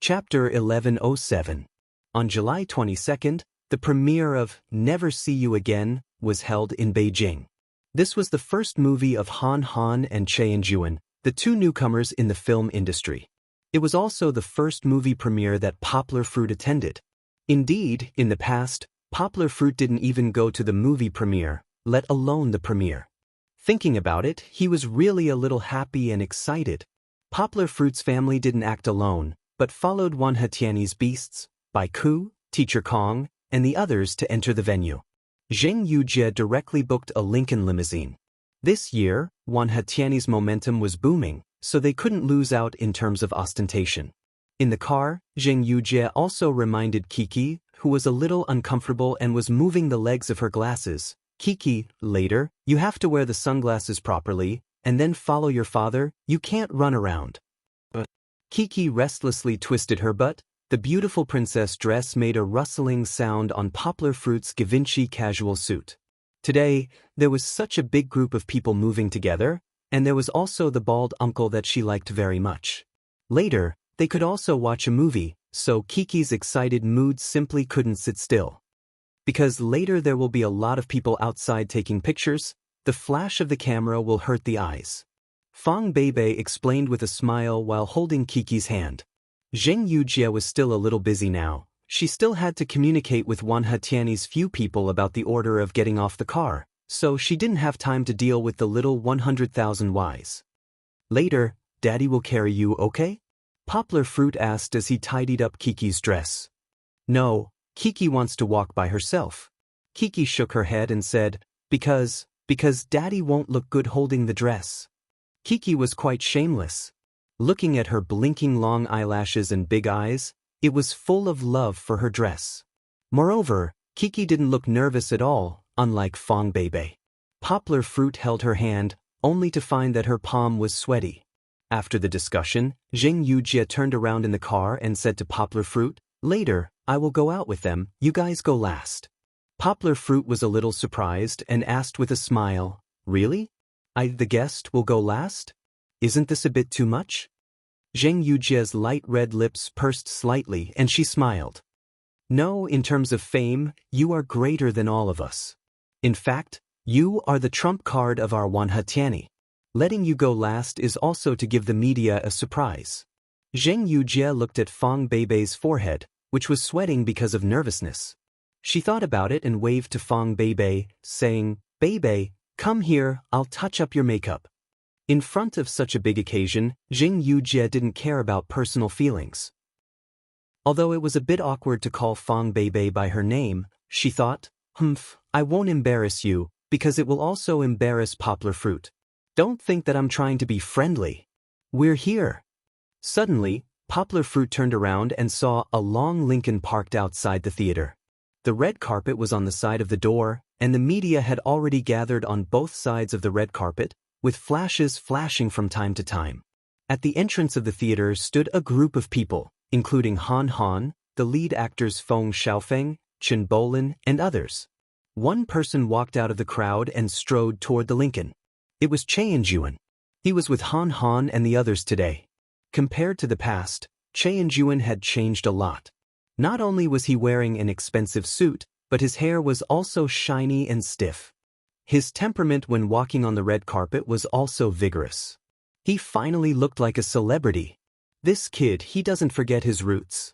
Chapter 1107. On July 22nd, the premiere of Never See You Again was held in Beijing. This was the first movie of Han Han and Che Yun, the two newcomers in the film industry. It was also the first movie premiere that Poplar Fruit attended. Indeed, in the past, Poplar Fruit didn't even go to the movie premiere, let alone the premiere. Thinking about it, he was really a little happy and excited. Poplar Fruit's family didn't act alone, but followed Wan Hetiany's beasts, Baiku, Teacher Kong, and the others to enter the venue. Zheng Yujie directly booked a Lincoln limousine. This year, Wan Hetiany's momentum was booming, so they couldn't lose out in terms of ostentation. In the car, Zheng Yujie also reminded Kiki, who was a little uncomfortable and was moving the legs of her glasses. Kiki, later, you have to wear the sunglasses properly, and then follow your father, you can't run around. Kiki restlessly twisted her butt. The beautiful princess dress made a rustling sound on Poplar Fruit's Givenchy casual suit. Today, there was such a big group of people moving together, and there was also the bald uncle that she liked very much. Later, they could also watch a movie, so Kiki's excited mood simply couldn't sit still. Because later there will be a lot of people outside taking pictures, the flash of the camera will hurt the eyes. Fang Beibei explained with a smile while holding Kiki's hand. Zheng Yujie was still a little busy now. She still had to communicate with Wan Hetiany's few people about the order of getting off the car, so she didn't have time to deal with the little 100,000 Ys. Later, Daddy will carry you, okay? Poplar Fruit asked as he tidied up Kiki's dress. No, Kiki wants to walk by herself. Kiki shook her head and said, because Daddy won't look good holding the dress. Kiki was quite shameless. Looking at her blinking long eyelashes and big eyes, it was full of love for her dress. Moreover, Kiki didn't look nervous at all, unlike Fang Beibei. Poplar Fruit held her hand, only to find that her palm was sweaty. After the discussion, Zheng Yujie turned around in the car and said to Poplar Fruit, later, I will go out with them, you guys go last. Poplar Fruit was a little surprised and asked with a smile, really? The guest will go last? Isn't this a bit too much? Zheng Yujie's light red lips pursed slightly and she smiled. No, in terms of fame, you are greater than all of us. In fact, you are the trump card of our Wan Hetiany. Letting you go last is also to give the media a surprise. Zheng Yujie looked at Fang Beibei's forehead, which was sweating because of nervousness. She thought about it and waved to Fang Beibei, saying, Beibei, come here, I'll touch up your makeup. In front of such a big occasion, Zheng Yujie didn't care about personal feelings. Although it was a bit awkward to call Fang Beibei by her name, she thought, I won't embarrass you, because it will also embarrass Poplar Fruit. Don't think that I'm trying to be friendly. We're here. Suddenly, Poplar Fruit turned around and saw a long Lincoln parked outside the theater. The red carpet was on the side of the door, and the media had already gathered on both sides of the red carpet, with flashes flashing from time to time. At the entrance of the theater stood a group of people, including Han Han, the lead actors Feng Xiaofeng, Chen Bolin, and others. One person walked out of the crowd and strode toward the Lincoln. It was Che Yun. He was with Han Han and the others today. Compared to the past, Che Yun had changed a lot. Not only was he wearing an expensive suit, but his hair was also shiny and stiff. His temperament when walking on the red carpet was also vigorous. He finally looked like a celebrity. This kid, he doesn't forget his roots.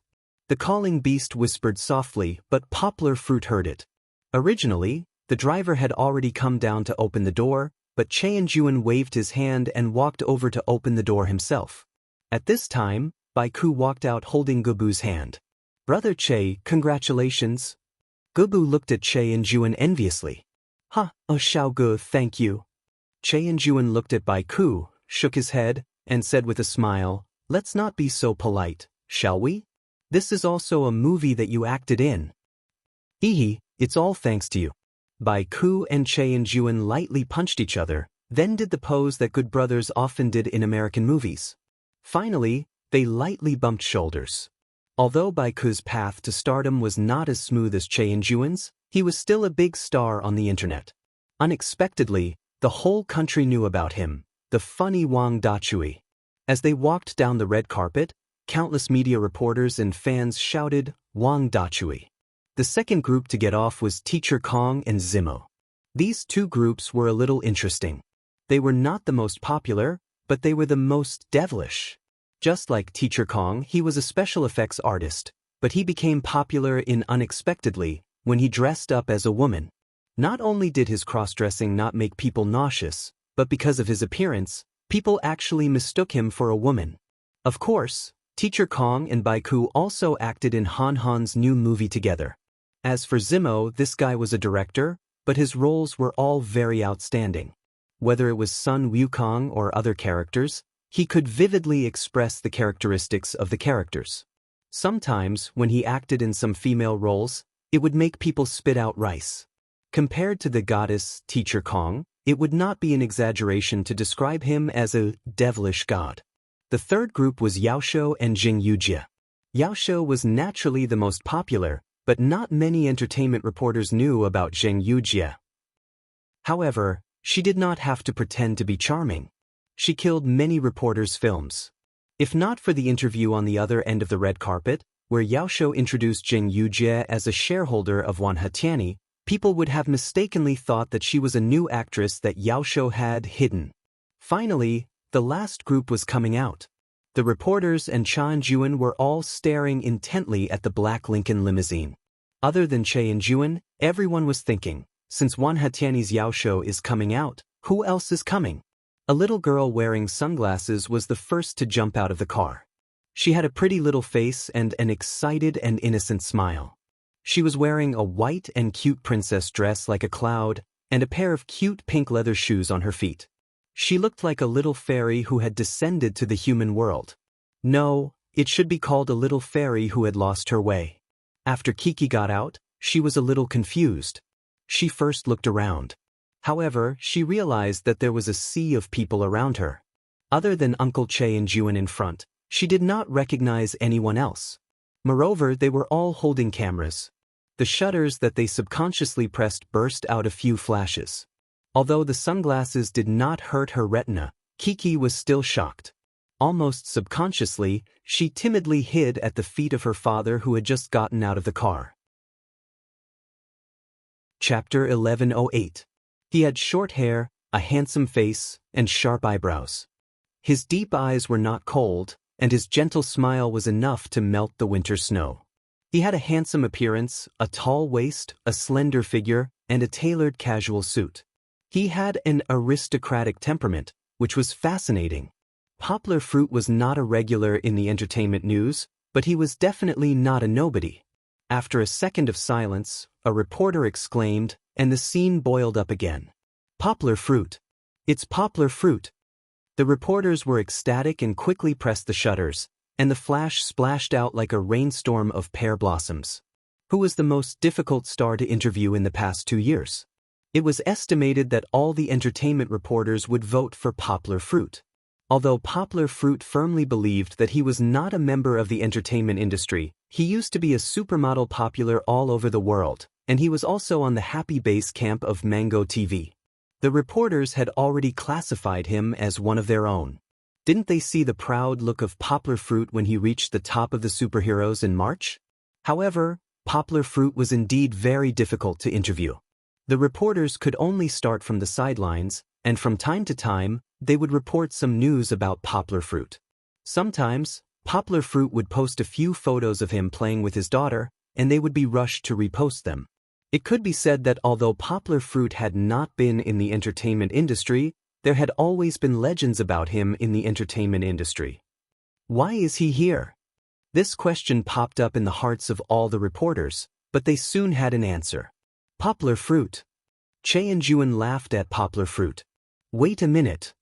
The calling beast whispered softly, but Poplar Fruit heard it. Originally, the driver had already come down to open the door, but Che Yun waved his hand and walked over to open the door himself. At this time, Baiku walked out holding Gubu's hand. Brother Che, congratulations. Gubu looked at Che Yun enviously. Oh Xiaogu, thank you. Che Yun looked at Baiku, shook his head, and said with a smile, let's not be so polite, shall we? This is also a movie that you acted in. It's all thanks to you. Baiku and Che Yun lightly punched each other, then did the pose that good brothers often did in American movies. Finally, they lightly bumped shoulders. Although Baiku's path to stardom was not as smooth as Che Yun's, he was still a big star on the internet. Unexpectedly, the whole country knew about him, the funny Wang Dachui. As they walked down the red carpet, countless media reporters and fans shouted, "Wang Dachui." The second group to get off was Teacher Kong and Zimo. These two groups were a little interesting. They were not the most popular, but they were the most devilish. Just like Teacher Kong, he was a special effects artist, but he became popular unexpectedly when he dressed up as a woman. Not only did his cross-dressing not make people nauseous, but because of his appearance, people actually mistook him for a woman. Of course, Teacher Kong and Baiku also acted in Han Han's new movie together. As for Zimo, this guy was a director, but his roles were all very outstanding. Whether it was Sun Wukong or other characters, he could vividly express the characteristics of the characters. Sometimes, when he acted in some female roles, it would make people spit out rice. Compared to the goddess Teacher Kong, it would not be an exaggeration to describe him as a devilish god. The third group was Yaosho and Jing Yujie. Yaosho was naturally the most popular, but not many entertainment reporters knew about Jing Yujie. However, she did not have to pretend to be charming. She killed many reporters' films. If not for the interview on the other end of the red carpet, where Yaosho introduced Jing Yujie as a shareholder of Wanhetiani, people would have mistakenly thought that she was a new actress that Yaosho had hidden. Finally, the last group was coming out. The reporters and Cha and-juan were all staring intently at the black Lincoln limousine. Other than Che and Juan, everyone was thinking, since Wanhetiani's Yaosho is coming out, who else is coming? A little girl wearing sunglasses was the first to jump out of the car. She had a pretty little face and an excited and innocent smile. She was wearing a white and cute princess dress like a cloud, and a pair of cute pink leather shoes on her feet. She looked like a little fairy who had descended to the human world. No, it should be called a little fairy who had lost her way. After Kiki got out, she was a little confused. She first looked around. However, she realized that there was a sea of people around her. Other than Uncle Che and Juan in front, she did not recognize anyone else. Moreover, they were all holding cameras. The shutters that they subconsciously pressed burst out a few flashes. Although the sunglasses did not hurt her retina, Kiki was still shocked. Almost subconsciously, she timidly hid at the feet of her father who had just gotten out of the car. Chapter 1108. He had short hair, a handsome face, and sharp eyebrows. His deep eyes were not cold, and his gentle smile was enough to melt the winter snow. He had a handsome appearance, a tall waist, a slender figure, and a tailored casual suit. He had an aristocratic temperament, which was fascinating. Poplar Fruit was not a regular in the entertainment news, but he was definitely not a nobody. After a second of silence, a reporter exclaimed, and the scene boiled up again. "Poplar Fruit! It's Poplar Fruit!" The reporters were ecstatic and quickly pressed the shutters, and the flash splashed out like a rainstorm of pear blossoms. Who was the most difficult star to interview in the past 2 years? It was estimated that all the entertainment reporters would vote for Poplar Fruit. Although Poplar Fruit firmly believed that he was not a member of the entertainment industry, he used to be a supermodel popular all over the world, and he was also on the happy base camp of Mango TV. The reporters had already classified him as one of their own. Didn't they see the proud look of Poplar Fruit when he reached the top of the superheroes in March? However, Poplar Fruit was indeed very difficult to interview. The reporters could only start from the sidelines, and from time to time, they would report some news about Poplar Fruit. Sometimes, Poplar Fruit would post a few photos of him playing with his daughter, and they would be rushed to repost them. It could be said that although Poplar Fruit had not been in the entertainment industry, there had always been legends about him in the entertainment industry. Why is he here? This question popped up in the hearts of all the reporters, but they soon had an answer. Poplar Fruit. Che and Juan laughed at Poplar Fruit. Wait a minute.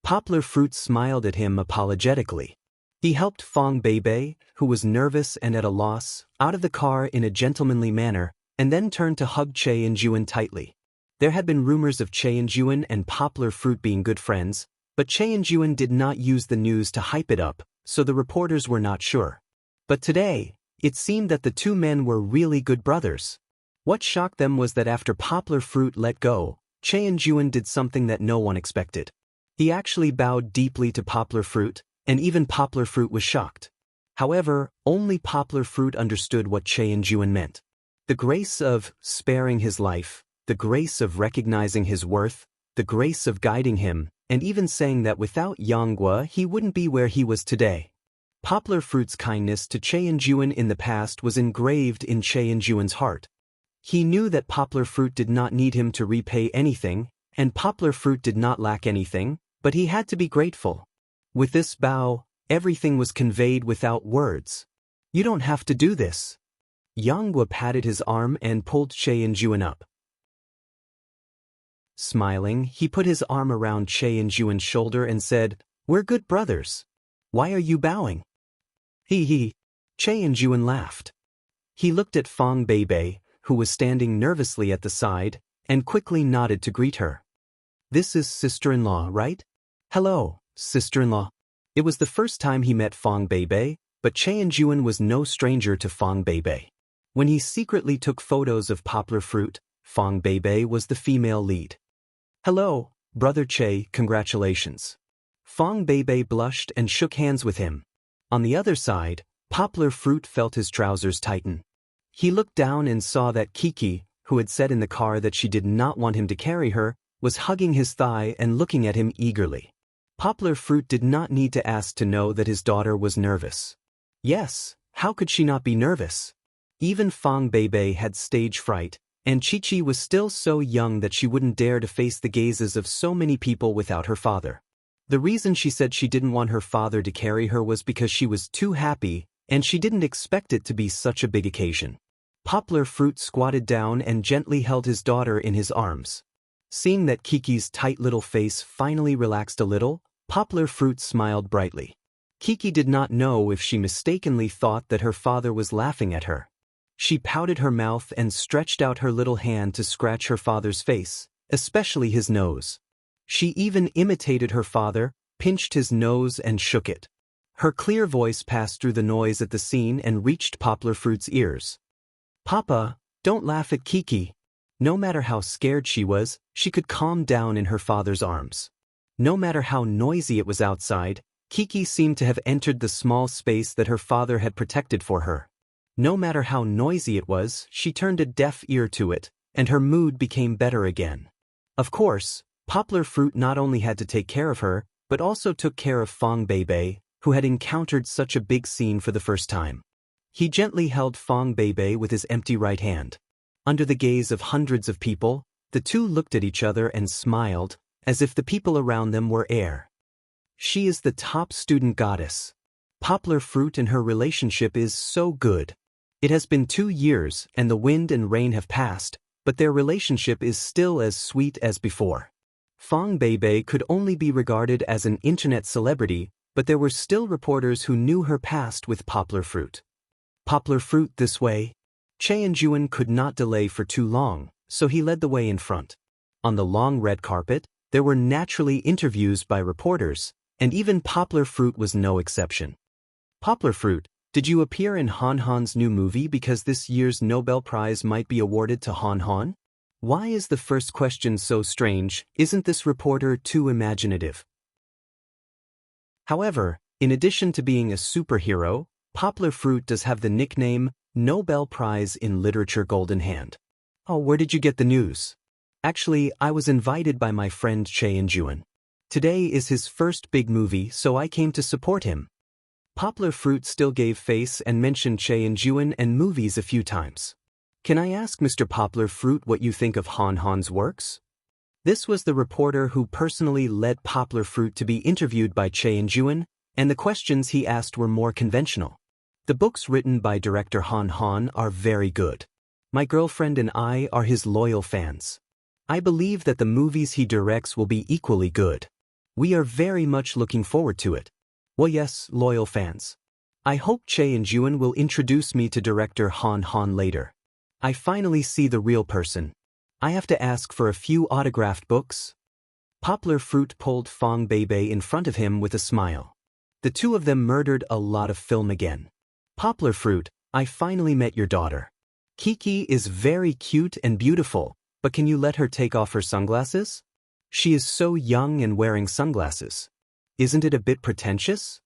Poplar Fruit smiled at him apologetically. He helped Fong Beibei, who was nervous and at a loss, out of the car in a gentlemanly manner, and then turned to hug Che and Juan tightly. There had been rumors of Che and Juan and Poplar Fruit being good friends, but Che and Juan did not use the news to hype it up, so the reporters were not sure. But today, it seemed that the two men were really good brothers. What shocked them was that after Poplar Fruit let go, Che and Juan did something that no one expected. He actually bowed deeply to Poplar Fruit, and even Poplar Fruit was shocked. However, only Poplar Fruit understood what Che and Juan meant. The grace of sparing his life, the grace of recognizing his worth, the grace of guiding him, and even saying that without Yanghua he wouldn't be where he was today. Poplar Fruit's kindness to Che and Juan in the past was engraved in Che and Juan's heart. He knew that Poplar Fruit did not need him to repay anything, and Poplar Fruit did not lack anything, but he had to be grateful. With this bow, everything was conveyed without words. "You don't have to do this." Yanghua patted his arm and pulled Che and Juan up. Smiling, he put his arm around Che and Juan's shoulder and said, "We're good brothers. Why are you bowing?" He. Che and Juan laughed. He looked at Fong Beibei, who was standing nervously at the side, and quickly nodded to greet her. "This is sister-in-law, right?" "Hello, sister-in-law." It was the first time he met Fong Beibei, but Che and Juan was no stranger to Fong Beibei. When he secretly took photos of Poplar Fruit, Fong Beibei was the female lead. "Hello, Brother Che, congratulations." Fong Beibei blushed and shook hands with him. On the other side, Poplar Fruit felt his trousers tighten. He looked down and saw that Kiki, who had said in the car that she did not want him to carry her, was hugging his thigh and looking at him eagerly. Poplar Fruit did not need to ask to know that his daughter was nervous. Yes, how could she not be nervous? Even Fong Beibei had stage fright, and Chi-Chi was still so young that she wouldn't dare to face the gazes of so many people without her father. The reason she said she didn't want her father to carry her was because she was too happy, and she didn't expect it to be such a big occasion. Poplar Fruit squatted down and gently held his daughter in his arms. Seeing that Kiki's tight little face finally relaxed a little, Poplar Fruit smiled brightly. Kiki did not know if she mistakenly thought that her father was laughing at her. She pouted her mouth and stretched out her little hand to scratch her father's face, especially his nose. She even imitated her father, pinched his nose and shook it. Her clear voice passed through the noise at the scene and reached Poplar Fruit's ears. "Papa, don't laugh at Kiki." No matter how scared she was, she could calm down in her father's arms. No matter how noisy it was outside, Kiki seemed to have entered the small space that her father had protected for her. No matter how noisy it was, she turned a deaf ear to it, and her mood became better again. Of course, Poplar Fruit not only had to take care of her, but also took care of Fong Beibei, who had encountered such a big scene for the first time. He gently held Fong Beibei with his empty right hand. Under the gaze of hundreds of people, the two looked at each other and smiled, as if the people around them were air. She is the top student goddess. Poplar Fruit and her relationship is so good. It has been 2 years and the wind and rain have passed, but their relationship is still as sweet as before. Fong Beibei could only be regarded as an internet celebrity, but there were still reporters who knew her past with Poplar Fruit. Poplar Fruit this way. Che and Juan could not delay for too long, so he led the way in front. On the long red carpet, there were naturally interviews by reporters, and even Poplar Fruit was no exception. "Poplar Fruit, did you appear in Han Han's new movie because this year's Nobel Prize might be awarded to Han Han?" Why is the first question so strange? Isn't this reporter too imaginative? However, in addition to being a superhero, Poplar Fruit does have the nickname Nobel Prize in Literature Golden Hand. "Oh, where did you get the news?" "Actually, I was invited by my friend Che and Juan. Today is his first big movie, so I came to support him." Poplar Fruit still gave face and mentioned Che and Juan and movies a few times. "Can I ask Mr. Poplar Fruit what you think of Han Han's works?" This was the reporter who personally led Poplar Fruit to be interviewed by Che and Juan, and the questions he asked were more conventional. "The books written by director Han Han are very good. My girlfriend and I are his loyal fans. I believe that the movies he directs will be equally good. We are very much looking forward to it." "Well, yes, loyal fans. I hope Che and Juan will introduce me to director Han Han later. I finally see the real person. I have to ask for a few autographed books." Poplar Fruit pulled Fong Beibei in front of him with a smile. The two of them murdered a lot of film again. "Poplar Fruit, I finally met your daughter. Kiki is very cute and beautiful, but can you let her take off her sunglasses? She is so young and wearing sunglasses. Isn't it a bit pretentious?"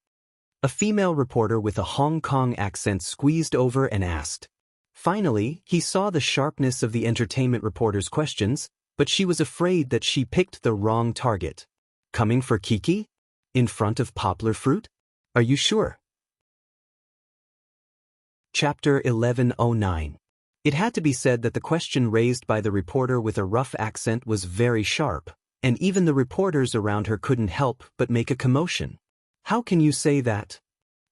A female reporter with a Hong Kong accent squeezed over and asked. Finally, he saw the sharpness of the entertainment reporter's questions, but she was afraid that she picked the wrong target. Coming for Kiki? In front of Poplar Fruit? Are you sure? Chapter 1109. It had to be said that the question raised by the reporter with a rough accent was very sharp, and even the reporters around her couldn't help but make a commotion. How can you say that?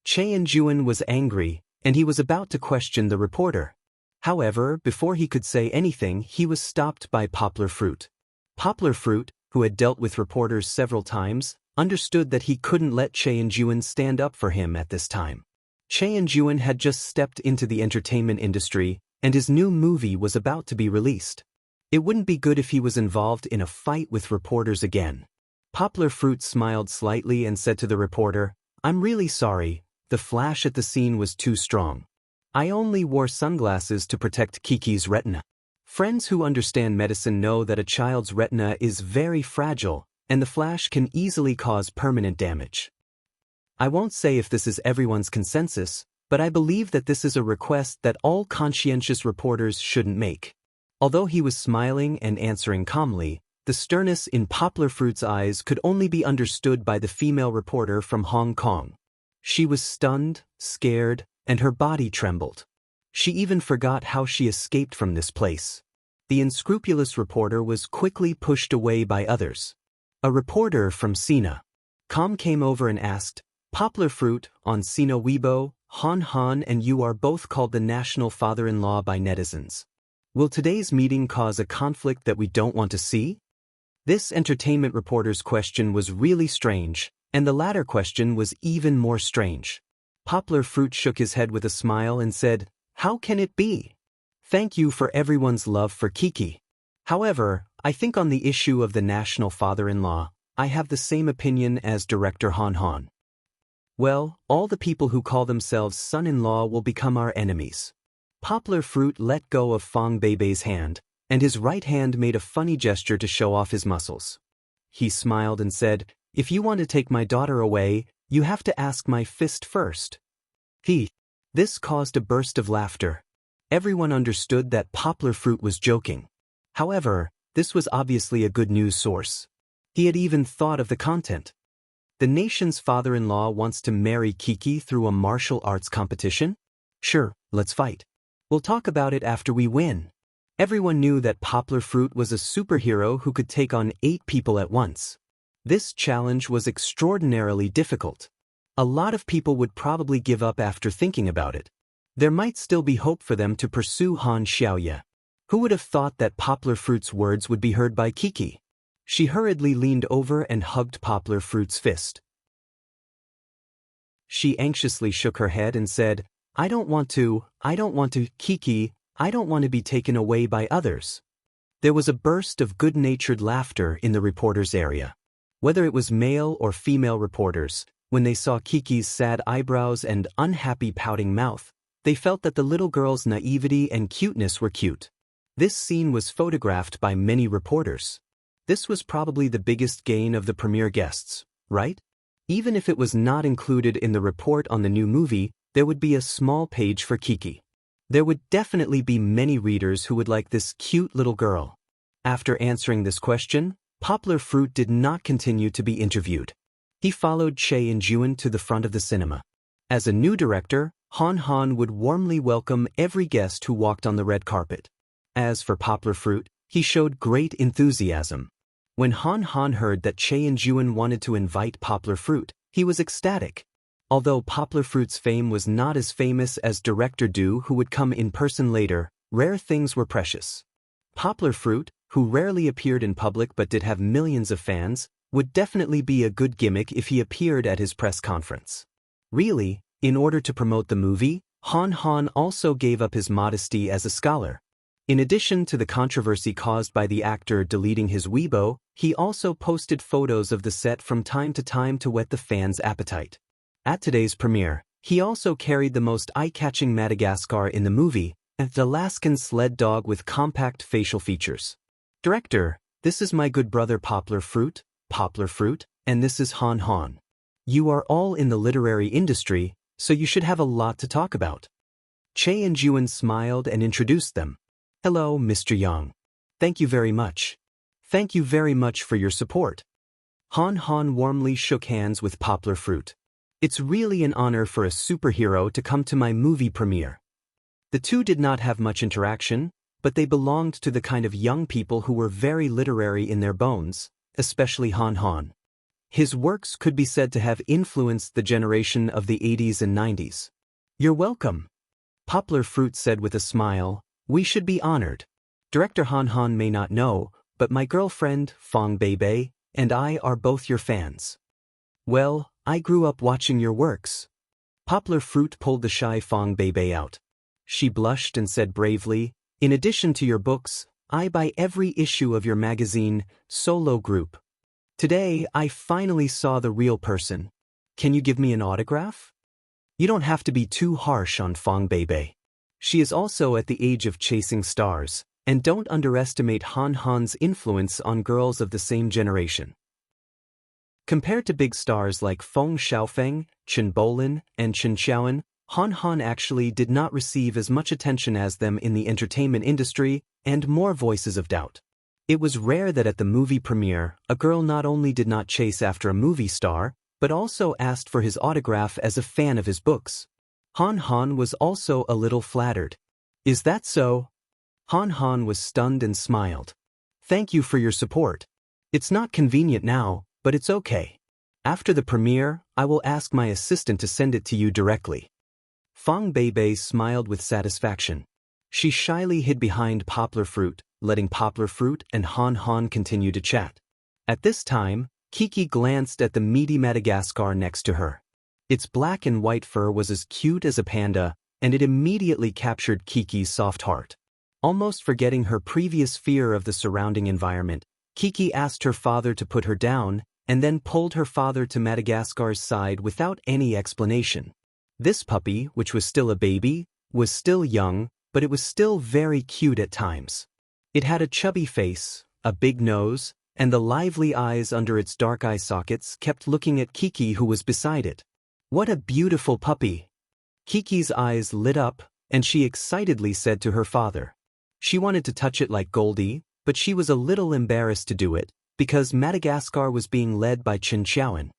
Che and was angry, and he was about to question the reporter. However, before he could say anything, he was stopped by Poplar Fruit. Poplar Fruit, who had dealt with reporters several times, understood that he couldn't let Che and stand up for him at this time. Che and had just stepped into the entertainment industry, and his new movie was about to be released. It wouldn't be good if he was involved in a fight with reporters again. Poplar Fruit smiled slightly and said to the reporter, "I'm really sorry, the flash at the scene was too strong. I only wore sunglasses to protect Kiki's retina." Friends who understand medicine know that a child's retina is very fragile, and the flash can easily cause permanent damage. I won't say if this is everyone's consensus, but I believe that this is a request that all conscientious reporters shouldn't make. Although he was smiling and answering calmly, the sternness in Poplar Fruit's eyes could only be understood by the female reporter from Hong Kong. She was stunned, scared, and her body trembled. She even forgot how she escaped from this place. The unscrupulous reporter was quickly pushed away by others. A reporter from Sina Com came over and asked, "Poplar Fruit, on Sina Weibo, Han Han and you are both called the national father-in-law by netizens. Will today's meeting cause a conflict that we don't want to see?" This entertainment reporter's question was really strange, and the latter question was even more strange. Poplar Fruit shook his head with a smile and said, "How can it be? Thank you for everyone's love for Kiki. However, I think on the issue of the national father-in-law, I have the same opinion as Director Han Han. Well, all the people who call themselves son-in-law will become our enemies." Poplar Fruit let go of Fong Beibei's hand, and his right hand made a funny gesture to show off his muscles. He smiled and said, "If you want to take my daughter away, you have to ask my fist first." This caused a burst of laughter. Everyone understood that Poplar Fruit was joking. However, this was obviously a good news source. He had even thought of the content. The nation's father-in-law wants to marry Kiki through a martial arts competition? Sure, let's fight. We'll talk about it after we win. Everyone knew that Poplar Fruit was a superhero who could take on 8 people at once. This challenge was extraordinarily difficult. A lot of people would probably give up after thinking about it. There might still be hope for them to pursue Han Xiaoye. Who would have thought that Poplar Fruit's words would be heard by Kiki? She hurriedly leaned over and hugged Poplar Fruit's fist. She anxiously shook her head and said, I don't want to, Kiki, I don't want to be taken away by others." There was a burst of good-natured laughter in the reporters' area. Whether it was male or female reporters, when they saw Kiki's sad eyebrows and unhappy pouting mouth, they felt that the little girl's naivety and cuteness were cute. This scene was photographed by many reporters. This was probably the biggest gain of the premiere guests, right? Even if it was not included in the report on the new movie, there would be a small page for Kiki. There would definitely be many readers who would like this cute little girl. After answering this question, Poplar Fruit did not continue to be interviewed. He followed Che and Juan to the front of the cinema. As a new director, Han Han would warmly welcome every guest who walked on the red carpet. As for Poplar Fruit, he showed great enthusiasm. When Han Han heard that Che and Juan wanted to invite Poplar Fruit, he was ecstatic. Although Poplar Fruit's fame was not as famous as Director Du, who would come in person later, rare things were precious. Poplar Fruit, who rarely appeared in public but did have millions of fans, would definitely be a good gimmick if he appeared at his press conference. Really, in order to promote the movie, Han Han also gave up his modesty as a scholar. In addition to the controversy caused by the actor deleting his Weibo, he also posted photos of the set from time to time to whet the fans' appetite. At today's premiere, he also carried the most eye-catching Madagascar in the movie, an Alaskan sled dog with compact facial features. "Director, this is my good brother Poplar Fruit, and this is Han Han." You are all in the literary industry, so you should have a lot to talk about. Che and Juan smiled and introduced them. Hello, Mr. Yang. Thank you very much. Thank you very much for your support. Han Han warmly shook hands with Poplar Fruit. It's really an honor for a superhero to come to my movie premiere. The two did not have much interaction, but they belonged to the kind of young people who were very literary in their bones, especially Han Han. His works could be said to have influenced the generation of the 80s and 90s. You're welcome. Poplar Fruit said with a smile, we should be honored. Director Han Han may not know, but my girlfriend, Fong Beibei, and I are both your fans. Well, I grew up watching your works. Poplar Fruit pulled the shy Fong Beibei out. She blushed and said bravely, in addition to your books, I buy every issue of your magazine, Solo Group. Today, I finally saw the real person. Can you give me an autograph? You don't have to be too harsh on Fong Beibei. She is also at the age of chasing stars, and don't underestimate Han Han's influence on girls of the same generation. Compared to big stars like Feng Xiaofeng, Chen Bolin, and Chen Xiaoan, Han Han actually did not receive as much attention as them in the entertainment industry and more voices of doubt. It was rare that at the movie premiere, a girl not only did not chase after a movie star, but also asked for his autograph as a fan of his books. Han Han was also a little flattered. Is that so? Han Han was stunned and smiled. Thank you for your support. It's not convenient now, but it's okay. After the premiere, I will ask my assistant to send it to you directly. Fong Beibei smiled with satisfaction. She shyly hid behind Poplar Fruit, letting Poplar Fruit and Han Han continue to chat. At this time, Kiki glanced at the meaty Madagascar next to her. Its black and white fur was as cute as a panda, and it immediately captured Kiki's soft heart. Almost forgetting her previous fear of the surrounding environment, Kiki asked her father to put her down, and then pulled her father to Madagascar's side without any explanation. This puppy, which was still a baby, was still young, but it was still very cute at times. It had a chubby face, a big nose, and the lively eyes under its dark eye sockets kept looking at Kiki, who was beside it. What a beautiful puppy! Kiki's eyes lit up, and she excitedly said to her father. She wanted to touch it like Goldie, but she was a little embarrassed to do it, because Madagascar was being led by Chen Xiaoan.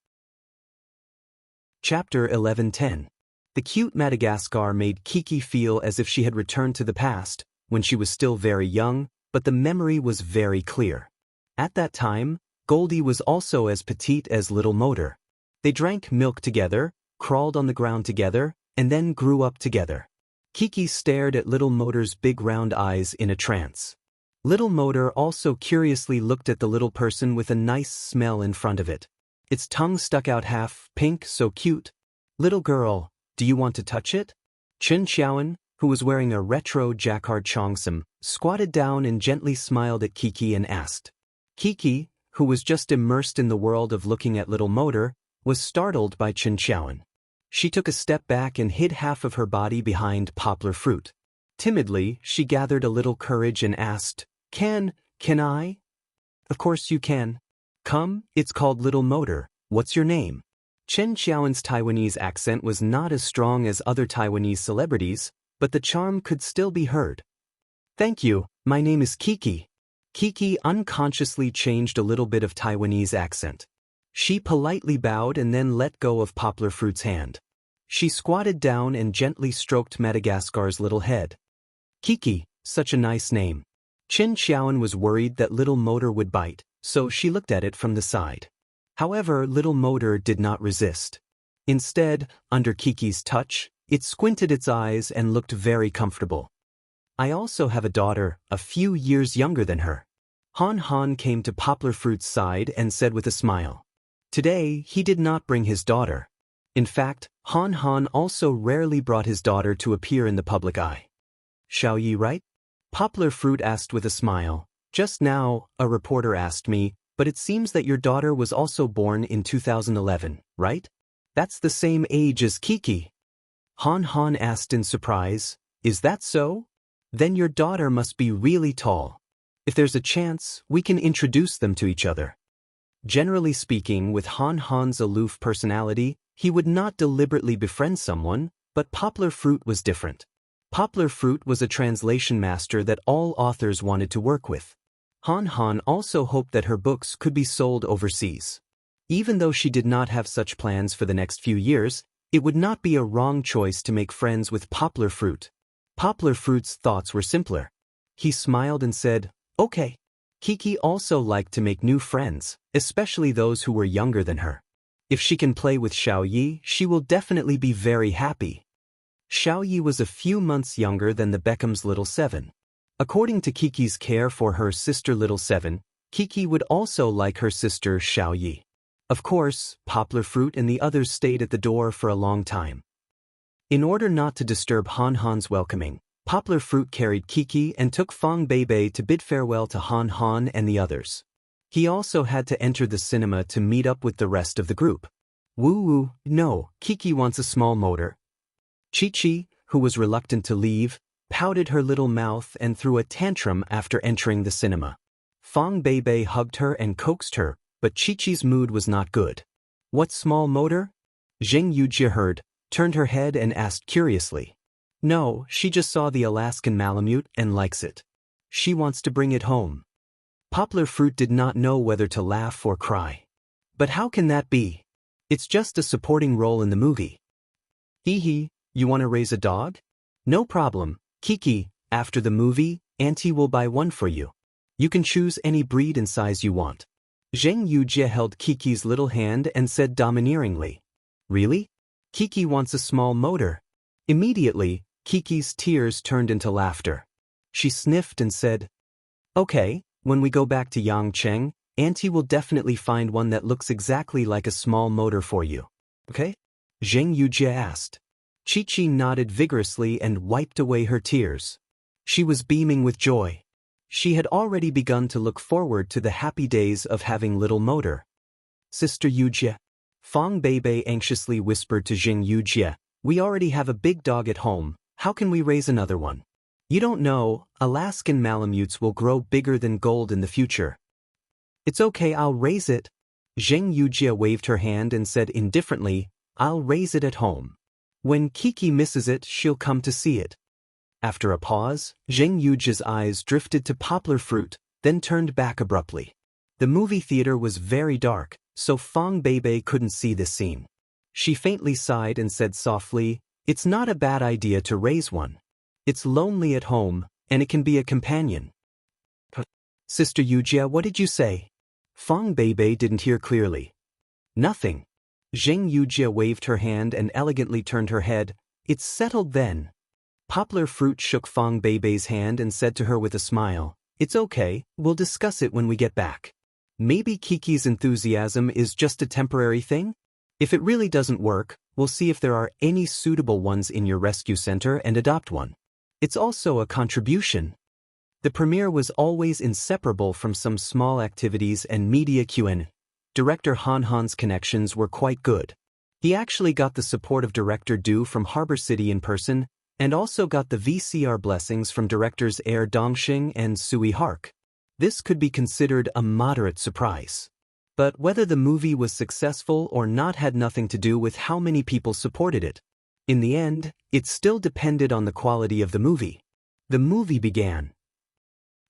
Chapter 11:10. The cute Madagascar made Kiki feel as if she had returned to the past, when she was still very young, but the memory was very clear. At that time, Goldie was also as petite as Little Motor. They drank milk together, crawled on the ground together, and then grew up together. Kiki stared at Little Motor's big round eyes in a trance. Little Motor also curiously looked at the little person with a nice smell in front of it. Its tongue stuck out half pink, so cute. Little girl, do you want to touch it? Chen Xiaoan, who was wearing a retro jacquard cheongsam, squatted down and gently smiled at Kiki and asked. Kiki, who was just immersed in the world of looking at Little Motor, was startled by Chen Xiaoan. She took a step back and hid half of her body behind Poplar Fruit. Timidly, she gathered a little courage and asked, Can I? Of course you can. Come, it's called Little Motor. What's your name? Chen Xiaoan's Taiwanese accent was not as strong as other Taiwanese celebrities, but the charm could still be heard. Thank you, my name is Kiki. Kiki unconsciously changed a little bit of Taiwanese accent. She politely bowed and then let go of Poplar Fruit's hand. She squatted down and gently stroked Madagascar's little head. Kiki, such a nice name. Chen Xiaoan was worried that Little Motor would bite, so she looked at it from the side. However, Little Motor did not resist. Instead, under Kiki's touch, it squinted its eyes and looked very comfortable. I also have a daughter, a few years younger than her. Han Han came to Poplar Fruit's side and said with a smile. Today, he did not bring his daughter. In fact, Han Han also rarely brought his daughter to appear in the public eye. Xiaoyi, right? Poplar Fruit asked with a smile. Just now, a reporter asked me, but it seems that your daughter was also born in 2011, right? That's the same age as Kiki. Han Han asked in surprise, Is that so? Then your daughter must be really tall. If there's a chance, we can introduce them to each other. Generally speaking, with Han Han's aloof personality, he would not deliberately befriend someone, but Poplar Fruit was different. Poplar Fruit was a translation master that all authors wanted to work with. Han Han also hoped that her books could be sold overseas. Even though she did not have such plans for the next few years, it would not be a wrong choice to make friends with Poplar Fruit. Poplar Fruit's thoughts were simpler. He smiled and said, "Okay." Kiki also liked to make new friends, especially those who were younger than her. If she can play with Xiaoyi, she will definitely be very happy. Xiaoyi was a few months younger than the Beckham's Little Seven. According to Kiki's care for her sister Little Seven, Kiki would also like her sister Xiaoyi. Of course, Poplar Fruit and the others stayed at the door for a long time. In order not to disturb Han Han's welcoming, Poplar Fruit carried Kiki and took Fong Beibei to bid farewell to Han Han and the others. He also had to enter the cinema to meet up with the rest of the group. Woo-woo, no, Kiki wants a small motor. Chi-Chi, who was reluctant to leave, pouted her little mouth and threw a tantrum after entering the cinema. Fong Beibei hugged her and coaxed her, but Chi-Chi's mood was not good. What small motor? Zheng Yujie heard, turned her head and asked curiously. No, she just saw the Alaskan Malamute and likes it. She wants to bring it home. Poplar Fruit did not know whether to laugh or cry. But how can that be? It's just a supporting role in the movie. Hee, you want to raise a dog? No problem, Kiki, after the movie, Auntie will buy one for you. You can choose any breed and size you want. Zheng Yujie held Kiki's little hand and said domineeringly. Really? Kiki wants a small motor. Immediately, Kiki's tears turned into laughter. She sniffed and said, Okay, when we go back to Yangcheng, Auntie will definitely find one that looks exactly like a small motor for you. Okay? Zheng Yujie asked. Chi-Chi nodded vigorously and wiped away her tears. She was beaming with joy. She had already begun to look forward to the happy days of having little motor. Sister Yujie. Fong Beibei anxiously whispered to Zheng Yujie, we already have a big dog at home, how can we raise another one? You don't know, Alaskan Malamutes will grow bigger than gold in the future. It's okay, I'll raise it. Zheng Yujie waved her hand and said indifferently, I'll raise it at home. When Kiki misses it, she'll come to see it. After a pause, Zheng Yujie's eyes drifted to Poplar Fruit, then turned back abruptly. The movie theater was very dark, so Fong Beibei couldn't see this scene. She faintly sighed and said softly, It's not a bad idea to raise one. It's lonely at home, and it can be a companion. Sister Yujie, what did you say? Fong Beibei didn't hear clearly. Nothing. Zheng Yujie waved her hand and elegantly turned her head. It's settled then. Poplar Fruit shook Fong Beibei's hand and said to her with a smile, It's okay, we'll discuss it when we get back. Maybe Kiki's enthusiasm is just a temporary thing? If it really doesn't work, we'll see if there are any suitable ones in your rescue center and adopt one. It's also a contribution. The premiere was always inseparable from some small activities and media Q&A. Director Han Han's connections were quite good. He actually got the support of director Du from Harbor City in person, and also got the VCR blessings from directors Er Dongxing and Sui Hark. This could be considered a moderate surprise. But whether the movie was successful or not had nothing to do with how many people supported it. In the end, it still depended on the quality of the movie. The movie began.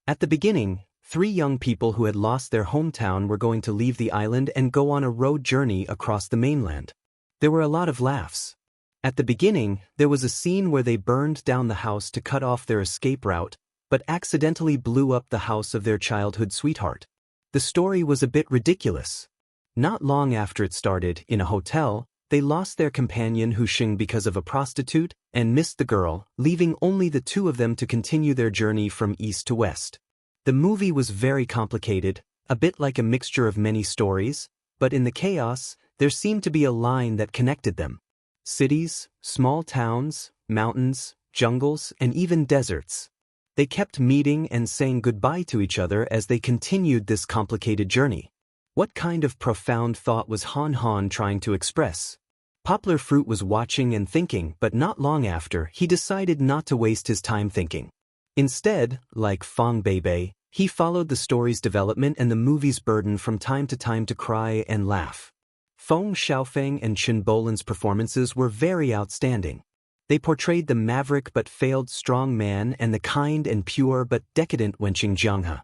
At the beginning, 3 young people who had lost their hometown were going to leave the island and go on a road journey across the mainland. There were a lot of laughs. At the beginning, there was a scene where they burned down the house to cut off their escape route, but accidentally blew up the house of their childhood sweetheart. The story was a bit ridiculous. Not long after it started, in a hotel, they lost their companion Hu Xing because of a prostitute and missed the girl, leaving only the 2 of them to continue their journey from east to west. The movie was very complicated, a bit like a mixture of many stories, but in the chaos, there seemed to be a line that connected them. Cities, small towns, mountains, jungles, and even deserts. They kept meeting and saying goodbye to each other as they continued this complicated journey. What kind of profound thought was Han Han trying to express? Poplar Fruit was watching and thinking, but not long after, he decided not to waste his time thinking. Instead, like Fong Beibei, He followed the story's development and the movie's burden from time to time to cry and laugh. Feng Xiaofeng and Chen Bolan's performances were very outstanding. They portrayed the maverick but failed strong man and the kind and pure but decadent Wenqing Jianghe.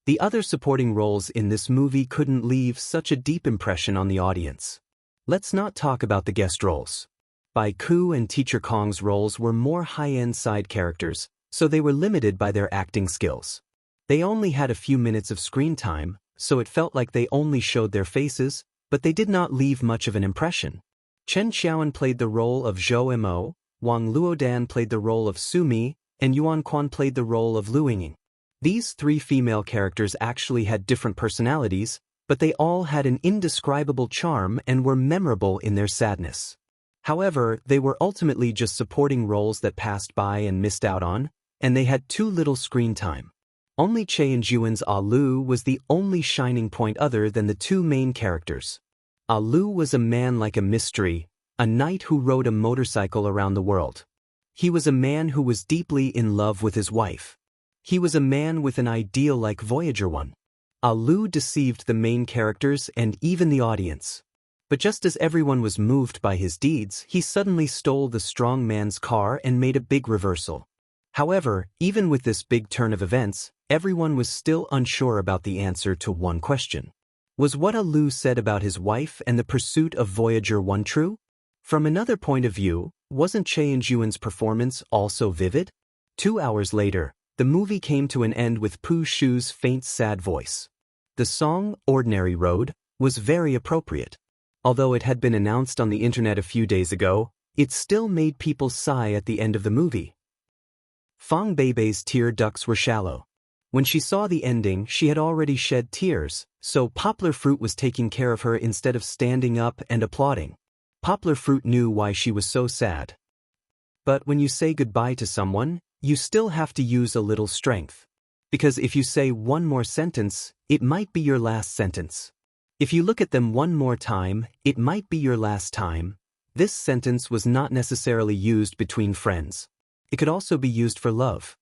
The other supporting roles in this movie couldn't leave such a deep impression on the audience. Let's not talk about the guest roles. Bai Ku and Teacher Kong's roles were more high-end side characters, so they were limited by their acting skills. They only had a few minutes of screen time, so it felt like they only showed their faces, but they did not leave much of an impression. Chen Xiaoan played the role of Zhou Mo, Wang Luodan played the role of Su Mi, and Yuan Quan played the role of Lu Yinging. These three female characters actually had different personalities, but they all had an indescribable charm and were memorable in their sadness. However, they were ultimately just supporting roles that passed by and missed out on, and they had too little screen time. Only Cheon-juan's Lu was the only shining point other than the two main characters. Lu was a man like a mystery, a knight who rode a motorcycle around the world. He was a man who was deeply in love with his wife. He was a man with an ideal like Voyager 1. Lu deceived the main characters and even the audience. But just as everyone was moved by his deeds, he suddenly stole the strong man's car and made a big reversal. However, even with this big turn of events, everyone was still unsure about the answer to one question. Was what Lu said about his wife and the pursuit of Voyager 1 true? From another point of view, wasn't Cheon-juan's performance also vivid? 2 hours later, the movie came to an end with Pu Shu's faint sad voice. The song, Ordinary Road, was very appropriate. Although it had been announced on the internet a few days ago, it still made people sigh at the end of the movie. Fang Beibei's tear ducts were shallow. When she saw the ending, she had already shed tears, so Poplar Fruit was taking care of her instead of standing up and applauding. Poplar Fruit knew why she was so sad. But when you say goodbye to someone, you still have to use a little strength. Because if you say one more sentence, it might be your last sentence. If you look at them one more time, it might be your last time. This sentence was not necessarily used between friends. It could also be used for love.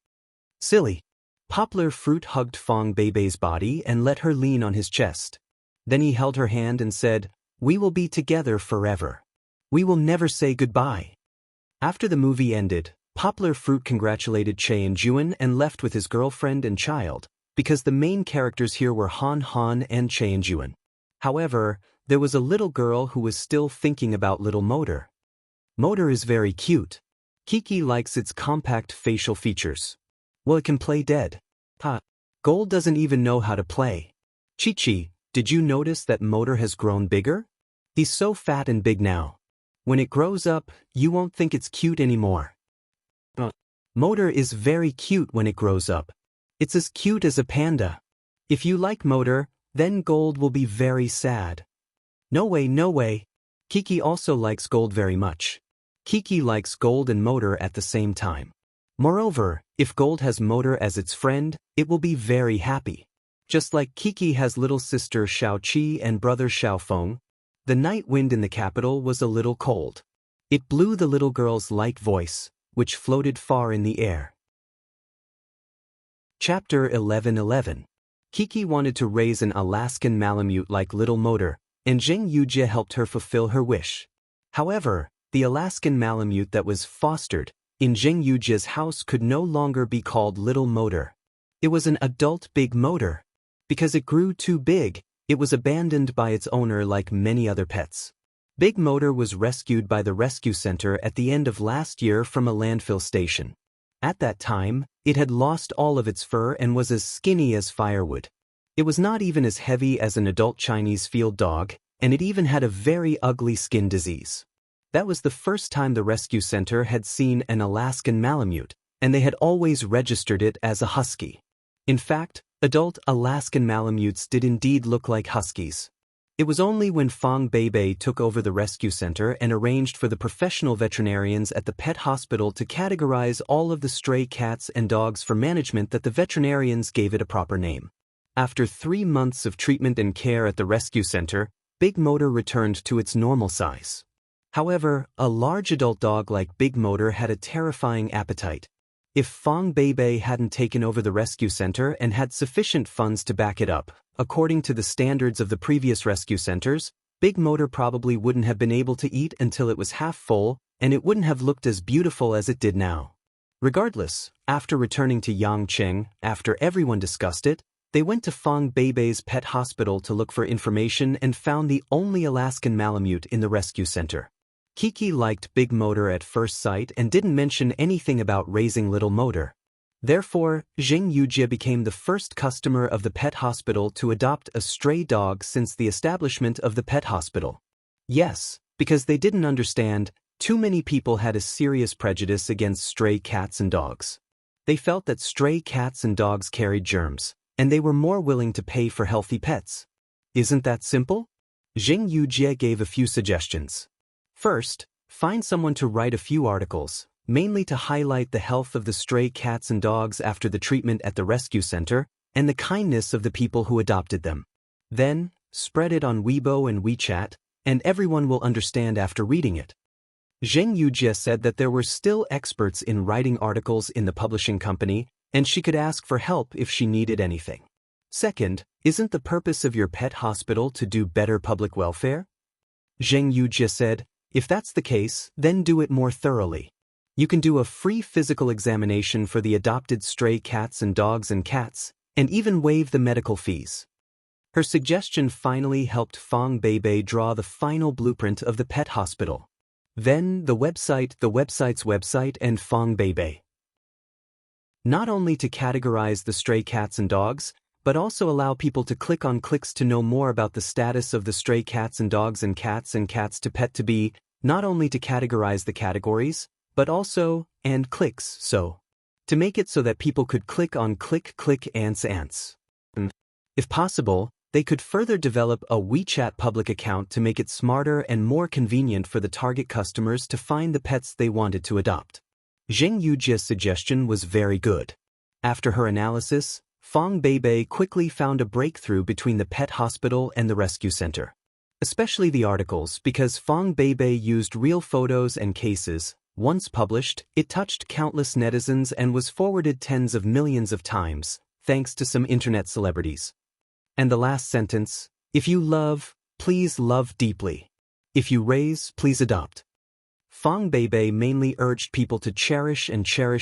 Silly. Poplar Fruit hugged Fang Beibei's body and let her lean on his chest. Then he held her hand and said, "We will be together forever. We will never say goodbye." After the movie ended, Poplar Fruit congratulated Cheon-juan and left with his girlfriend and child, because the main characters here were Han Han and Cheon-juan. However, there was a little girl who was still thinking about little Motor. Motor is very cute. Kiki likes its compact facial features. Well, it can play dead. Gold doesn't even know how to play. Chi-Chi, did you notice that Motor has grown bigger? He's so fat and big now. When it grows up, you won't think it's cute anymore. Motor is very cute when it grows up. It's as cute as a panda. If you like Motor, then Gold will be very sad. No way, no way. Kiki also likes Gold very much. Kiki likes Gold and Motor at the same time. Moreover, if Gold has Motor as its friend, it will be very happy. Just like Kiki has little sister Xiaoqi and brother Xiaofeng. The night wind in the capital was a little cold. It blew the little girl's light voice, which floated far in the air. Chapter 11:11. Kiki wanted to raise an Alaskan Malamute like Little Motor, and Zheng Yujie helped her fulfill her wish. However, the Alaskan Malamute that was fostered in Zheng Yujie's house could no longer be called Little Motor. It was an adult Big Motor. Because it grew too big, it was abandoned by its owner like many other pets. Big Motor was rescued by the rescue center at the end of last year from a landfill station. At that time, it had lost all of its fur and was as skinny as firewood. It was not even as heavy as an adult Chinese field dog, and it even had a very ugly skin disease. That was the first time the rescue center had seen an Alaskan Malamute, and they had always registered it as a husky. In fact, adult Alaskan Malamutes did indeed look like huskies. It was only when Fang Beibei took over the rescue center and arranged for the professional veterinarians at the pet hospital to categorize all of the stray cats and dogs for management that the veterinarians gave it a proper name. After 3 months of treatment and care at the rescue center, Big Motor returned to its normal size. However, a large adult dog like Big Motor had a terrifying appetite. If Fong Beibei hadn't taken over the rescue center and had sufficient funds to back it up, according to the standards of the previous rescue centers, Big Motor probably wouldn't have been able to eat until it was half full, and it wouldn't have looked as beautiful as it did now. Regardless, after returning to Yangcheng, after everyone discussed it, they went to Fong Beibei's pet hospital to look for information and found the only Alaskan Malamute in the rescue center. Kiki liked Big Motor at first sight and didn't mention anything about raising Little Motor. Therefore, Zheng Yujie became the first customer of the pet hospital to adopt a stray dog since the establishment of the pet hospital. Yes, because they didn't understand, too many people had a serious prejudice against stray cats and dogs. They felt that stray cats and dogs carried germs, and they were more willing to pay for healthy pets. Isn't that simple? Zheng Yujie gave a few suggestions. First, find someone to write a few articles, mainly to highlight the health of the stray cats and dogs after the treatment at the rescue center, and the kindness of the people who adopted them. Then, spread it on Weibo and WeChat, and everyone will understand after reading it. Zheng Yujie said that there were still experts in writing articles in the publishing company, and she could ask for help if she needed anything. Second, isn't the purpose of your pet hospital to do better public welfare? Zheng Yujie said, if that's the case, then do it more thoroughly. You can do a free physical examination for the adopted stray cats and dogs and cats, and even waive the medical fees. Her suggestion finally helped Fong Beibei draw the final blueprint of the pet hospital. Then the website's website, and Fong Beibei. Not only to categorize the stray cats and dogs, but also allow people to click on clicks to know more about the status of the stray cats and dogs and cats to pet to be, not only to categorize the categories, but also, and clicks, so. To make it so that people could click on click ants. If possible, they could further develop a WeChat public account to make it smarter and more convenient for the target customers to find the pets they wanted to adopt. Zheng Yujie's suggestion was very good. After her analysis, Fong Beibei quickly found a breakthrough between the pet hospital and the rescue center. Especially the articles, because Fong Beibei used real photos and cases. Once published, it touched countless netizens and was forwarded tens of millions of times, thanks to some internet celebrities. And the last sentence, if you love, please love deeply. If you raise, please adopt. Fong Beibei mainly urged people to cherish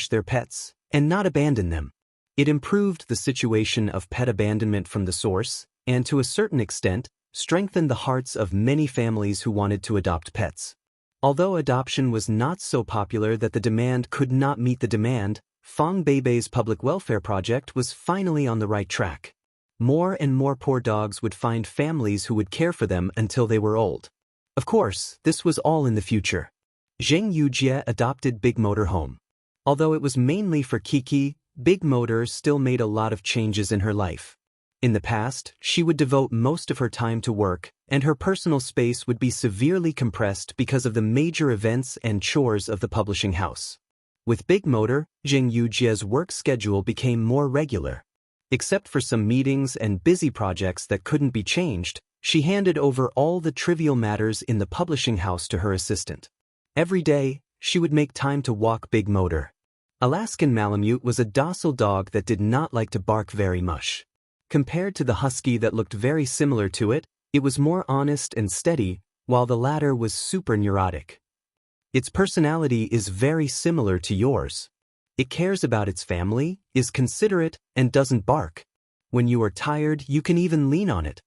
their pets, and not abandon them. It improved the situation of pet abandonment from the source, and to a certain extent, strengthened the hearts of many families who wanted to adopt pets. Although adoption was not so popular that the demand could not meet the demand, Fong Beibei's public welfare project was finally on the right track. More and more poor dogs would find families who would care for them until they were old. Of course, this was all in the future. Zheng Yujie adopted Big Motor home. Although it was mainly for Kiki, Big Motor still made a lot of changes in her life. In the past, she would devote most of her time to work, and her personal space would be severely compressed because of the major events and chores of the publishing house. With Big Motor, Zheng Yujie's work schedule became more regular. Except for some meetings and busy projects that couldn't be changed, she handed over all the trivial matters in the publishing house to her assistant. Every day, she would make time to walk Big Motor. Alaskan Malamute was a docile dog that did not like to bark very much. Compared to the husky that looked very similar to it, it was more honest and steady, while the latter was super neurotic. Its personality is very similar to yours. It cares about its family, is considerate, and doesn't bark. When you are tired, you can even lean on it.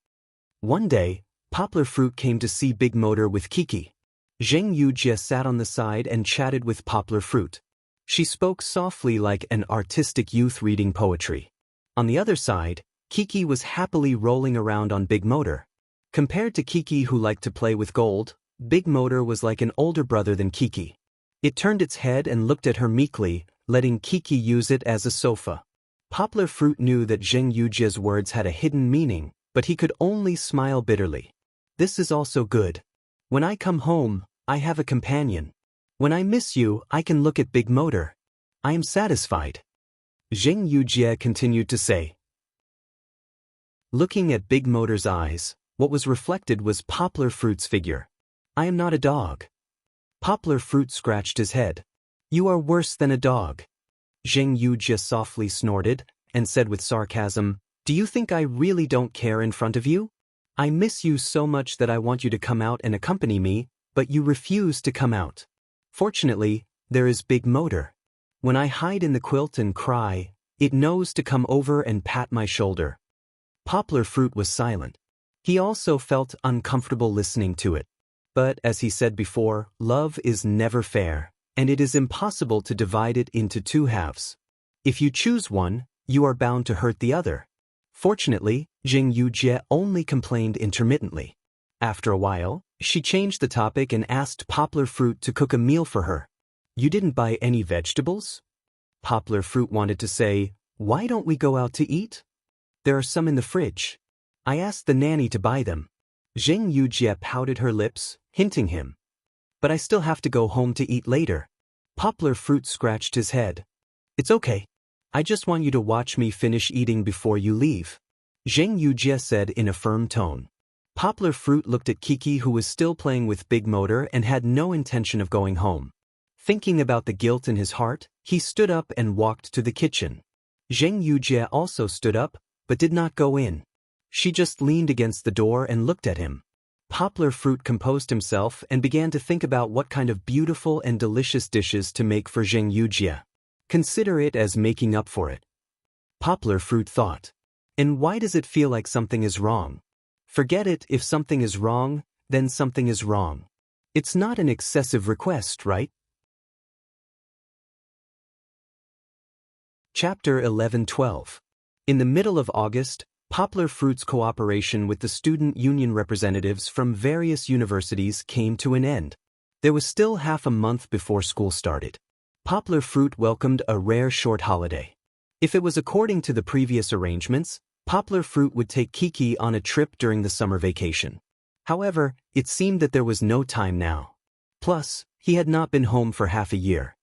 One day, Poplar Fruit came to see Big Motor with Kiki. Zheng Yujie sat on the side and chatted with Poplar Fruit. She spoke softly like an artistic youth reading poetry. On the other side, Kiki was happily rolling around on Big Motor. Compared to Kiki, who liked to play with gold, Big Motor was like an older brother than Kiki. It turned its head and looked at her meekly, letting Kiki use it as a sofa. Poplar Fruit knew that Zheng Yujie's words had a hidden meaning, but he could only smile bitterly. This is also good. When I come home, I have a companion. When I miss you, I can look at Big Motor. I am satisfied. Zheng Yujie continued to say. Looking at Big Motor's eyes, what was reflected was Poplar Fruit's figure. I am not a dog. Poplar Fruit scratched his head. You are worse than a dog. Zheng Yujie softly snorted and said with sarcasm, "Do you think I really don't care in front of you? I miss you so much that I want you to come out and accompany me, but you refuse to come out. Fortunately, there is Big Motor. When I hide in the quilt and cry, it knows to come over and pat my shoulder." Poplar Fruit was silent. He also felt uncomfortable listening to it. But as he said before, love is never fair, and it is impossible to divide it into two halves. If you choose one, you are bound to hurt the other. Fortunately, Zheng Yujie only complained intermittently. After a while, she changed the topic and asked Poplar Fruit to cook a meal for her. "You didn't buy any vegetables?" Poplar Fruit wanted to say, "Why don't we go out to eat? There are some in the fridge. I asked the nanny to buy them." Zheng Yujie pouted her lips, hinting him. "But I still have to go home to eat later." Poplar Fruit scratched his head. "It's okay. I just want you to watch me finish eating before you leave," Zheng Yujie said in a firm tone. Poplar Fruit looked at Kiki, who was still playing with Big Motor and had no intention of going home. Thinking about the guilt in his heart, he stood up and walked to the kitchen. Zheng Yujie also stood up, but did not go in. She just leaned against the door and looked at him. Poplar Fruit composed himself and began to think about what kind of beautiful and delicious dishes to make for Zheng Yujie. Consider it as making up for it. Poplar Fruit thought. And why does it feel like something is wrong? Forget it. If something is wrong, then something is wrong. It's not an excessive request, right? Chapter 11-12. In the middle of August, Poplar Fruit's cooperation with the student union representatives from various universities came to an end. There was still half a month before school started. Poplar Fruit welcomed a rare short holiday. If it was according to the previous arrangements, Poplar Fruit would take Kiki on a trip during the summer vacation. However, it seemed that there was no time now. Plus, he had not been home for half a year.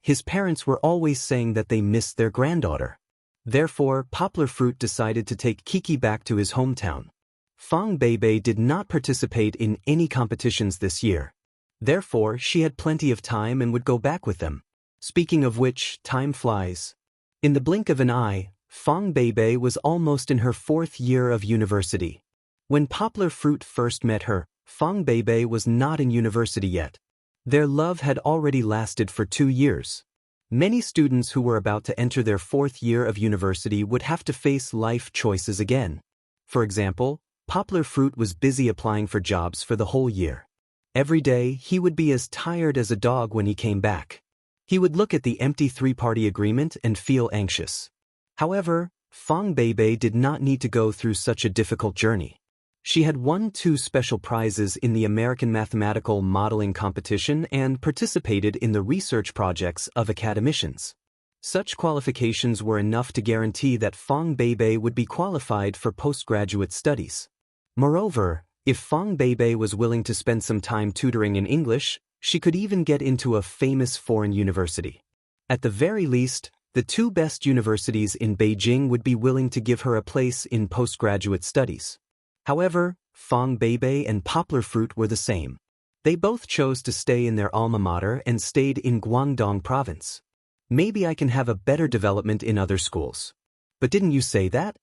His parents were always saying that they missed their granddaughter. Therefore, Poplar Fruit decided to take Kiki back to his hometown. Fang Beibei did not participate in any competitions this year. Therefore, she had plenty of time and would go back with them. Speaking of which, time flies. In the blink of an eye, Fang Beibei was almost in her 4th year of university. When Poplar Fruit first met her, Fang Beibei was not in university yet. Their love had already lasted for 2 years. Many students who were about to enter their 4th year of university would have to face life choices again. For example, Poplar Fruit was busy applying for jobs for the whole year. Every day, he would be as tired as a dog when he came back. He would look at the empty 3-party agreement and feel anxious. However, Fang Beibei did not need to go through such a difficult journey. She had won 2 special prizes in the American Mathematical Modeling Competition and participated in the research projects of academicians. Such qualifications were enough to guarantee that Fang Beibei would be qualified for postgraduate studies. Moreover, if Fang Beibei was willing to spend some time tutoring in English, she could even get into a famous foreign university. At the very least, the 2 best universities in Beijing would be willing to give her a place in postgraduate studies. However, Fang Beibei and Poplar Fruit were the same. They both chose to stay in their alma mater and stayed in Guangdong province. Maybe I can have a better development in other schools. But didn't you say that?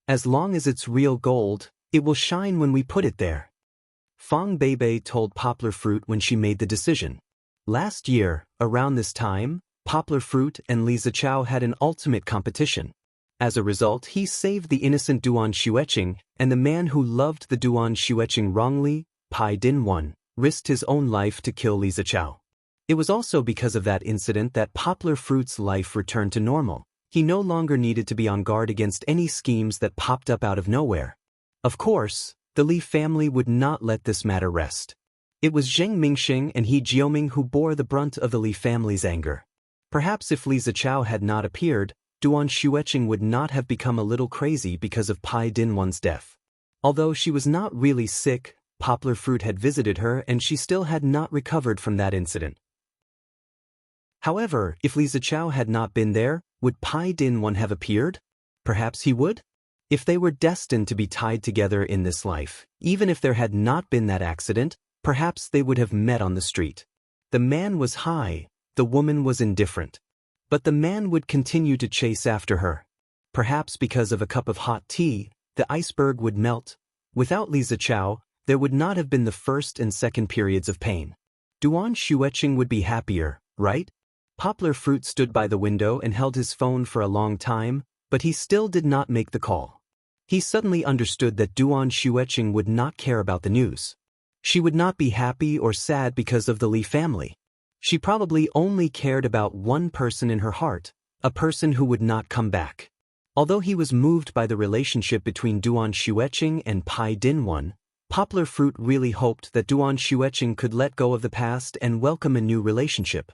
As long as it's real gold, it will shine when we put it there. Fang Beibei told Poplar Fruit when she made the decision. Last year, around this time, Poplar Fruit and Li Zichao had an ultimate competition. As a result, he saved the innocent Duan Xueqing, and the man who loved the Duan Xueqing wrongly, Pai Dinwan, risked his own life to kill Li Zichao. It was also because of that incident that Poplar Fruit's life returned to normal. He no longer needed to be on guard against any schemes that popped up out of nowhere. Of course, the Li family would not let this matter rest. It was Zheng Mingxing and He Jioming who bore the brunt of the Li family's anger. Perhaps if Li Zichao had not appeared, Duan Xueqing would not have become a little crazy because of Pai Dinwan's death. Although she was not really sick, Poplar Fruit had visited her and she still had not recovered from that incident. However, if Li Zichao had not been there, would Pai Dinwan have appeared? Perhaps he would? If they were destined to be tied together in this life, even if there had not been that accident, perhaps they would have met on the street. The man was high, the woman was indifferent. But the man would continue to chase after her. Perhaps because of a cup of hot tea, the iceberg would melt. Without Li Zichao, there would not have been the first and second periods of pain. Duan Xueqing would be happier, right? Poplar Fruit stood by the window and held his phone for a long time, but he still did not make the call. He suddenly understood that Duan Xueqing would not care about the news. She would not be happy or sad because of the Li family. She probably only cared about one person in her heart, a person who would not come back. Although he was moved by the relationship between Duan Xueqing and Pai Dinwan, Poplar Fruit really hoped that Duan Xueqing could let go of the past and welcome a new relationship.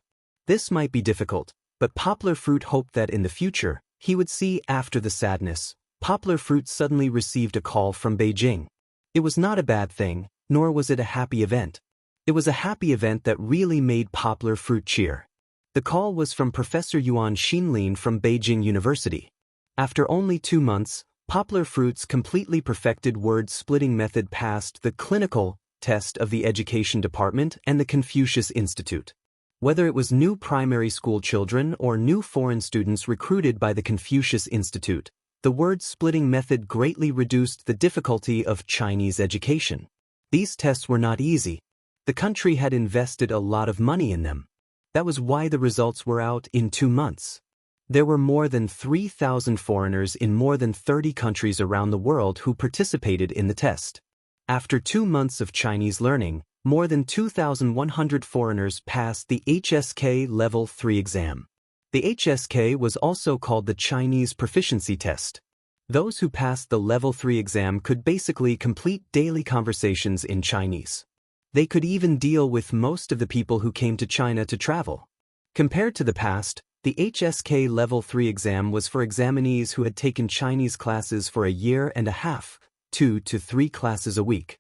This might be difficult, but Poplar Fruit hoped that in the future, he would see after the sadness. Poplar Fruit suddenly received a call from Beijing. It was not a bad thing, nor was it a happy event. It was a happy event that really made Poplar Fruit cheer. The call was from Professor Yuan Xinlin from Beijing University. After only 2 months, Poplar Fruit's completely perfected word-splitting method passed the clinical test of the Education Department and the Confucius Institute. Whether it was new primary school children or new foreign students recruited by the Confucius Institute, the word-splitting method greatly reduced the difficulty of Chinese education. These tests were not easy. The country had invested a lot of money in them. That was why the results were out in 2 months. There were more than 3,000 foreigners in more than 30 countries around the world who participated in the test. After 2 months of Chinese learning, more than 2,100 foreigners passed the HSK Level 3 exam. The HSK was also called the Chinese Proficiency Test. Those who passed the Level 3 exam could basically complete daily conversations in Chinese. They could even deal with most of the people who came to China to travel. Compared to the past, the HSK Level 3 exam was for examinees who had taken Chinese classes for a year and a half, 2 to 3 classes a week.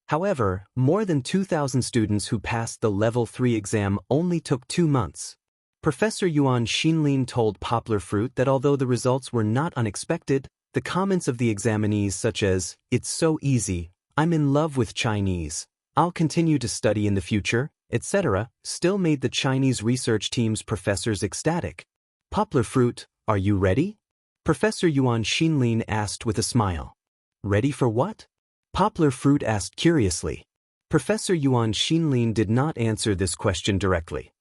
However, more than 2,000 students who passed the Level 3 exam only took 2 months. Professor Yuan Xinlin told Poplar Fruit that although the results were not unexpected, the comments of the examinees such as, "It's so easy," "I'm in love with Chinese," "I'll continue to study in the future," etc., still made the Chinese research team's professors ecstatic. "Poplar Fruit, are you ready?" Professor Yuan Xinlin asked with a smile. "Ready for what?" Poplar Fruit asked curiously. Professor Yuan Xinlin did not answer this question directly.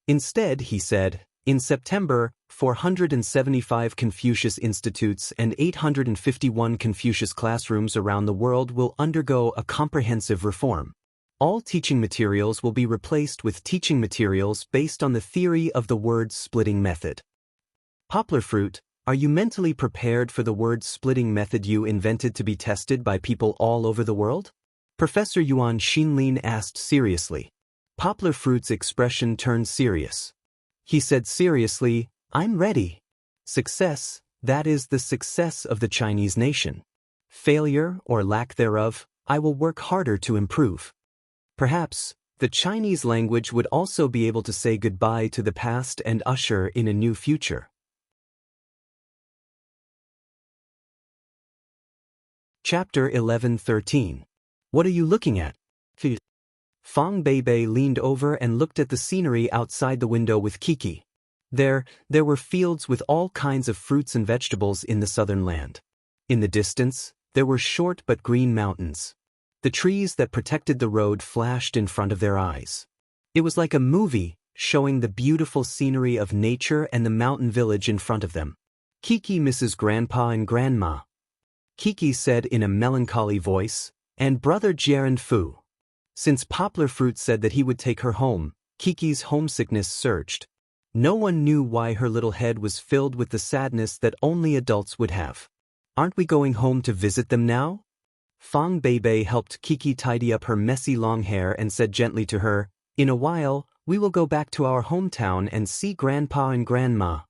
Instead, he said, "In September, 475 Confucius Institutes and 851 Confucius classrooms around the world will undergo a comprehensive reform. All teaching materials will be replaced with teaching materials based on the theory of the word-splitting method." Poplar Fruit, are you mentally prepared for the word-splitting method you invented to be tested by people all over the world? Professor Yuan Xinlin asked seriously. Poplar Fruit's expression turned serious. He said seriously, "I'm ready. Success, that is the success of the Chinese nation. Failure, or lack thereof, I will work harder to improve." Perhaps, the Chinese language would also be able to say goodbye to the past and usher in a new future. Chapter 11:13. What are you looking at? Fang Beibei leaned over and looked at the scenery outside the window with Kiki. There were fields with all kinds of fruits and vegetables in the southern land. In the distance, there were short but green mountains. The trees that protected the road flashed in front of their eyes. It was like a movie, showing the beautiful scenery of nature and the mountain village in front of them. Kiki misses Grandpa and Grandma. Kiki said in a melancholy voice, and Brother Jiren Fu. Since Poplar Fruit said that he would take her home, Kiki's homesickness surged. No one knew why her little head was filled with the sadness that only adults would have. "Aren't we going home to visit them now?" Fang Beibei helped Kiki tidy up her messy long hair and said gently to her, "In a while, we will go back to our hometown and see Grandpa and Grandma."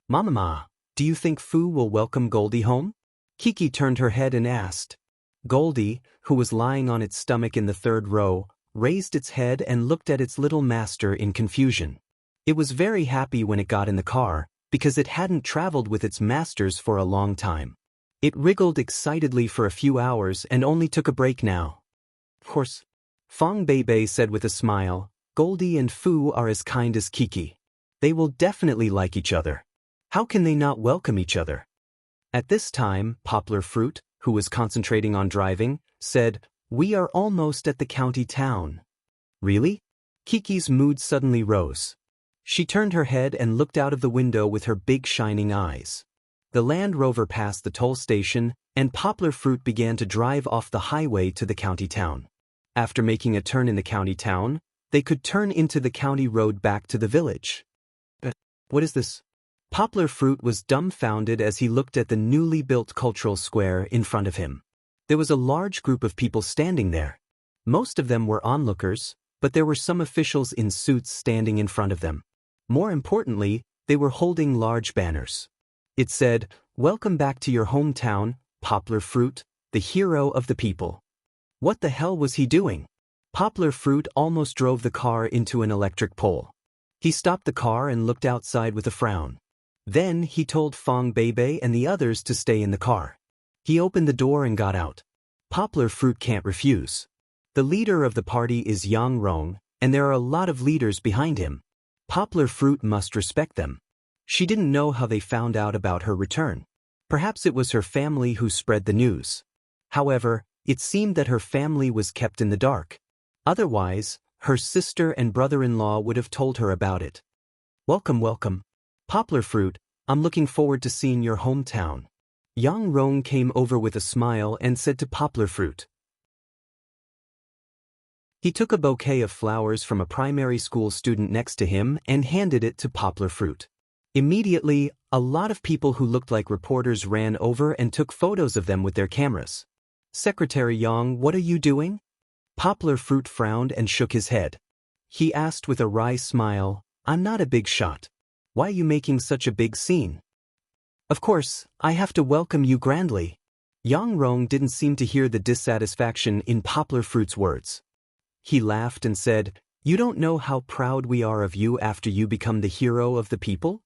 "Mama, do you think Fu will welcome Goldie home?" Kiki turned her head and asked. Goldie, who was lying on its stomach in the third row, raised its head and looked at its little master in confusion. It was very happy when it got in the car, because it hadn't traveled with its masters for a long time. It wriggled excitedly for a few hours and only took a break now. "Of course," Fang Beibei said with a smile, "Goldie and Fu are as kind as Kiki." They will definitely like each other. How can they not welcome each other? At this time, Poplar Fruit, who was concentrating on driving, said, "We are almost at the county town." Really? Kiki's mood suddenly rose. She turned her head and looked out of the window with her big shining eyes. The Land Rover passed the toll station, and Poplar Fruit began to drive off the highway to the county town. After making a turn in the county town, they could turn into the county road back to the village. What is this? Poplar Fruit was dumbfounded as he looked at the newly built cultural square in front of him. There was a large group of people standing there. Most of them were onlookers, but there were some officials in suits standing in front of them. More importantly, they were holding large banners. It said, "Welcome back to your hometown, Poplar Fruit, the hero of the people." What the hell was he doing? Poplar Fruit almost drove the car into an electric pole. He stopped the car and looked outside with a frown. Then he told Fong Bebe and the others to stay in the car. He opened the door and got out. Poplar Fruit can't refuse. The leader of the party is Yang Rong, and there are a lot of leaders behind him. Poplar Fruit must respect them. She didn't know how they found out about her return. Perhaps it was her family who spread the news. However, it seemed that her family was kept in the dark. Otherwise, her sister and brother-in-law would have told her about it. "Welcome, welcome. Poplar Fruit, I'm looking forward to seeing your hometown." Yang Rong came over with a smile and said to Poplar Fruit. He took a bouquet of flowers from a primary school student next to him and handed it to Poplar Fruit. Immediately, a lot of people who looked like reporters ran over and took photos of them with their cameras. "Secretary Yang, what are you doing?" Poplar Fruit frowned and shook his head. He asked with a wry smile, "I'm not a big shot. Why are you making such a big scene?" "Of course, I have to welcome you grandly." Yang Rong didn't seem to hear the dissatisfaction in Poplar Fruit's words. He laughed and said, "You don't know how proud we are of you after you become the hero of the people?"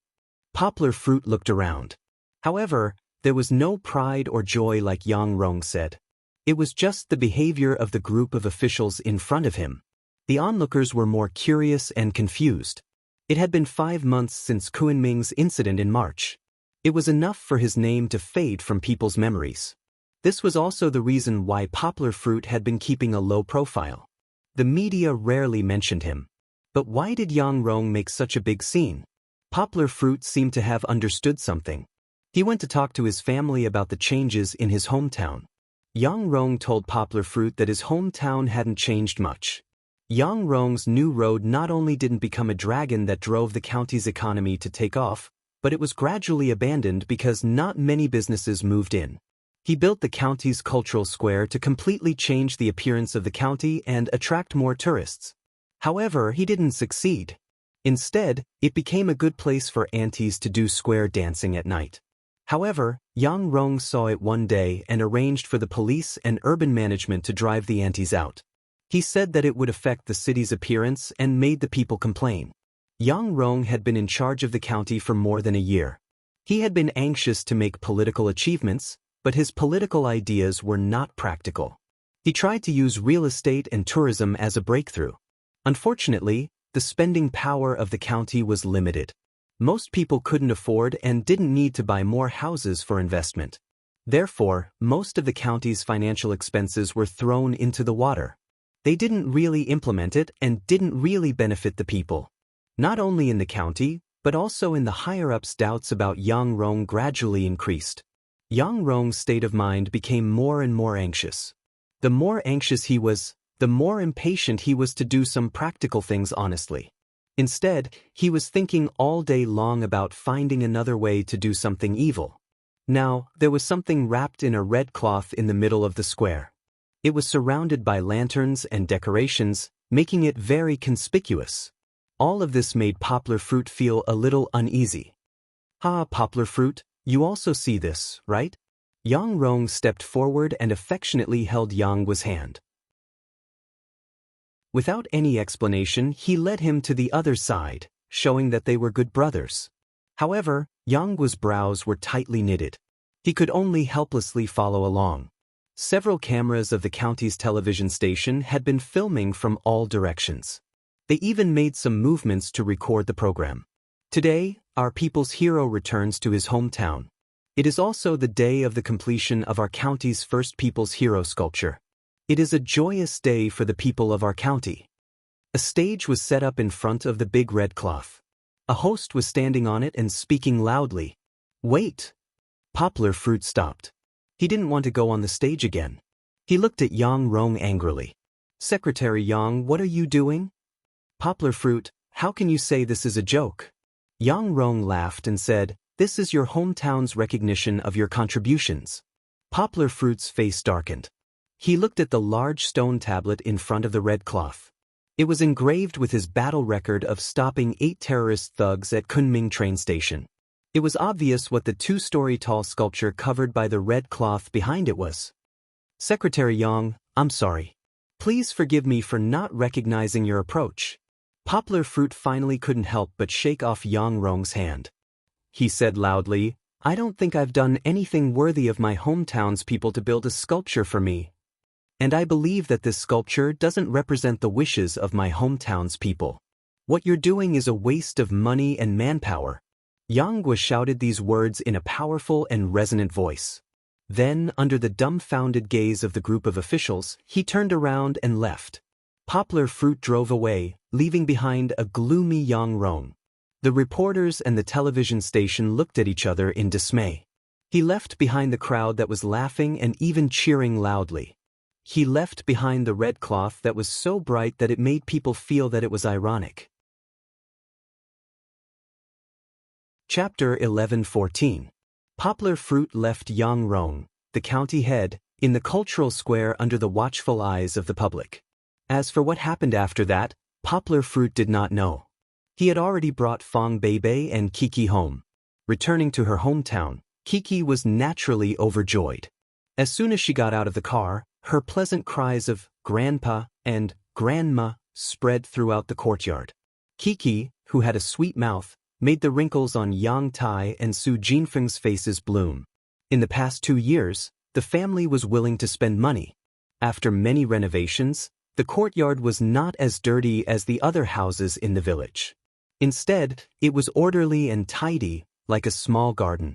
Poplar Fruit looked around. However, there was no pride or joy like Yang Rong said. It was just the behavior of the group of officials in front of him. The onlookers were more curious and confused. It had been 5 months since Kuan-ming's incident in March. It was enough for his name to fade from people's memories. This was also the reason why Poplar Fruit had been keeping a low profile. The media rarely mentioned him. But why did Yang Rong make such a big scene? Poplar Fruit seemed to have understood something. He went to talk to his family about the changes in his hometown. Yang Rong told Poplar Fruit that his hometown hadn't changed much. Yang Rong's new road not only didn't become a dragon that drove the county's economy to take off, but it was gradually abandoned because not many businesses moved in. He built the county's cultural square to completely change the appearance of the county and attract more tourists. However, he didn't succeed. Instead, it became a good place for aunties to do square dancing at night. However, Yang Rong saw it one day and arranged for the police and urban management to drive the aunties out. He said that it would affect the city's appearance and made the people complain. Yang Rong had been in charge of the county for more than a year. He had been anxious to make political achievements, but his political ideas were not practical. He tried to use real estate and tourism as a breakthrough. Unfortunately, the spending power of the county was limited. Most people couldn't afford and didn't need to buy more houses for investment. Therefore, most of the county's financial expenses were thrown into the water. They didn't really implement it and didn't really benefit the people. Not only in the county, but also in the higher-ups, doubts about Yang Rong gradually increased. Yang Rong's state of mind became more and more anxious. The more anxious he was, the more impatient he was to do some practical things honestly. Instead, he was thinking all day long about finding another way to do something evil. Now, there was something wrapped in a red cloth in the middle of the square. It was surrounded by lanterns and decorations, making it very conspicuous. All of this made Poplar Fruit feel a little uneasy. "Ha, Poplar Fruit, you also see this, right?" Yang Rong stepped forward and affectionately held Yang Gu's hand. Without any explanation, he led him to the other side, showing that they were good brothers. However, Yang Gu's brows were tightly knitted. He could only helplessly follow along. Several cameras of the county's television station had been filming from all directions. They even made some movements to record the program. Today, our people's hero returns to his hometown. It is also the day of the completion of our county's first people's hero sculpture. It is a joyous day for the people of our county. A stage was set up in front of the big red cloth. A host was standing on it and speaking loudly. Wait! Poplar Fruit stopped. He didn't want to go on the stage again. He looked at Yang Rong angrily. Secretary Yang, what are you doing? Poplar Fruit, how can you say this is a joke? Yang Rong laughed and said, this is your hometown's recognition of your contributions. Poplar Fruit's face darkened. He looked at the large stone tablet in front of the red cloth. It was engraved with his battle record of stopping 8 terrorist thugs at Kunming train station. It was obvious what the 2-story tall sculpture covered by the red cloth behind it was. Secretary Yang, I'm sorry. Please forgive me for not recognizing your approach. Poplar Fruit finally couldn't help but shake off Yang Rong's hand. He said loudly, I don't think I've done anything worthy of my hometown's people to build a sculpture for me. And I believe that this sculpture doesn't represent the wishes of my hometown's people. What you're doing is a waste of money and manpower. Yang Gua shouted these words in a powerful and resonant voice. Then, under the dumbfounded gaze of the group of officials, he turned around and left. Poplar Fruit drove away, leaving behind a gloomy Yang Rong. The reporters and the television station looked at each other in dismay. He left behind the crowd that was laughing and even cheering loudly. He left behind the red cloth that was so bright that it made people feel that it was ironic. Chapter 11:14. Poplar Fruit left Yang Rong, the county head, in the cultural square under the watchful eyes of the public. As for what happened after that, Poplar Fruit did not know. He had already brought Fong Beibei and Kiki home. Returning to her hometown, Kiki was naturally overjoyed. As soon as she got out of the car, her pleasant cries of "Grandpa" and "Grandma" spread throughout the courtyard. Kiki, who had a sweet mouth, made the wrinkles on Yang Tai and Su Jinfeng's faces bloom. In the past 2 years, the family was willing to spend money. After many renovations, the courtyard was not as dirty as the other houses in the village. Instead, it was orderly and tidy, like a small garden.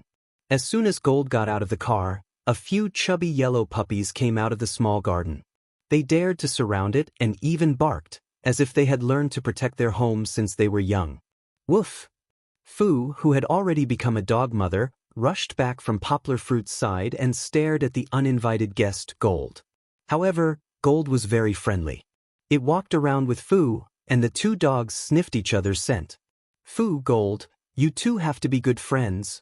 As soon as Gold got out of the car, a few chubby yellow puppies came out of the small garden. They dared to surround it and even barked, as if they had learned to protect their homes since they were young. Woof! Fu, who had already become a dog mother, rushed back from Poplar Fruit's side and stared at the uninvited guest, Gold. However, Gold was very friendly. It walked around with Fu, and the 2 dogs sniffed each other's scent. Fu, Gold, you two have to be good friends,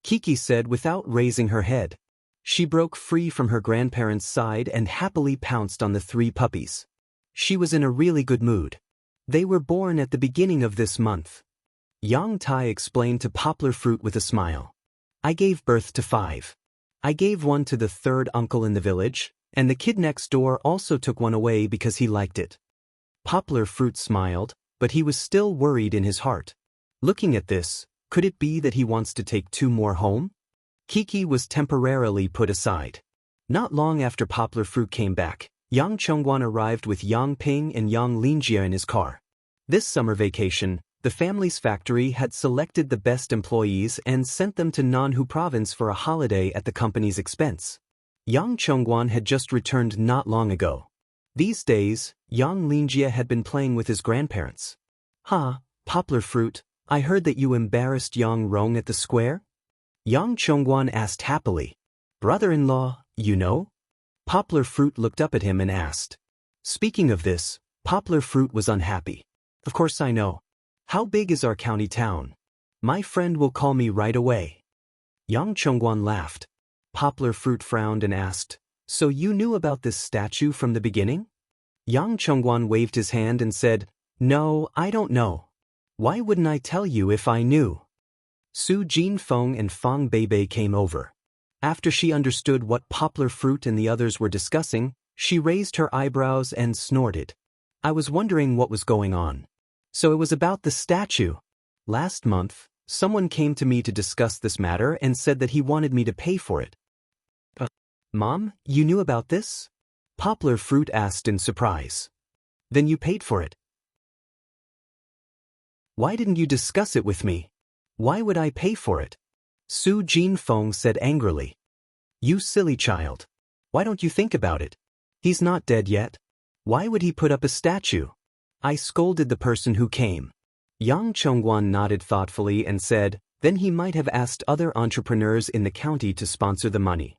Kiki said without raising her head. She broke free from her grandparents' side and happily pounced on the 3 puppies. She was in a really good mood. They were born at the beginning of this month. Yang Tai explained to Poplar Fruit with a smile. I gave birth to 5. I gave one to the 3rd uncle in the village, and the kid next door also took one away because he liked it. Poplar Fruit smiled, but he was still worried in his heart. Looking at this, could it be that he wants to take 2 more home? Kiki was temporarily put aside. Not long after Poplar Fruit came back, Yang Chongguan arrived with Yang Ping and Yang Linjie in his car. This summer vacation, the family's factory had selected the best employees and sent them to Nanhu province for a holiday at the company's expense. Yang Chongguan had just returned not long ago. These days, Yang Linjie had been playing with his grandparents. Poplar Fruit, I heard that you embarrassed Yang Rong at the square? Yang Chongguan asked happily. Brother-in-law, you know? Poplar Fruit looked up at him and asked. Speaking of this, Poplar Fruit was unhappy. Of course I know. How big is our county town? My friend will call me right away. Yang Chongguan laughed. Poplar Fruit frowned and asked, so you knew about this statue from the beginning? Yang Chongguan waved his hand and said, no, I don't know. Why wouldn't I tell you if I knew? Su Jinfeng and Fong Beibei came over. After she understood what Poplar Fruit and the others were discussing, she raised her eyebrows and snorted. I was wondering what was going on. So it was about the statue. Last month, someone came to me to discuss this matter and said that he wanted me to pay for it. Mom, you knew about this? Poplar Fruit asked in surprise. Then you paid for it. Why didn't you discuss it with me? Why would I pay for it? Su Jinfeng said angrily. You silly child. Why don't you think about it? He's not dead yet. Why would he put up a statue? I scolded the person who came. Yang Chongguan nodded thoughtfully and said, then he might have asked other entrepreneurs in the county to sponsor the money.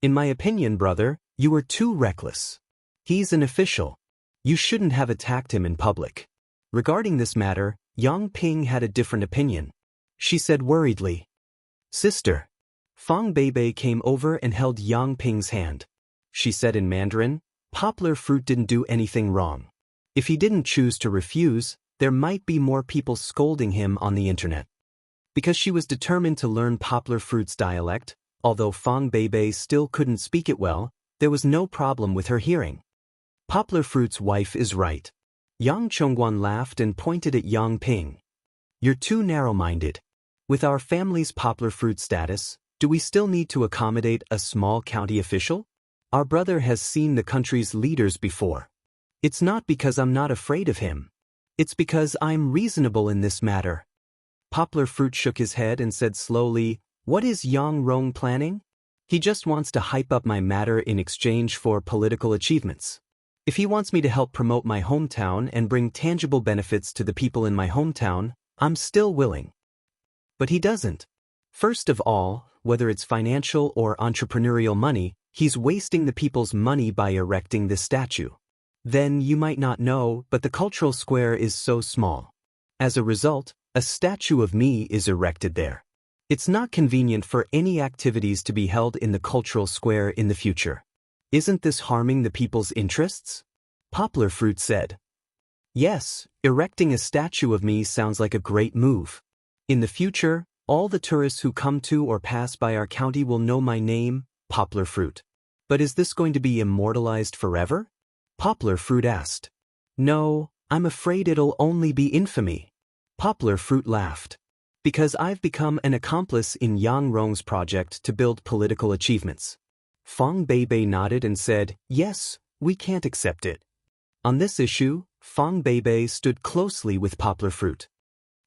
In my opinion, brother, you were too reckless. He's an official. You shouldn't have attacked him in public. Regarding this matter, Yang Ping had a different opinion. She said worriedly, Sister. Fang Beibei came over and held Yang Ping's hand. She said in Mandarin, Poplar Fruit didn't do anything wrong. If he didn't choose to refuse, there might be more people scolding him on the internet. Because she was determined to learn Poplar Fruit's dialect, although Fang Beibei still couldn't speak it well, there was no problem with her hearing. Poplar Fruit's wife is right. Yang Chongguan laughed and pointed at Yang Ping. You're too narrow-minded. With our family's Poplar Fruit status, do we still need to accommodate a small county official? Our brother has seen the country's leaders before. It's not because I'm not afraid of him. It's because I'm reasonable in this matter. Poplar Fruit shook his head and said slowly, What is Yang Rong planning? He just wants to hype up my matter in exchange for political achievements. If he wants me to help promote my hometown and bring tangible benefits to the people in my hometown, I'm still willing. But he doesn't. First of all, whether it's financial or entrepreneurial money, he's wasting the people's money by erecting this statue. Then you might not know, but the cultural square is so small. As a result, a statue of me is erected there. It's not convenient for any activities to be held in the cultural square in the future. Isn't this harming the people's interests? Poplar Fruit said. Yes, erecting a statue of me sounds like a great move. In the future, all the tourists who come to or pass by our county will know my name, Poplar Fruit. But is this going to be immortalized forever? Poplar Fruit asked. No, I'm afraid it'll only be infamy. Poplar Fruit laughed. Because I've become an accomplice in Yang Rong's project to build political achievements. Fang Beibei nodded and said, Yes, we can't accept it. On this issue, Fang Beibei stood closely with Poplar Fruit.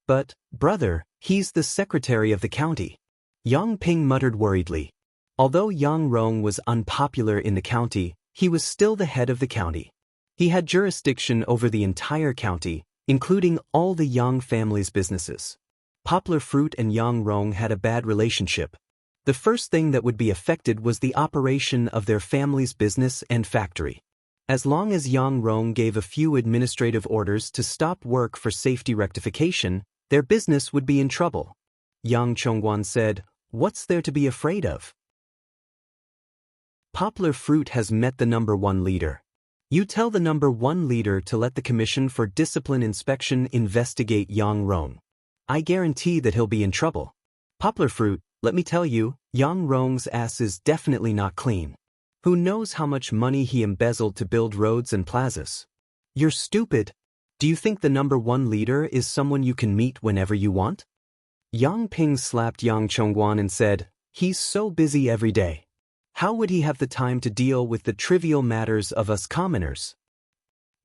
But, brother, he's the secretary of the county. Yang Ping muttered worriedly. Although Yang Rong was unpopular in the county, he was still the head of the county. He had jurisdiction over the entire county, including all the Yang family's businesses. Poplar Fruit and Yang Rong had a bad relationship. The first thing that would be affected was the operation of their family's business and factory. As long as Yang Rong gave a few administrative orders to stop work for safety rectification, their business would be in trouble. Yang Chongguan said, What's there to be afraid of? Poplar Fruit has met the #1 leader. You tell the #1 leader to let the Commission for Discipline Inspection investigate Yang Rong. I guarantee that he'll be in trouble. Poplar Fruit, let me tell you, Yang Rong's ass is definitely not clean. Who knows how much money he embezzled to build roads and plazas? You're stupid. Do you think the #1 leader is someone you can meet whenever you want? Yang Ping slapped Yang Chongguan and said, He's so busy every day. How would he have the time to deal with the trivial matters of us commoners?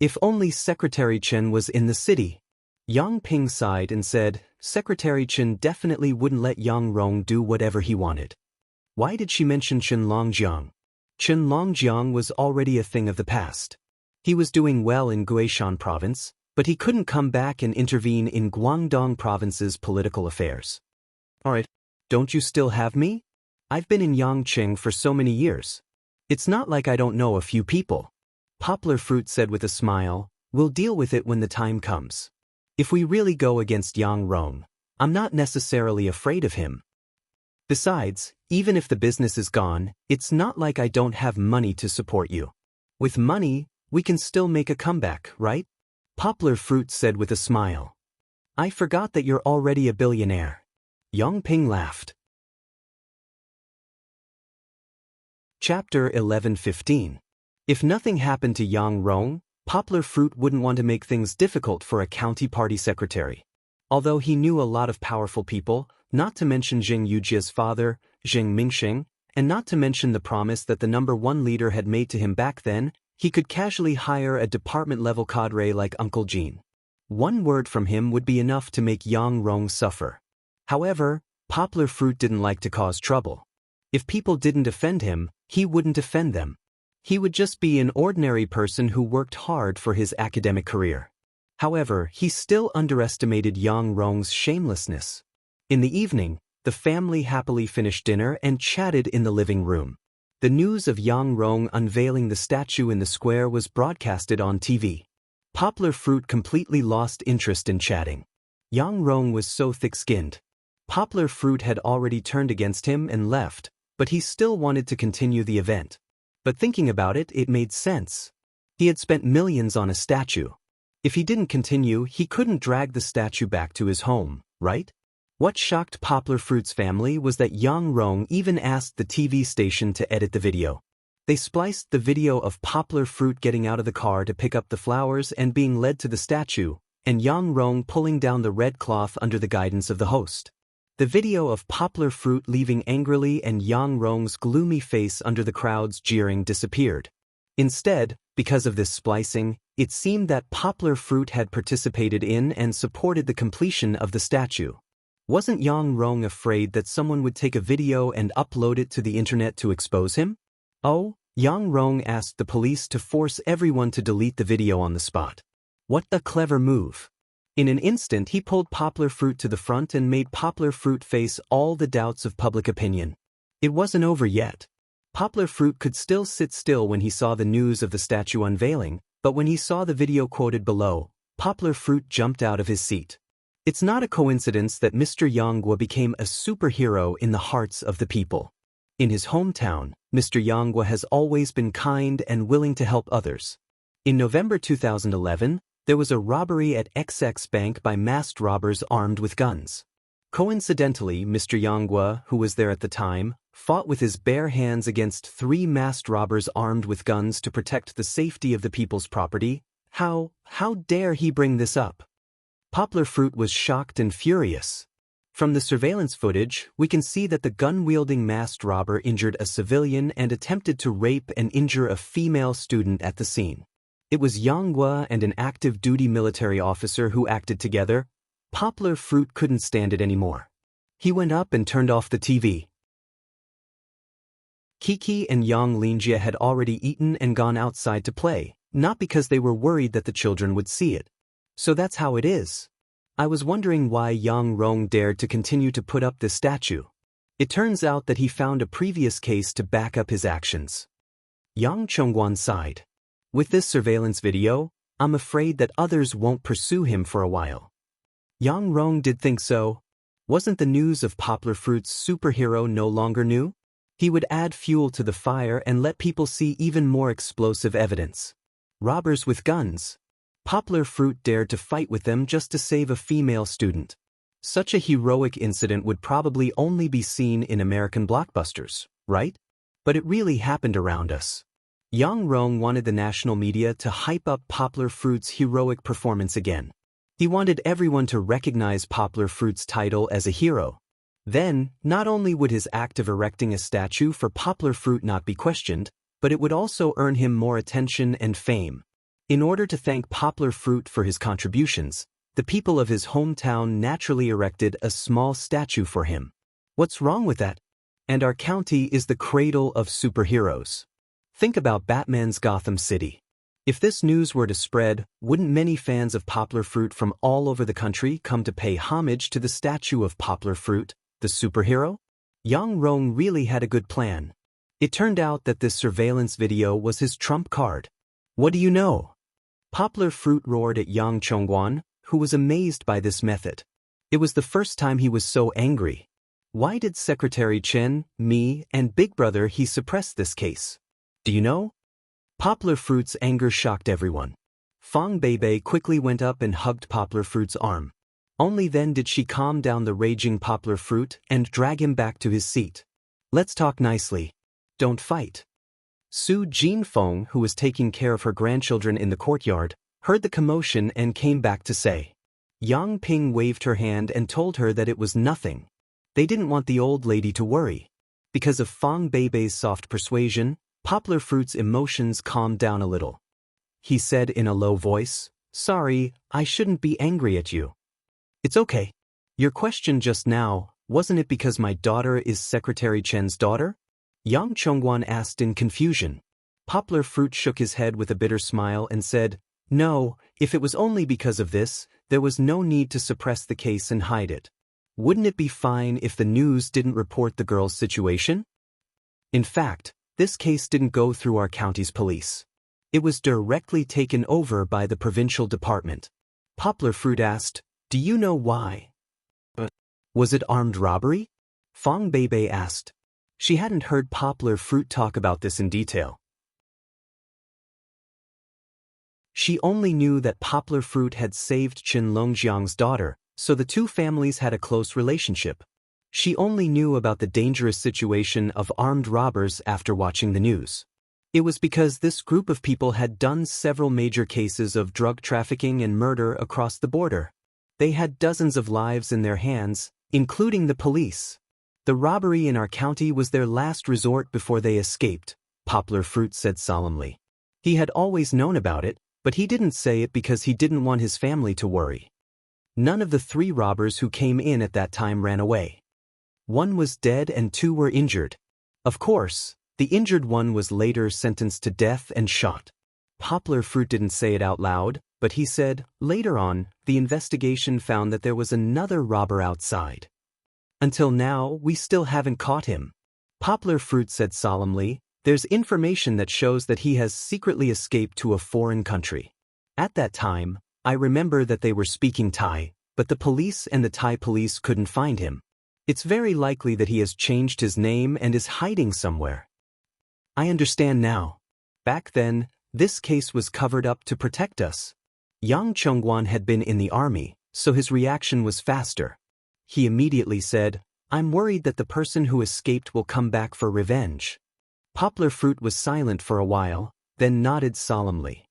If only Secretary Chen was in the city. Yang Ping sighed and said, Secretary Chen definitely wouldn't let Yang Rong do whatever he wanted. Why did she mention Chen Longjiang? Chen Longjiang was already a thing of the past. He was doing well in Guishan province, but he couldn't come back and intervene in Guangdong province's political affairs. Alright, don't you still have me? I've been in Yangqing for so many years. It's not like I don't know a few people. Poplar Fruit said with a smile, We'll deal with it when the time comes. If we really go against Yang Rong, I'm not necessarily afraid of him. Besides, even if the business is gone, it's not like I don't have money to support you. With money, we can still make a comeback, right? Poplar Fruit said with a smile. I forgot that you're already a billionaire. Yang Ping laughed. Chapter 11:15. If nothing happened to Yang Rong, Poplar Fruit wouldn't want to make things difficult for a county party secretary. Although he knew a lot of powerful people, not to mention Zheng Yujia's father, Zheng Mingxing, and not to mention the promise that the #1 leader had made to him back then, he could casually hire a department-level cadre like Uncle Jean. One word from him would be enough to make Yang Rong suffer. However, Poplar Fruit didn't like to cause trouble. If people didn't offend him, he wouldn't offend them. He would just be an ordinary person who worked hard for his academic career. However, he still underestimated Yang Rong's shamelessness. In the evening, the family happily finished dinner and chatted in the living room. The news of Yang Rong unveiling the statue in the square was broadcasted on TV. Poplar Fruit completely lost interest in chatting. Yang Rong was so thick-skinned. Poplar Fruit had already turned against him and left, but he still wanted to continue the event. But thinking about it, it made sense. He had spent millions on a statue. If he didn't continue, he couldn't drag the statue back to his home, right? What shocked Poplar Fruit's family was that Yang Rong even asked the TV station to edit the video. They spliced the video of Poplar Fruit getting out of the car to pick up the flowers and being led to the statue, and Yang Rong pulling down the red cloth under the guidance of the host. The video of Poplar Fruit leaving angrily and Yang Rong's gloomy face under the crowd's jeering disappeared. Instead, because of this splicing, it seemed that Poplar Fruit had participated in and supported the completion of the statue. Wasn't Yang Rong afraid that someone would take a video and upload it to the internet to expose him? Oh, Yang Rong asked the police to force everyone to delete the video on the spot. What a clever move. In an instant he pulled Poplar Fruit to the front and made Poplar Fruit face all the doubts of public opinion. It wasn't over yet. Poplar Fruit could still sit still when he saw the news of the statue unveiling, but when he saw the video quoted below, Poplar Fruit jumped out of his seat. It's not a coincidence that Mr. Yanghua became a superhero in the hearts of the people. In his hometown, Mr. Yanghua has always been kind and willing to help others. In November 2011, there was a robbery at XX Bank by masked robbers armed with guns. Coincidentally, Mr. Yanghua, who was there at the time, fought with his bare hands against 3 masked robbers armed with guns to protect the safety of the people's property. How dare he bring this up? Poplar Fruit was shocked and furious. From the surveillance footage, we can see that the gun-wielding masked robber injured a civilian and attempted to rape and injure a female student at the scene. It was Yanghua and an active duty military officer who acted together. Poplar Fruit couldn't stand it anymore. He went up and turned off the TV. Kiki and Yang Linjia had already eaten and gone outside to play, not because they were worried that the children would see it. So that's how it is. I was wondering why Yang Rong dared to continue to put up this statue. It turns out that he found a previous case to back up his actions. Yang Chongguan sighed. With this surveillance video, I'm afraid that others won't pursue him for a while. Yang Rong did think so. Wasn't the news of Poplar Fruit's superhero no longer new? He would add fuel to the fire and let people see even more explosive evidence. Robbers with guns. Poplar Fruit dared to fight with them just to save a female student. Such a heroic incident would probably only be seen in American blockbusters, right? But it really happened around us. Yang Rong wanted the national media to hype up Poplar Fruit's heroic performance again. He wanted everyone to recognize Poplar Fruit's title as a hero. Then, not only would his act of erecting a statue for Poplar Fruit not be questioned, but it would also earn him more attention and fame. In order to thank Poplar Fruit for his contributions, the people of his hometown naturally erected a small statue for him. What's wrong with that? And our county is the cradle of superheroes. Think about Batman's Gotham City. If this news were to spread, wouldn't many fans of Poplar Fruit from all over the country come to pay homage to the statue of Poplar Fruit, the superhero? Yang Rong really had a good plan. It turned out that this surveillance video was his trump card. What do you know? Poplar Fruit roared at Yang Chongguan, who was amazed by this method. It was the first time he was so angry. Why did Secretary Chen, me, and Big Brother he suppress this case? Do you know? Poplar Fruit's anger shocked everyone. Fang Beibei quickly went up and hugged Poplar Fruit's arm. Only then did she calm down the raging Poplar Fruit and drag him back to his seat. Let's talk nicely. Don't fight. Su Jinfeng, who was taking care of her grandchildren in the courtyard, heard the commotion and came back to say. Yang Ping waved her hand and told her that it was nothing. They didn't want the old lady to worry. Because of Fang Beibei's soft persuasion, Poplar Fruit's emotions calmed down a little. He said in a low voice, "Sorry, I shouldn't be angry at you." "It's okay. Your question just now, wasn't it because my daughter is Secretary Chen's daughter? Yang Chongguan asked in confusion. Poplar Fruit shook his head with a bitter smile and said, "No, if it was only because of this, there was no need to suppress the case and hide it. Wouldn't it be fine if the news didn't report the girl's situation? In fact, this case didn't go through our county's police. It was directly taken over by the provincial department." Poplar Fruit asked, "Do you know why?" Was it armed robbery? Fong Beibei asked. She hadn't heard Poplar Fruit talk about this in detail. She only knew that Poplar Fruit had saved Qin Longjiang's daughter, so the two families had a close relationship. She only knew about the dangerous situation of armed robbers after watching the news. It was because this group of people had done several major cases of drug trafficking and murder across the border. They had dozens of lives in their hands, including the police. The robbery in our county was their last resort before they escaped, Poplar Fruit said solemnly. He had always known about it, but he didn't say it because he didn't want his family to worry. None of the 3 robbers who came in at that time ran away. 1 was dead and 2 were injured. Of course, the injured one was later sentenced to death and shot. Poplar Fruit didn't say it out loud, but he said, later on, the investigation found that there was another robber outside. Until now, we still haven't caught him. Poplar Fruit said solemnly, there's information that shows that he has secretly escaped to a foreign country. At that time, I remember that they were speaking Thai, but the police and the Thai police couldn't find him. It's very likely that he has changed his name and is hiding somewhere. I understand now. Back then, this case was covered up to protect us. Yang Chongguan had been in the army, so his reaction was faster. He immediately said, I'm worried that the person who escaped will come back for revenge. Poplar Fruit was silent for a while, then nodded solemnly.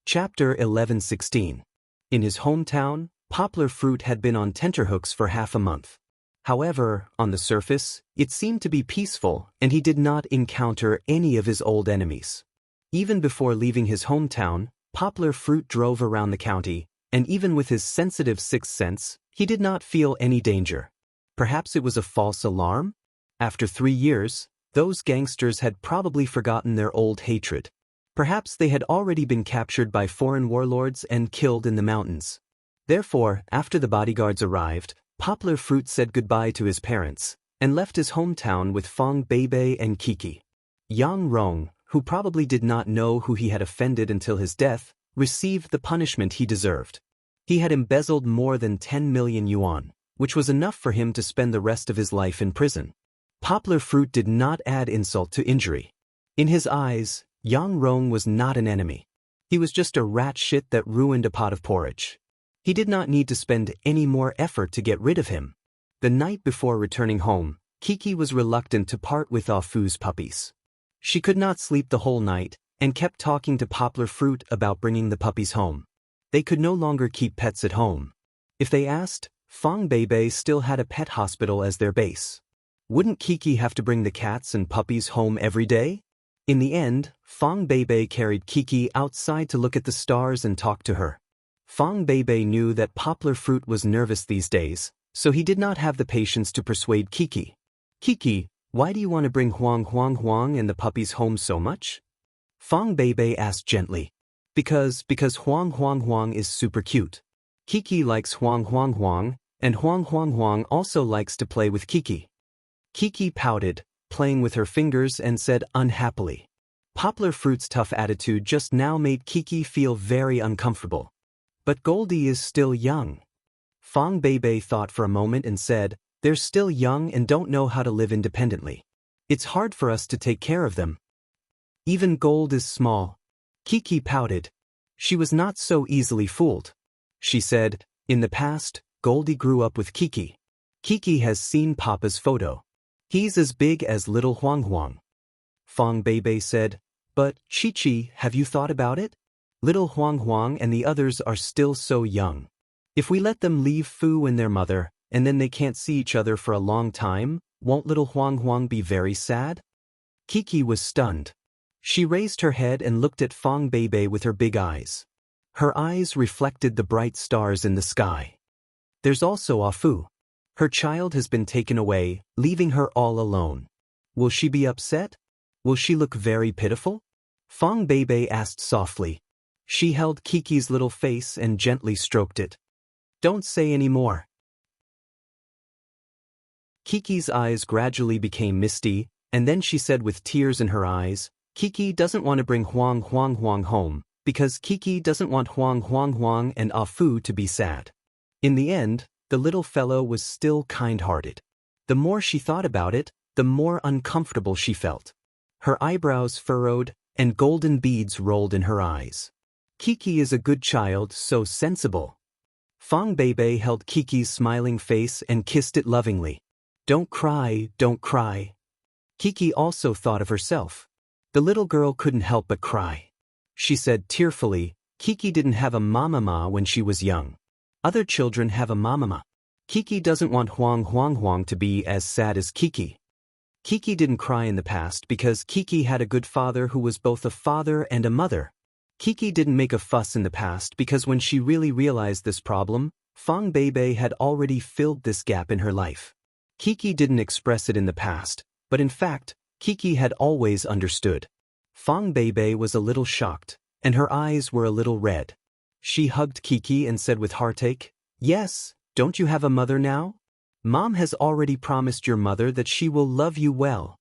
Chapter 11:16. In his hometown, Poplar Fruit had been on tenterhooks for half a month. However, on the surface, it seemed to be peaceful, and he did not encounter any of his old enemies. Even before leaving his hometown, Poplar Fruit drove around the county, and even with his sensitive sixth sense, he did not feel any danger. Perhaps it was a false alarm? After 3 years, those gangsters had probably forgotten their old hatred. Perhaps they had already been captured by foreign warlords and killed in the mountains. Therefore, after the bodyguards arrived, Poplar Fruit said goodbye to his parents, and left his hometown with Fong Beibei and Kiki. Yang Rong, who probably did not know who he had offended until his death, received the punishment he deserved. He had embezzled more than 10 million yuan, which was enough for him to spend the rest of his life in prison. Poplar Fruit did not add insult to injury. In his eyes, Yang Rong was not an enemy. He was just a rat shit that ruined a pot of porridge. He did not need to spend any more effort to get rid of him. The night before returning home, Kiki was reluctant to part with Ah Fu's puppies. She could not sleep the whole night, and kept talking to Poplar Fruit about bringing the puppies home. They could no longer keep pets at home. If they asked, Fong Beibei still had a pet hospital as their base. Wouldn't Kiki have to bring the cats and puppies home every day? In the end, Fong Beibei carried Kiki outside to look at the stars and talk to her. Fong Beibei knew that Poplar Fruit was nervous these days, so he did not have the patience to persuade Kiki. Kiki, why do you want to bring Huang and the puppies home so much? Fong Beibei asked gently. Because Huang is super cute. Kiki likes Huang, and Huang also likes to play with Kiki. Kiki pouted, playing with her fingers, and said unhappily. Poplar Fruit's tough attitude just now made Kiki feel very uncomfortable. But Goldie is still young. Fong Beibei thought for a moment and said, they're still young and don't know how to live independently. It's hard for us to take care of them. Even Gold is small. Kiki pouted. She was not so easily fooled. She said, in the past, Goldie grew up with Kiki. Kiki has seen Papa's photo. He's as big as little Huang. Fong Beibei said, but, Chi-Chi, have you thought about it? Little Huang and the others are still so young. If we let them leave Fu and their mother, and then they can't see each other for a long time, won't little Huang be very sad? Kiki was stunned. She raised her head and looked at Fong Beibei with her big eyes. Her eyes reflected the bright stars in the sky. There's also Afu. Her child has been taken away, leaving her all alone. Will she be upset? Will she look very pitiful? Fong Beibei asked softly. She held Kiki's little face and gently stroked it. Don't say any more. Kiki's eyes gradually became misty, and then she said with tears in her eyes, Kiki doesn't want to bring Huang Huang Huang home, because Kiki doesn't want Huang Huang Huang and Afu to be sad. In the end, the little fellow was still kind-hearted. The more she thought about it, the more uncomfortable she felt. Her eyebrows furrowed, and golden beads rolled in her eyes. Kiki is a good child, so sensible. Fong Beibei held Kiki's smiling face and kissed it lovingly. Don't cry, don't cry. Kiki also thought of herself. The little girl couldn't help but cry. She said tearfully, Kiki didn't have a mama when she was young. Other children have a mama. Kiki doesn't want Huang Huang Huang to be as sad as Kiki. Kiki didn't cry in the past because Kiki had a good father who was both a father and a mother. Kiki didn't make a fuss in the past because when she really realized this problem, Fong Beibei had already filled this gap in her life. Kiki didn't express it in the past, but in fact, Kiki had always understood. Fong Beibei was a little shocked, and her eyes were a little red. She hugged Kiki and said with heartache, Yes, don't you have a mother now? Mom has already promised your mother that she will love you well.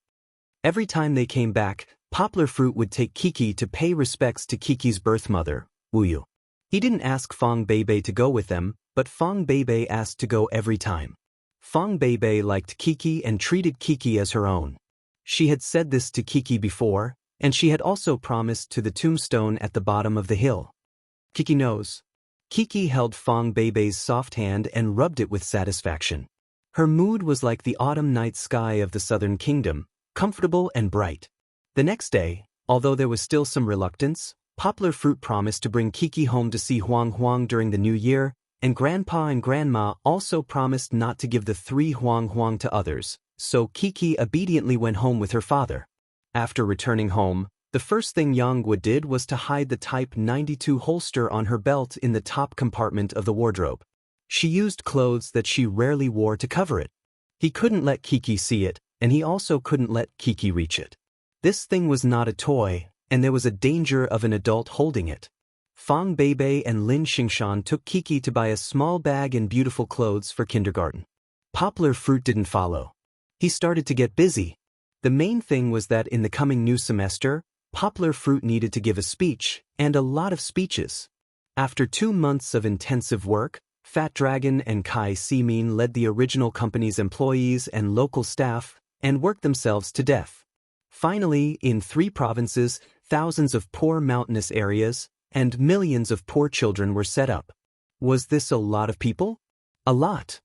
Every time they came back, Poplar Fruit would take Kiki to pay respects to Kiki's birth mother, Wuyu. He didn't ask Fong Beibei to go with them, but Fong Beibei asked to go every time. Fong Beibei liked Kiki and treated Kiki as her own. She had said this to Kiki before, and she had also promised to the tombstone at the bottom of the hill. Kiki knows. Kiki held Fong Beibei's soft hand and rubbed it with satisfaction. Her mood was like the autumn night sky of the southern kingdom, comfortable and bright. The next day, although there was still some reluctance, Poplar Fruit promised to bring Kiki home to see Huang Huang during the new year, and Grandpa and Grandma also promised not to give the 3 Huang Huang to others, so Kiki obediently went home with her father. After returning home, the first thing Yangwu did was to hide the Type 92 holster on her belt in the top compartment of the wardrobe. She used clothes that she rarely wore to cover it. He couldn't let Kiki see it, and he also couldn't let Kiki reach it. This thing was not a toy, and there was a danger of an adult holding it. Fong Beibei and Lin Xingshan took Kiki to buy a small bag and beautiful clothes for kindergarten. Poplar Fruit didn't follow. He started to get busy. The main thing was that in the coming new semester, Poplar Fruit needed to give a speech, and a lot of speeches. After 2 months of intensive work, Fat Dragon and Kai Simin led the original company's employees and local staff, and worked themselves to death. Finally, in 3 provinces, thousands of poor mountainous areas, and millions of poor children were set up. Was this a lot of people? A lot.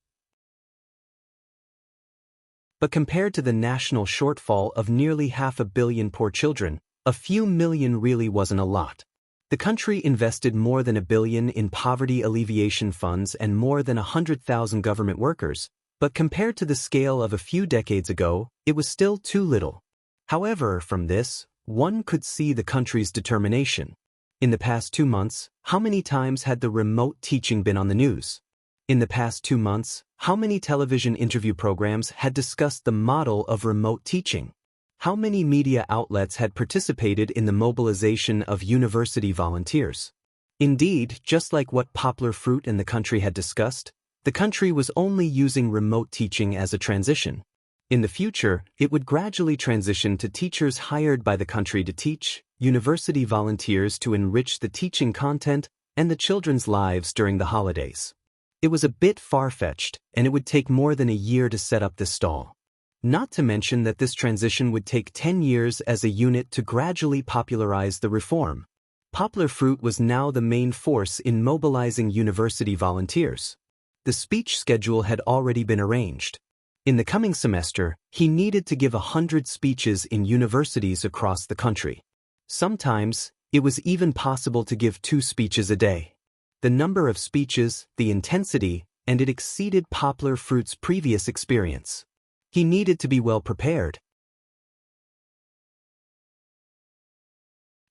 But compared to the national shortfall of nearly 500 million poor children, a few million really wasn't a lot. The country invested more than $1 billion in poverty alleviation funds and more than 100,000 government workers, but compared to the scale of a few decades ago, it was still too little. However, from this, one could see the country's determination. In the past 2 months, how many times had the remote teaching been on the news? In the past 2 months, how many television interview programs had discussed the model of remote teaching? How many media outlets had participated in the mobilization of university volunteers? Indeed, just like what Poplar Fruit and the country had discussed, the country was only using remote teaching as a transition. In the future, it would gradually transition to teachers hired by the country to teach, university volunteers to enrich the teaching content, and the children's lives during the holidays. It was a bit far-fetched, and it would take more than a year to set up this stall. Not to mention that this transition would take 10 years as a unit to gradually popularize the reform. Poplar Fruit was now the main force in mobilizing university volunteers. The speech schedule had already been arranged. In the coming semester, he needed to give 100 speeches in universities across the country. Sometimes, it was even possible to give 2 speeches a day. The number of speeches, the intensity, and it exceeded Poplar Fruit's previous experience. He needed to be well prepared.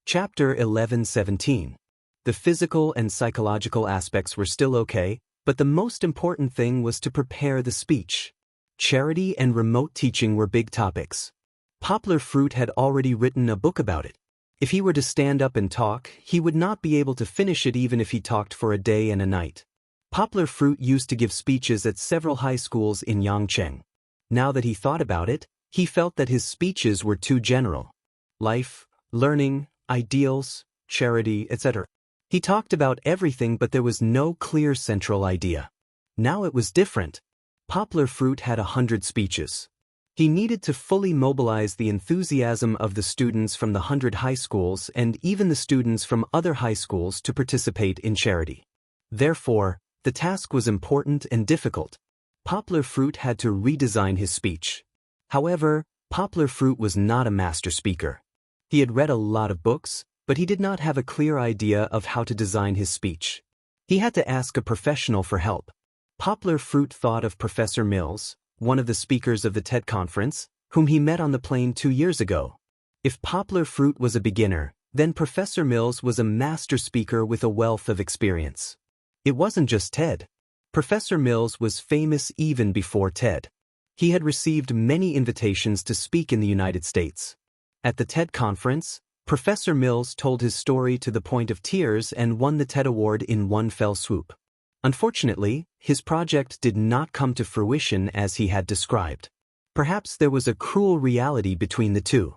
Chapter 11-17. The physical and psychological aspects were still okay, but the most important thing was to prepare the speech. Charity and remote teaching were big topics. Poplar Fruit had already written a book about it. If he were to stand up and talk, he would not be able to finish it even if he talked for a day and a night. Poplar Fruit used to give speeches at several high schools in Yangcheng. Now that he thought about it, he felt that his speeches were too general. Life, learning, ideals, charity, etc. He talked about everything, but there was no clear central idea. Now it was different. Poplar Fruit had 100 speeches. He needed to fully mobilize the enthusiasm of the students from the 100 high schools and even the students from other high schools to participate in charity. Therefore, the task was important and difficult. Poplar Fruit had to redesign his speech. However, Poplar Fruit was not a master speaker. He had read a lot of books, but he did not have a clear idea of how to design his speech. He had to ask a professional for help. Poplar Fruit thought of Professor Mills, one of the speakers of the TED conference, whom he met on the plane 2 years ago. If Poplar Fruit was a beginner, then Professor Mills was a master speaker with a wealth of experience. It wasn't just TED. Professor Mills was famous even before TED. He had received many invitations to speak in the United States. At the TED conference, Professor Mills told his story to the point of tears and won the TED Award in one fell swoop. Unfortunately, his project did not come to fruition as he had described. Perhaps there was a cruel reality between the two.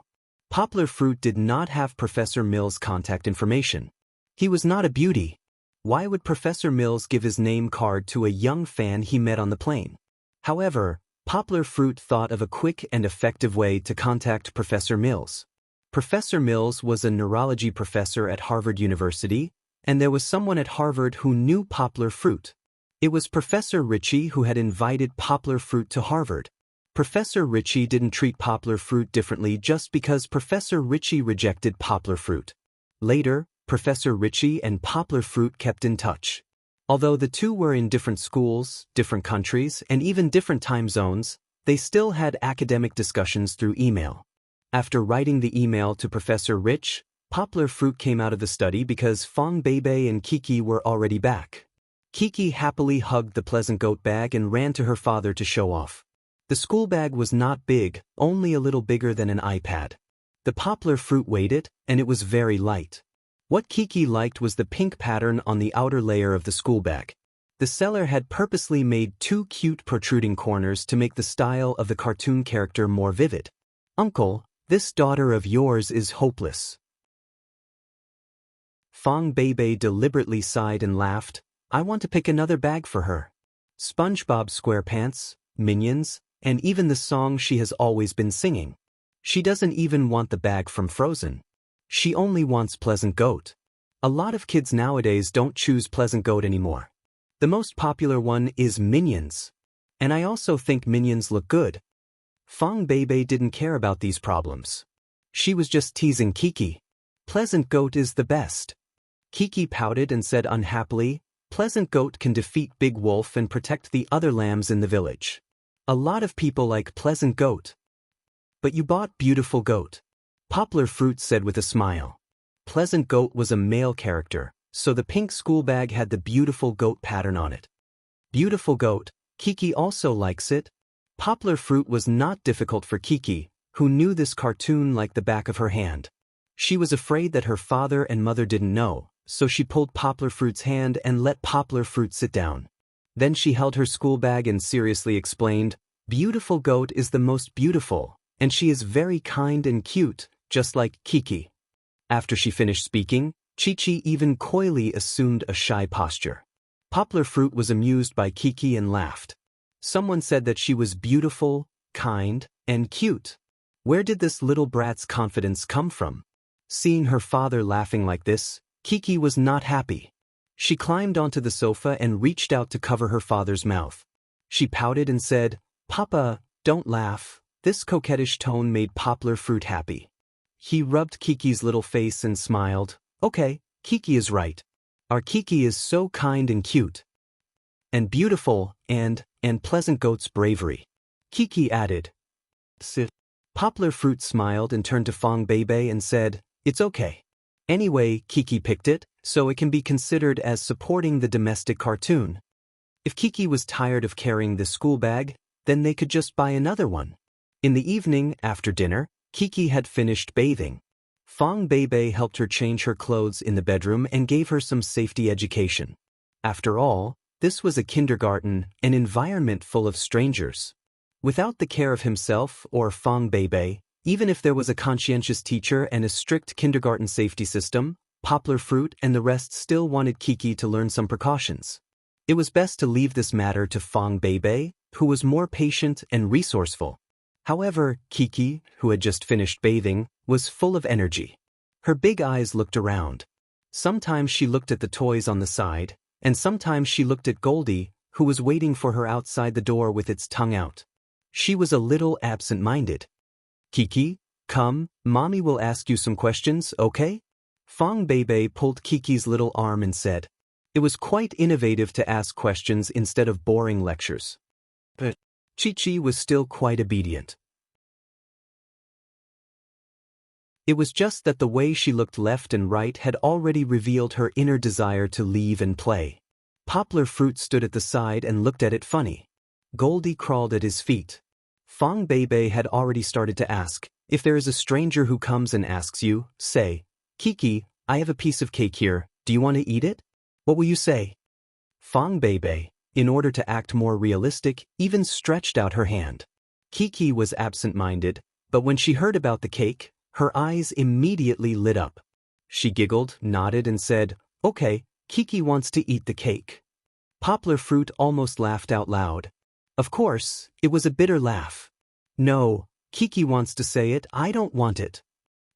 Poplar Fruit did not have Professor Mills' contact information. He was not a beauty. Why would Professor Mills give his name card to a young fan he met on the plane? However, Poplar Fruit thought of a quick and effective way to contact Professor Mills. Professor Mills was a neurology professor at Harvard University, and there was someone at Harvard who knew Poplar Fruit. It was Professor Ritchie who had invited Poplar Fruit to Harvard. Professor Ritchie didn't treat Poplar Fruit differently just because Professor Ritchie rejected Poplar Fruit. Later, Professor Ritchie and Poplar Fruit kept in touch. Although the two were in different schools, different countries, and even different time zones, they still had academic discussions through email. After writing the email to Professor Rich, Poplar Fruit came out of the study because Fong Beibei and Kiki were already back. Kiki happily hugged the pleasant goat bag and ran to her father to show off. The school bag was not big, only a little bigger than an iPad. The Poplar Fruit weighed it, and it was very light. What Kiki liked was the pink pattern on the outer layer of the school bag. The seller had purposely made 2 cute protruding corners to make the style of the cartoon character more vivid. "Uncle, this daughter of yours is hopeless." Fong Beibei deliberately sighed and laughed. "I want to pick another bag for her. SpongeBob SquarePants, Minions, and even the song she has always been singing. She doesn't even want the bag from Frozen. She only wants Pleasant Goat." A lot of kids nowadays don't choose Pleasant Goat anymore. The most popular one is Minions. And I also think Minions look good. Fong Beibei didn't care about these problems. She was just teasing Kiki. "Pleasant Goat is the best." Kiki pouted and said unhappily, "Pleasant Goat can defeat Big Wolf and protect the other lambs in the village. A lot of people like Pleasant Goat." "But you bought Beautiful Goat," Poplar Fruit said with a smile. Pleasant Goat was a male character, so the pink school bag had the Beautiful Goat pattern on it. "Beautiful Goat, Kiki also likes it." Poplar Fruit was not difficult for Kiki, who knew this cartoon like the back of her hand. She was afraid that her father and mother didn't know, so she pulled Poplar Fruit's hand and let Poplar Fruit sit down. Then she held her school bag and seriously explained, "Beautiful Goat is the most beautiful, and she is very kind and cute, just like Kiki." After she finished speaking, Chi-Chi even coyly assumed a shy posture. Poplar Fruit was amused by Kiki and laughed. Someone said that she was beautiful, kind, and cute. Where did this little brat's confidence come from? Seeing her father laughing like this, Kiki was not happy. She climbed onto the sofa and reached out to cover her father's mouth. She pouted and said, "Papa, don't laugh." This coquettish tone made Poplar Fruit happy. He rubbed Kiki's little face and smiled. "Okay, Kiki is right. Our Kiki is so kind and cute. And beautiful, and Pleasant Goat's bravery." Kiki added. "Sit." Poplar Fruit smiled and turned to Fong Beibei and said, "It's okay. Anyway, Kiki picked it, so it can be considered as supporting the domestic cartoon. If Kiki was tired of carrying the school bag, then they could just buy another one. In the evening, after dinner, Kiki had finished bathing. Fong Beibei helped her change her clothes in the bedroom and gave her some safety education. After all, this was a kindergarten, an environment full of strangers. Without the care of himself or Fong Beibei, even if there was a conscientious teacher and a strict kindergarten safety system, Poplar Fruit and the rest still wanted Kiki to learn some precautions. It was best to leave this matter to Fong Beibei, who was more patient and resourceful. However, Kiki, who had just finished bathing, was full of energy. Her big eyes looked around. Sometimes she looked at the toys on the side, and sometimes she looked at Goldie, who was waiting for her outside the door with its tongue out. She was a little absent-minded. Kiki, come, Mommy will ask you some questions, okay? Fong Beibei pulled Kiki's little arm and said. It was quite innovative to ask questions instead of boring lectures. But Chi-Chi was still quite obedient. It was just that the way she looked left and right had already revealed her inner desire to leave and play. Poplar Fruit stood at the side and looked at it funny. Goldie crawled at his feet. Fong Beibei had already started to ask, if there is a stranger who comes and asks you, say, Kiki, I have a piece of cake here, do you want to eat it? What will you say? Fong Beibei, in order to act more realistic, even stretched out her hand. Kiki was absent-minded, but when she heard about the cake, her eyes immediately lit up. She giggled, nodded, and said, okay, Kiki wants to eat the cake. Poplar Fruit almost laughed out loud. Of course, it was a bitter laugh. No, Kiki wants to say it, I don't want it.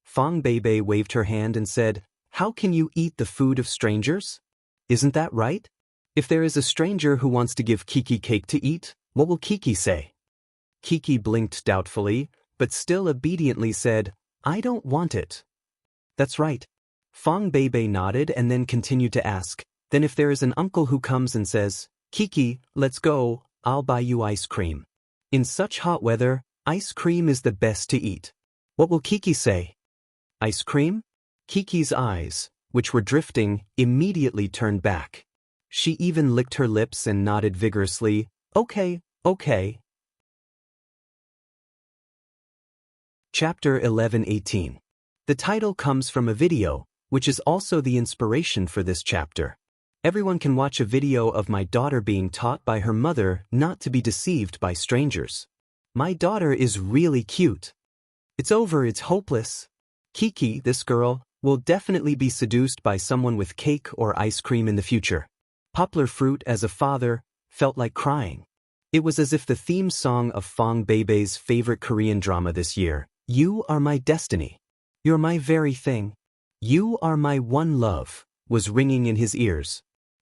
Fong Beibei waved her hand and said, how can you eat the food of strangers? Isn't that right? If there is a stranger who wants to give Kiki cake to eat, what will Kiki say? Kiki blinked doubtfully, but still obediently said, I don't want it. That's right. Fong Beibei nodded and then continued to ask, then if there is an uncle who comes and says, Kiki, let's go, I'll buy you ice cream. In such hot weather, ice cream is the best to eat. What will Kiki say? Ice cream? Kiki's eyes, which were drifting, immediately turned back. She even licked her lips and nodded vigorously, okay, okay. Chapter 11:18. The title comes from a video, which is also the inspiration for this chapter. Everyone can watch a video of my daughter being taught by her mother not to be deceived by strangers. My daughter is really cute. It's over, it's hopeless. Kiki, this girl, will definitely be seduced by someone with cake or ice cream in the future. Poplar Fruit, as a father, felt like crying. It was as if the theme song of Fong Beibei's favorite Korean drama this year, You Are My Destiny, You're My Very Thing, You Are My One Love, was ringing in his ears.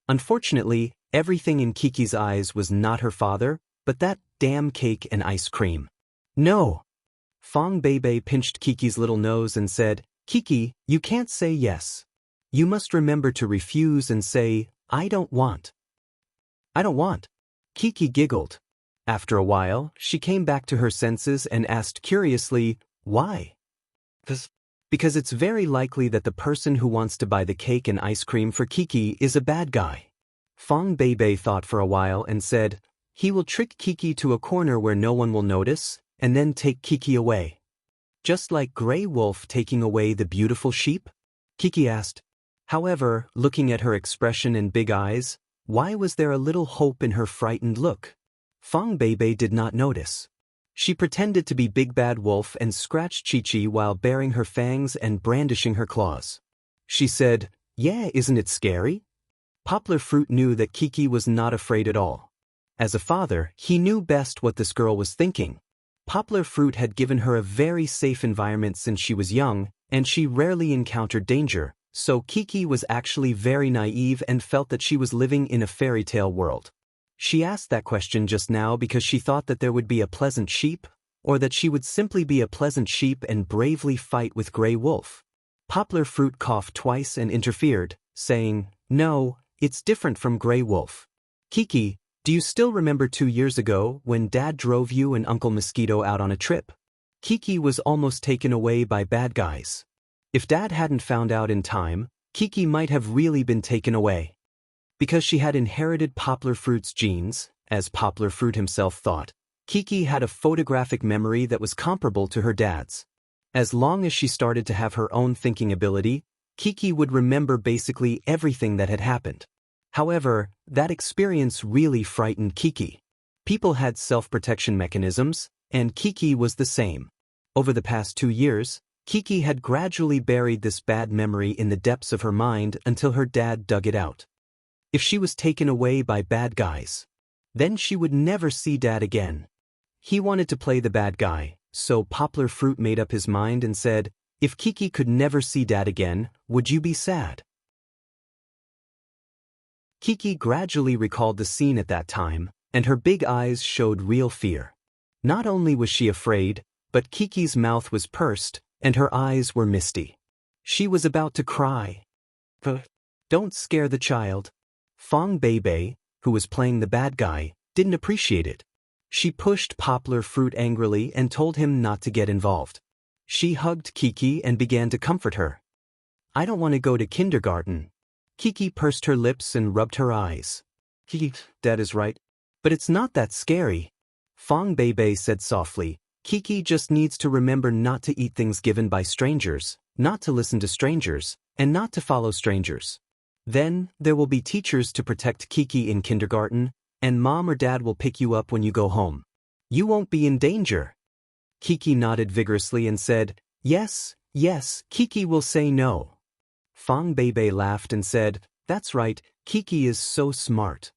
Unfortunately, everything in Kiki's eyes was not her father, but that damn cake and ice cream. No! Fong Beibei pinched Kiki's little nose and said, Kiki, you can't say yes. You must remember to refuse and say, I don't want. I don't want. Kiki giggled. After a while, she came back to her senses and asked curiously, why? Because it's very likely that the person who wants to buy the cake and ice cream for Kiki is a bad guy. Fong Beibei thought for a while and said, he will trick Kiki to a corner where no one will notice, and then take Kiki away. Just like Grey Wolf taking away the beautiful sheep? Kiki asked. However, looking at her expression and big eyes, why was there a little hope in her frightened look? Fong Beibei did not notice. She pretended to be Big Bad Wolf and scratched Chi-Chi while baring her fangs and brandishing her claws. She said, yeah, isn't it scary? Poplar Fruit knew that Kiki was not afraid at all. As a father, he knew best what this girl was thinking. Poplar Fruit had given her a very safe environment since she was young, and she rarely encountered danger, so Kiki was actually very naive and felt that she was living in a fairy tale world. She asked that question just now because she thought that there would be a pleasant sheep, or that she would simply be a pleasant sheep and bravely fight with Grey Wolf. Poplar Fruit coughed twice and interfered, saying, no, it's different from Grey Wolf. Kiki, do you still remember 2 years ago when Dad drove you and Uncle Mosquito out on a trip? Kiki was almost taken away by bad guys. If Dad hadn't found out in time, Kiki might have really been taken away. Because she had inherited Poplar Fruit's genes, as Poplar Fruit himself thought, Kiki had a photographic memory that was comparable to her dad's. As long as she started to have her own thinking ability, Kiki would remember basically everything that had happened. However, that experience really frightened Kiki. People had self-protection mechanisms, and Kiki was the same. Over the past 2 years, Kiki had gradually buried this bad memory in the depths of her mind until her dad dug it out. If she was taken away by bad guys, then she would never see Dad again. He wanted to play the bad guy, so Poplar Fruit made up his mind and said, "If Kiki could never see Dad again, would you be sad?" Kiki gradually recalled the scene at that time, and her big eyes showed real fear. Not only was she afraid, but Kiki's mouth was pursed, and her eyes were misty. She was about to cry. Don't scare the child. Fong Beibei, who was playing the bad guy, didn't appreciate it. She pushed Poplar Fruit angrily and told him not to get involved. She hugged Kiki and began to comfort her. "I don't want to go to kindergarten." Kiki pursed her lips and rubbed her eyes. "Kiki, Dad is right. But it's not that scary." Fong Beibei said softly, "Kiki just needs to remember not to eat things given by strangers, not to listen to strangers, and not to follow strangers. Then, there will be teachers to protect Kiki in kindergarten, and Mom or Dad will pick you up when you go home. You won't be in danger." Kiki nodded vigorously and said, "Yes, yes, Kiki will say no." Fong Beibei laughed and said, "That's right, Kiki is so smart."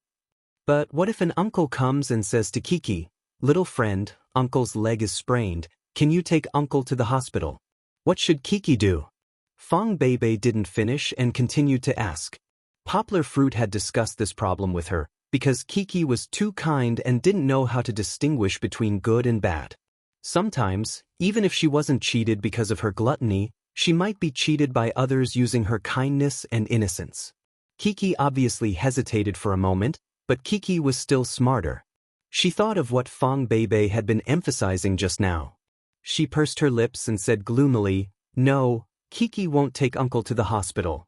But what if an uncle comes and says to Kiki, "Little friend, Uncle's leg is sprained, can you take Uncle to the hospital?" What should Kiki do? Fong Beibei didn't finish and continued to ask. Poplar Fruit had discussed this problem with her, because Kiki was too kind and didn't know how to distinguish between good and bad. Sometimes, even if she wasn't cheated because of her gluttony, she might be cheated by others using her kindness and innocence. Kiki obviously hesitated for a moment, but Kiki was still smarter. She thought of what Fong Beibei had been emphasizing just now. She pursed her lips and said gloomily, "No, Kiki won't take Uncle to the hospital."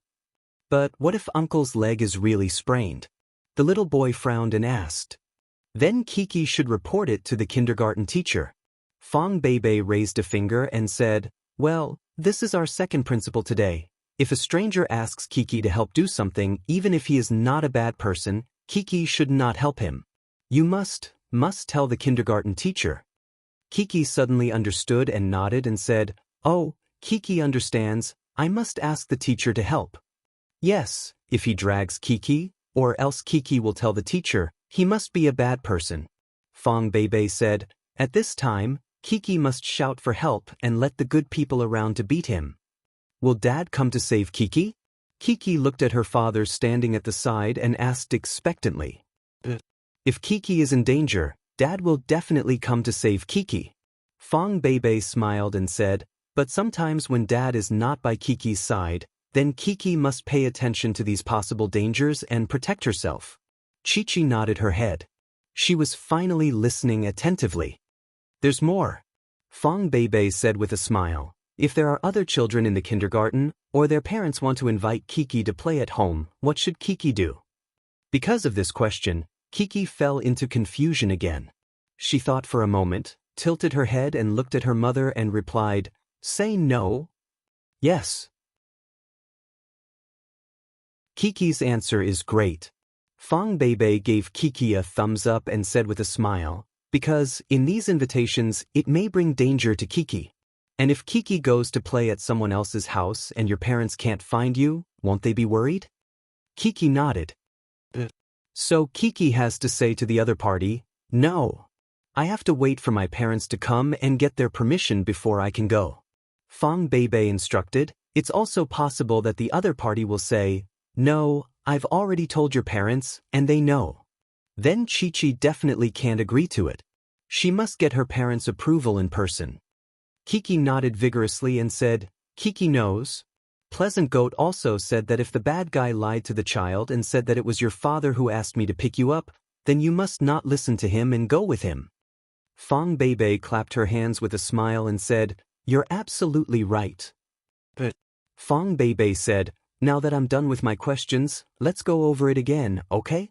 "But what if Uncle's leg is really sprained?" The little boy frowned and asked. "Then Kiki should report it to the kindergarten teacher." Fong Beibei raised a finger and said, "Well, this is our second principle today. If a stranger asks Kiki to help do something, even if he is not a bad person, Kiki should not help him. You must tell the kindergarten teacher." Kiki suddenly understood and nodded and said, "Oh, Kiki understands, I must ask the teacher to help." "Yes, if he drags Kiki, or else Kiki will tell the teacher, he must be a bad person." Fong Beibei said, "At this time, Kiki must shout for help and let the good people around to beat him." "Will Dad come to save Kiki?" Kiki looked at her father standing at the side and asked expectantly. "If Kiki is in danger, Dad will definitely come to save Kiki." Fong Beibei smiled and said, "But sometimes when Dad is not by Kiki's side, then Kiki must pay attention to these possible dangers and protect herself." Chi-Chi nodded her head. She was finally listening attentively. "There's more," Fong Beibei said with a smile. "If there are other children in the kindergarten, or their parents want to invite Kiki to play at home, what should Kiki do?" Because of this question, Kiki fell into confusion again. She thought for a moment, tilted her head and looked at her mother and replied, "Say no." "Yes." Kiki's answer is great. Fong Beibei gave Kiki a thumbs up and said with a smile, "Because, in these invitations, it may bring danger to Kiki. And if Kiki goes to play at someone else's house and your parents can't find you, won't they be worried?" Kiki nodded. So Kiki has to say to the other party, "No. I have to wait for my parents to come and get their permission before I can go." Fong Beibei instructed, "It's also possible that the other party will say, 'No, I've already told your parents, and they know.' Then Chi-Chi definitely can't agree to it. She must get her parents' approval in person." Kiki nodded vigorously and said, "Kiki knows." Pleasant Goat also said that if the bad guy lied to the child and said that it was your father who asked me to pick you up, then you must not listen to him and go with him. Fong Beibei clapped her hands with a smile and said, "You're absolutely right." Fong Beibei said, "Now that I'm done with my questions, let's go over it again, okay?"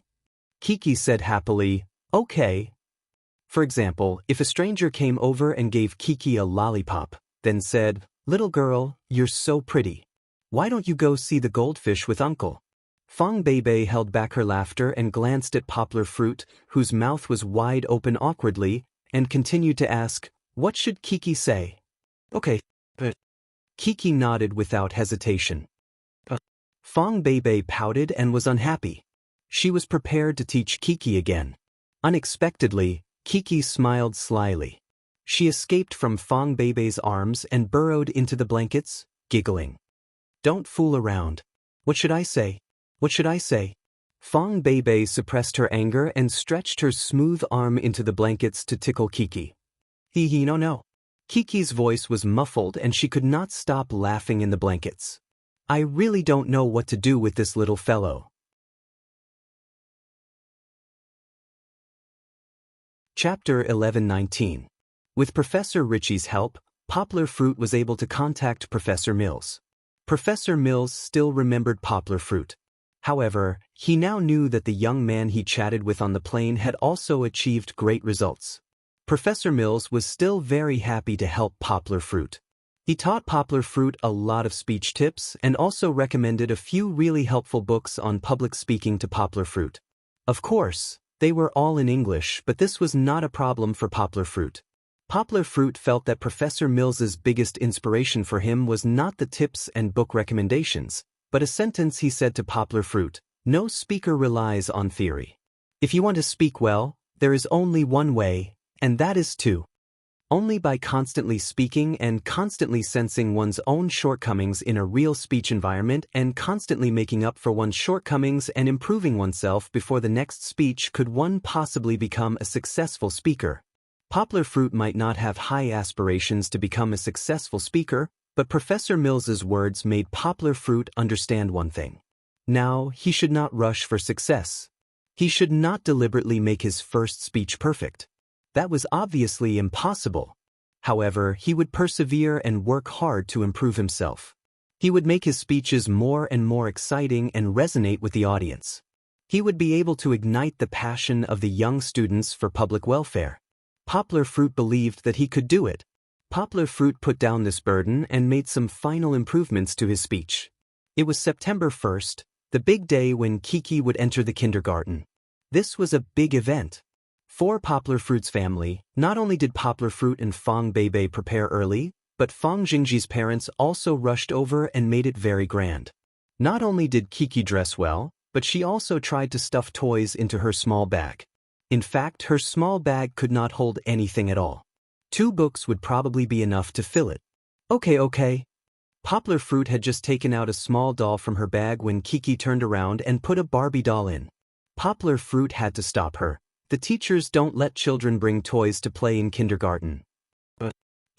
Kiki said happily, "Okay." For example, if a stranger came over and gave Kiki a lollipop, then said, "Little girl, you're so pretty. Why don't you go see the goldfish with Uncle?" Fong Beibei held back her laughter and glanced at Poplar Fruit, whose mouth was wide open awkwardly, and continued to ask, "What should Kiki say?" "Okay, but..." Kiki nodded without hesitation. Fong Beibei pouted and was unhappy. She was prepared to teach Kiki again. Unexpectedly, Kiki smiled slyly. She escaped from Fong Beibei's arms and burrowed into the blankets, giggling. "Don't fool around. What should I say? What should I say?" Fong Beibei suppressed her anger and stretched her smooth arm into the blankets to tickle Kiki. No. Kiki's voice was muffled and she could not stop laughing in the blankets. "I really don't know what to do with this little fellow." Chapter 11:19. With Professor Ritchie's help, Poplar Fruit was able to contact Professor Mills. Professor Mills still remembered Poplar Fruit. However, he now knew that the young man he chatted with on the plane had also achieved great results. Professor Mills was still very happy to help Poplar Fruit. He taught Poplar Fruit a lot of speech tips and also recommended a few really helpful books on public speaking to Poplar Fruit. Of course, they were all in English, but this was not a problem for Poplar Fruit. Poplar Fruit felt that Professor Mills's biggest inspiration for him was not the tips and book recommendations, but a sentence he said to Poplar Fruit: "No speaker relies on theory. If you want to speak well, there is only one way, and that is to." Only by constantly speaking and constantly sensing one's own shortcomings in a real speech environment and constantly making up for one's shortcomings and improving oneself before the next speech could one possibly become a successful speaker. Poplar Fruit might not have high aspirations to become a successful speaker, but Professor Mills's words made Poplar Fruit understand one thing. Now, he should not rush for success. He should not deliberately make his first speech perfect. That was obviously impossible. However, he would persevere and work hard to improve himself. He would make his speeches more and more exciting and resonate with the audience. He would be able to ignite the passion of the young students for public welfare. Poplar Fruit believed that he could do it. Poplar Fruit put down this burden and made some final improvements to his speech. It was September 1st, the big day when Kiki would enter the kindergarten. This was a big event. For Poplar Fruit's family, not only did Poplar Fruit and Fong Beibei prepare early, but Fong Jingji's parents also rushed over and made it very grand. Not only did Kiki dress well, but she also tried to stuff toys into her small bag. In fact, her small bag could not hold anything at all. 2 books would probably be enough to fill it. Okay. Poplar Fruit had just taken out a small doll from her bag when Kiki turned around and put a Barbie doll in. Poplar Fruit had to stop her. The teachers don't let children bring toys to play in kindergarten. But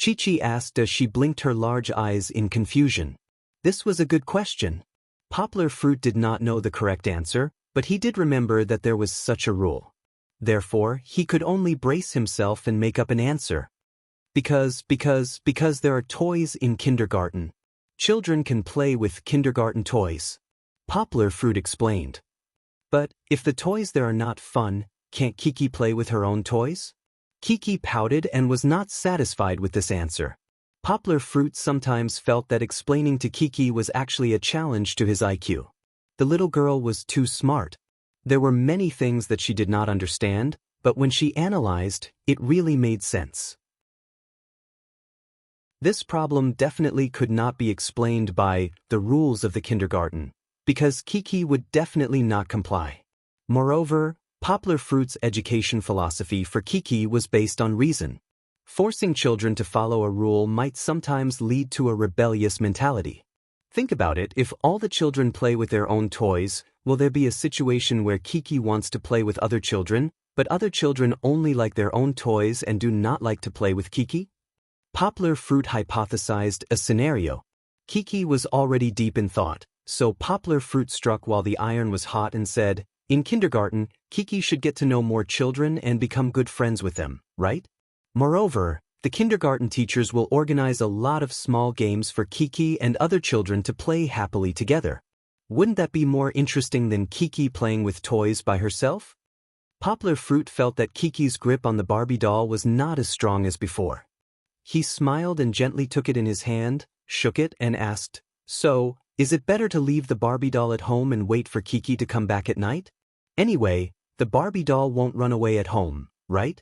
Chi-Chi asked as she blinked her large eyes in confusion. This was a good question. Poplar Fruit did not know the correct answer, but he did remember that there was such a rule. Therefore, he could only brace himself and make up an answer. Because there are toys in kindergarten. Children can play with kindergarten toys. Poplar Fruit explained. But if the toys there are not fun, can't Kiki play with her own toys? Kiki pouted and was not satisfied with this answer. Poplar Fruit sometimes felt that explaining to Kiki was actually a challenge to his IQ. The little girl was too smart. There were many things that she did not understand, but when she analyzed, it really made sense. This problem definitely could not be explained by the rules of the kindergarten, because Kiki would definitely not comply. Moreover, Poplar Fruit's education philosophy for Kiki was based on reason. Forcing children to follow a rule might sometimes lead to a rebellious mentality. Think about it, if all the children play with their own toys, will there be a situation where Kiki wants to play with other children, but other children only like their own toys and do not like to play with Kiki? Poplar Fruit hypothesized a scenario. Kiki was already deep in thought, so Poplar Fruit struck while the iron was hot and said, "In kindergarten, Kiki should get to know more children and become good friends with them, right? Moreover, the kindergarten teachers will organize a lot of small games for Kiki and other children to play happily together. Wouldn't that be more interesting than Kiki playing with toys by herself? Poplar Fruit felt that Kiki's grip on the Barbie doll was not as strong as before. He smiled and gently took it in his hand, shook it, and asked, "So, is it better to leave the Barbie doll at home and wait for Kiki to come back at night? Anyway, the Barbie doll won't run away at home, right?"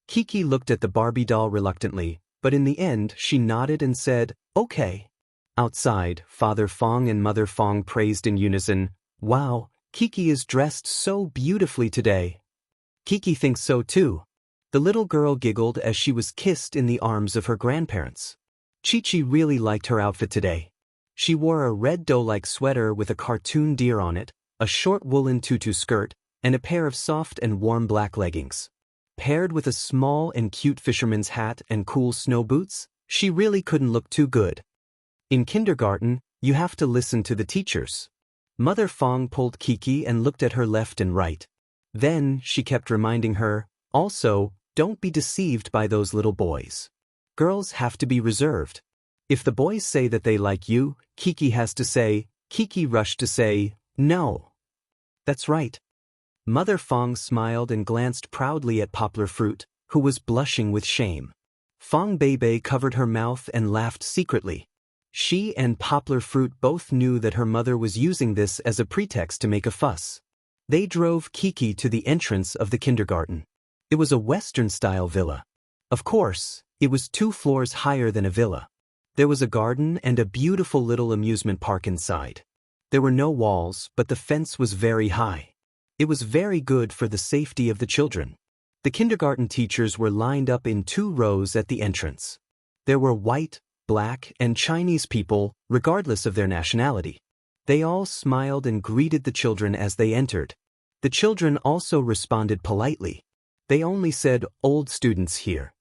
Kiki looked at the Barbie doll reluctantly, but in the end she nodded and said, "Okay." Outside, Father Fong and Mother Fong praised in unison, "Wow, Kiki is dressed so beautifully today." Kiki thinks so too. The little girl giggled as she was kissed in the arms of her grandparents. Chi-Chi really liked her outfit today. She wore a red doe-like sweater with a cartoon deer on it, a short woolen tutu skirt, and a pair of soft and warm black leggings. Paired with a small and cute fisherman's hat and cool snow boots, she really couldn't look too good. In kindergarten, you have to listen to the teachers. Mother Fong pulled Kiki and looked at her left and right. Then, she kept reminding her, "Also, don't be deceived by those little boys. Girls have to be reserved. If the boys say that they like you, Kiki has to say," Kiki rushed to say, "No." "That's right." Mother Fong smiled and glanced proudly at Poplar Fruit, who was blushing with shame. Fong Bebe covered her mouth and laughed secretly. She and Poplar Fruit both knew that her mother was using this as a pretext to make a fuss. They drove Kiki to the entrance of the kindergarten. It was a Western-style villa. Of course, it was 2 floors higher than a villa. There was a garden and a beautiful little amusement park inside. There were no walls, but the fence was very high. It was very good for the safety of the children. The kindergarten teachers were lined up in 2 rows at the entrance. There were white, black, and Chinese people, regardless of their nationality. They all smiled and greeted the children as they entered. The children also responded politely. They only said, "Old students here."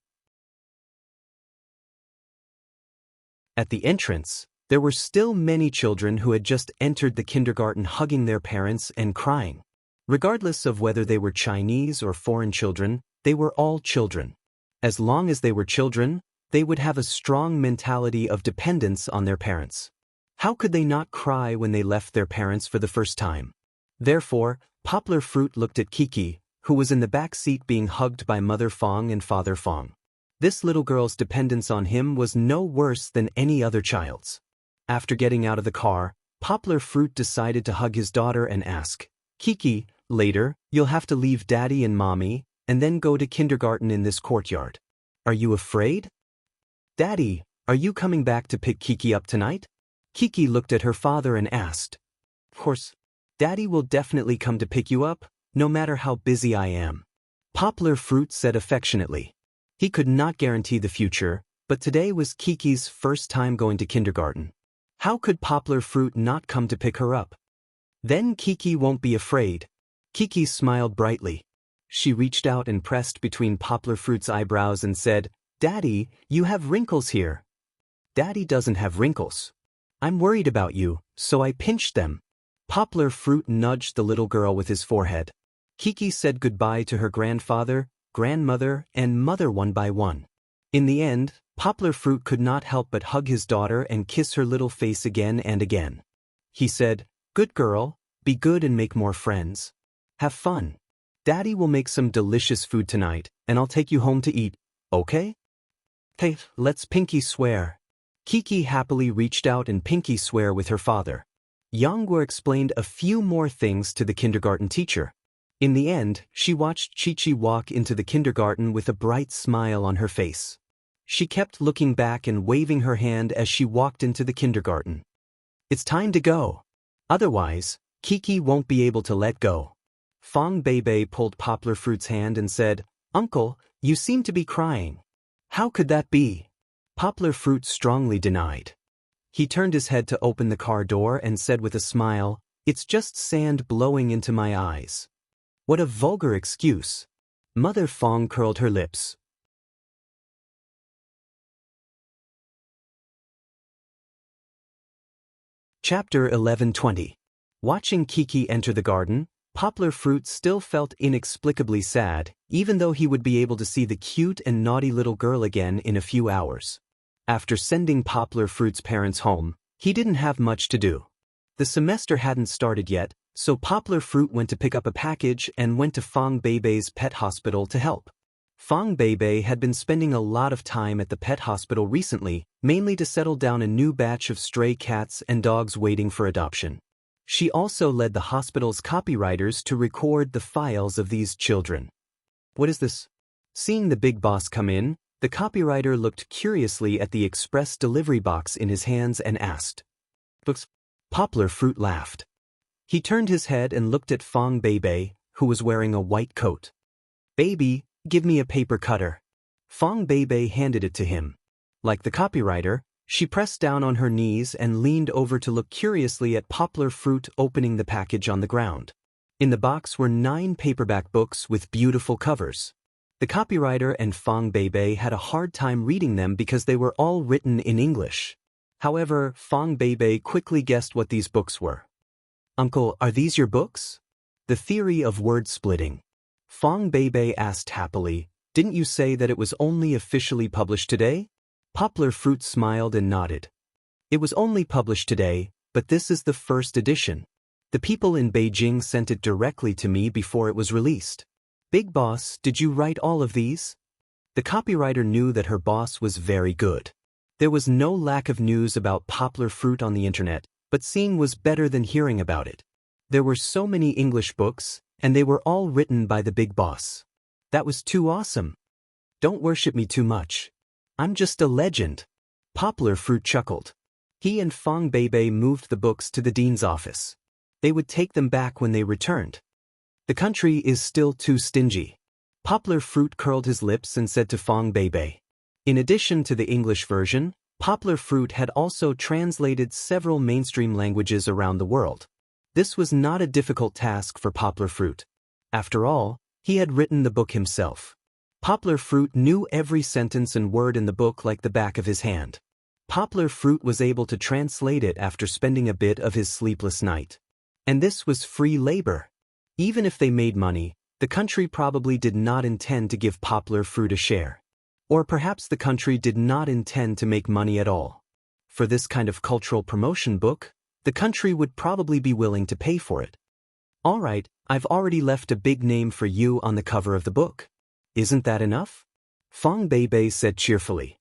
At the entrance, there were still many children who had just entered the kindergarten hugging their parents and crying. Regardless of whether they were Chinese or foreign children, they were all children. As long as they were children, they would have a strong mentality of dependence on their parents. How could they not cry when they left their parents for the first time? Therefore, Poplar Fruit looked at Kiki, who was in the back seat being hugged by Mother Fong and Father Fong. This little girl's dependence on him was no worse than any other child's. After getting out of the car, Poplar Fruit decided to hug his daughter and ask, "Kiki, later, you'll have to leave Daddy and Mommy, and then go to kindergarten in this courtyard. Are you afraid?" "Daddy, are you coming back to pick Kiki up tonight?" Kiki looked at her father and asked. "Of course, Daddy will definitely come to pick you up, no matter how busy I am," Poplar Fruit said affectionately. He could not guarantee the future, but today was Kiki's first time going to kindergarten. How could Poplar Fruit not come to pick her up? Then Kiki won't be afraid. Kiki smiled brightly. She reached out and pressed between Poplar Fruit's eyebrows and said, "Daddy, you have wrinkles here." "Daddy doesn't have wrinkles. I'm worried about you, so I pinched them." Poplar Fruit nudged the little girl with his forehead. Kiki said goodbye to her grandfather, grandmother, and mother one by one. In the end, Poplar Fruit could not help but hug his daughter and kiss her little face again and again. He said, "Good girl, be good and make more friends. Have fun. Daddy will make some delicious food tonight, and I'll take you home to eat, okay?" "Hey, let's pinky swear." Kiki happily reached out and pinky swear with her father. Yangguo explained a few more things to the kindergarten teacher. In the end, she watched Chi-Chi walk into the kindergarten with a bright smile on her face. She kept looking back and waving her hand as she walked into the kindergarten. It's time to go. Otherwise, Kiki won't be able to let go. Fong Bebe pulled Poplar Fruit's hand and said, "Uncle, you seem to be crying." "How could that be?" Poplar Fruit strongly denied. He turned his head to open the car door and said with a smile, "It's just sand blowing into my eyes." What a vulgar excuse. Mother Fong curled her lips. Chapter 11:20. Watching Kiki enter the garden, Poplar Fruit still felt inexplicably sad, even though he would be able to see the cute and naughty little girl again in a few hours. After sending Poplar Fruit's parents home, he didn't have much to do. The semester hadn't started yet, so Poplar Fruit went to pick up a package and went to Fong Beibei's pet hospital to help. Fong Beibei had been spending a lot of time at the pet hospital recently, mainly to settle down a new batch of stray cats and dogs waiting for adoption. She also led the hospital's copywriters to record the files of these children. What is this? Seeing the big boss come in, the copywriter looked curiously at the express delivery box in his hands and asked. Books? Poplar Fruit laughed. He turned his head and looked at Fong Beibei, who was wearing a white coat. Baby, give me a paper cutter. Fong Beibei handed it to him. Like the copywriter, she pressed down on her knees and leaned over to look curiously at Poplar Fruit opening the package on the ground. In the box were 9 paperback books with beautiful covers. The copywriter and Fong Beibei had a hard time reading them because they were all written in English. However, Fong Beibei quickly guessed what these books were. Uncle, are these your books? The Theory of Word Splitting. Fong Beibei asked happily, didn't you say that it was only officially published today? Poplar Fruit smiled and nodded. It was only published today, but this is the first edition. The people in Beijing sent it directly to me before it was released. Big boss, did you write all of these? The copywriter knew that her boss was very good. There was no lack of news about Poplar Fruit on the internet, but seeing was better than hearing about it. There were so many English books, and they were all written by the big boss. That was too awesome. Don't worship me too much. I'm just a legend. Poplar Fruit chuckled. He and Fong Beibei moved the books to the dean's office. They would take them back when they returned. The country is still too stingy. Poplar Fruit curled his lips and said to Fong Beibei. In addition to the English version, Poplar Fruit had also translated several mainstream languages around the world. This was not a difficult task for Poplar Fruit. After all, he had written the book himself. Poplar Fruit knew every sentence and word in the book like the back of his hand. Poplar Fruit was able to translate it after spending a bit of his sleepless night. And this was free labor. Even if they made money, the country probably did not intend to give Poplar Fruit a share. Or perhaps the country did not intend to make money at all. For this kind of cultural promotion book, the country would probably be willing to pay for it. All right, I've already left a big name for you on the cover of the book. Isn't that enough? Fong Beibei said cheerfully.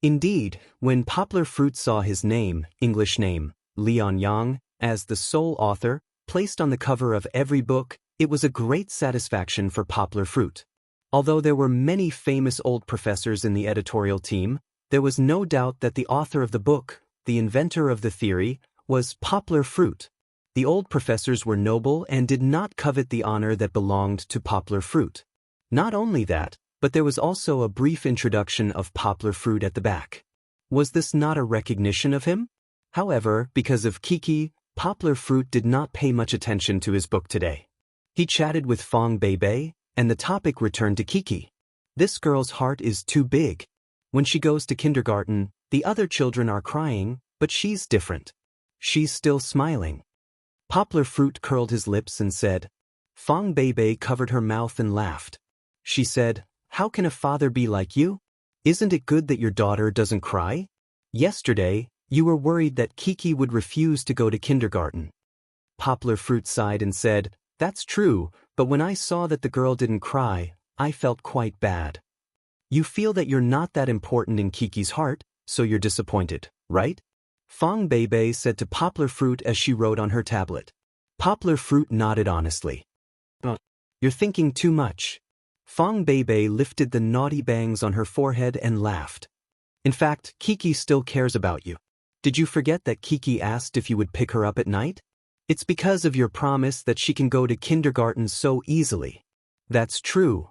Indeed, when Poplar Fruit saw his name, English name, Leon Yang, as the sole author, placed on the cover of every book, it was a great satisfaction for Poplar Fruit. Although there were many famous old professors in the editorial team, there was no doubt that the author of the book, the inventor of the theory, was Poplar Fruit. The old professors were noble and did not covet the honor that belonged to Poplar Fruit. Not only that, but there was also a brief introduction of Poplar Fruit at the back. Was this not a recognition of him? However, because of Kiki, Poplar Fruit did not pay much attention to his book today. He chatted with Fong Beibei, and the topic returned to Kiki. This girl's heart is too big. When she goes to kindergarten, the other children are crying, but she's different. She's still smiling. Poplar Fruit curled his lips and said. Fong Beibei covered her mouth and laughed. She said, "How can a father be like you? Isn't it good that your daughter doesn't cry? Yesterday, you were worried that Kiki would refuse to go to kindergarten." Poplar Fruit sighed and said, "That's true, but when I saw that the girl didn't cry, I felt quite bad." You feel that you're not that important in Kiki's heart, so you're disappointed, right? Fong Beibei said to Poplar Fruit as she wrote on her tablet. Poplar Fruit nodded honestly. You're thinking too much. Fong Beibei lifted the naughty bangs on her forehead and laughed. In fact, Kiki still cares about you. Did you forget that Kiki asked if you would pick her up at night? It's because of your promise that she can go to kindergarten so easily. That's true.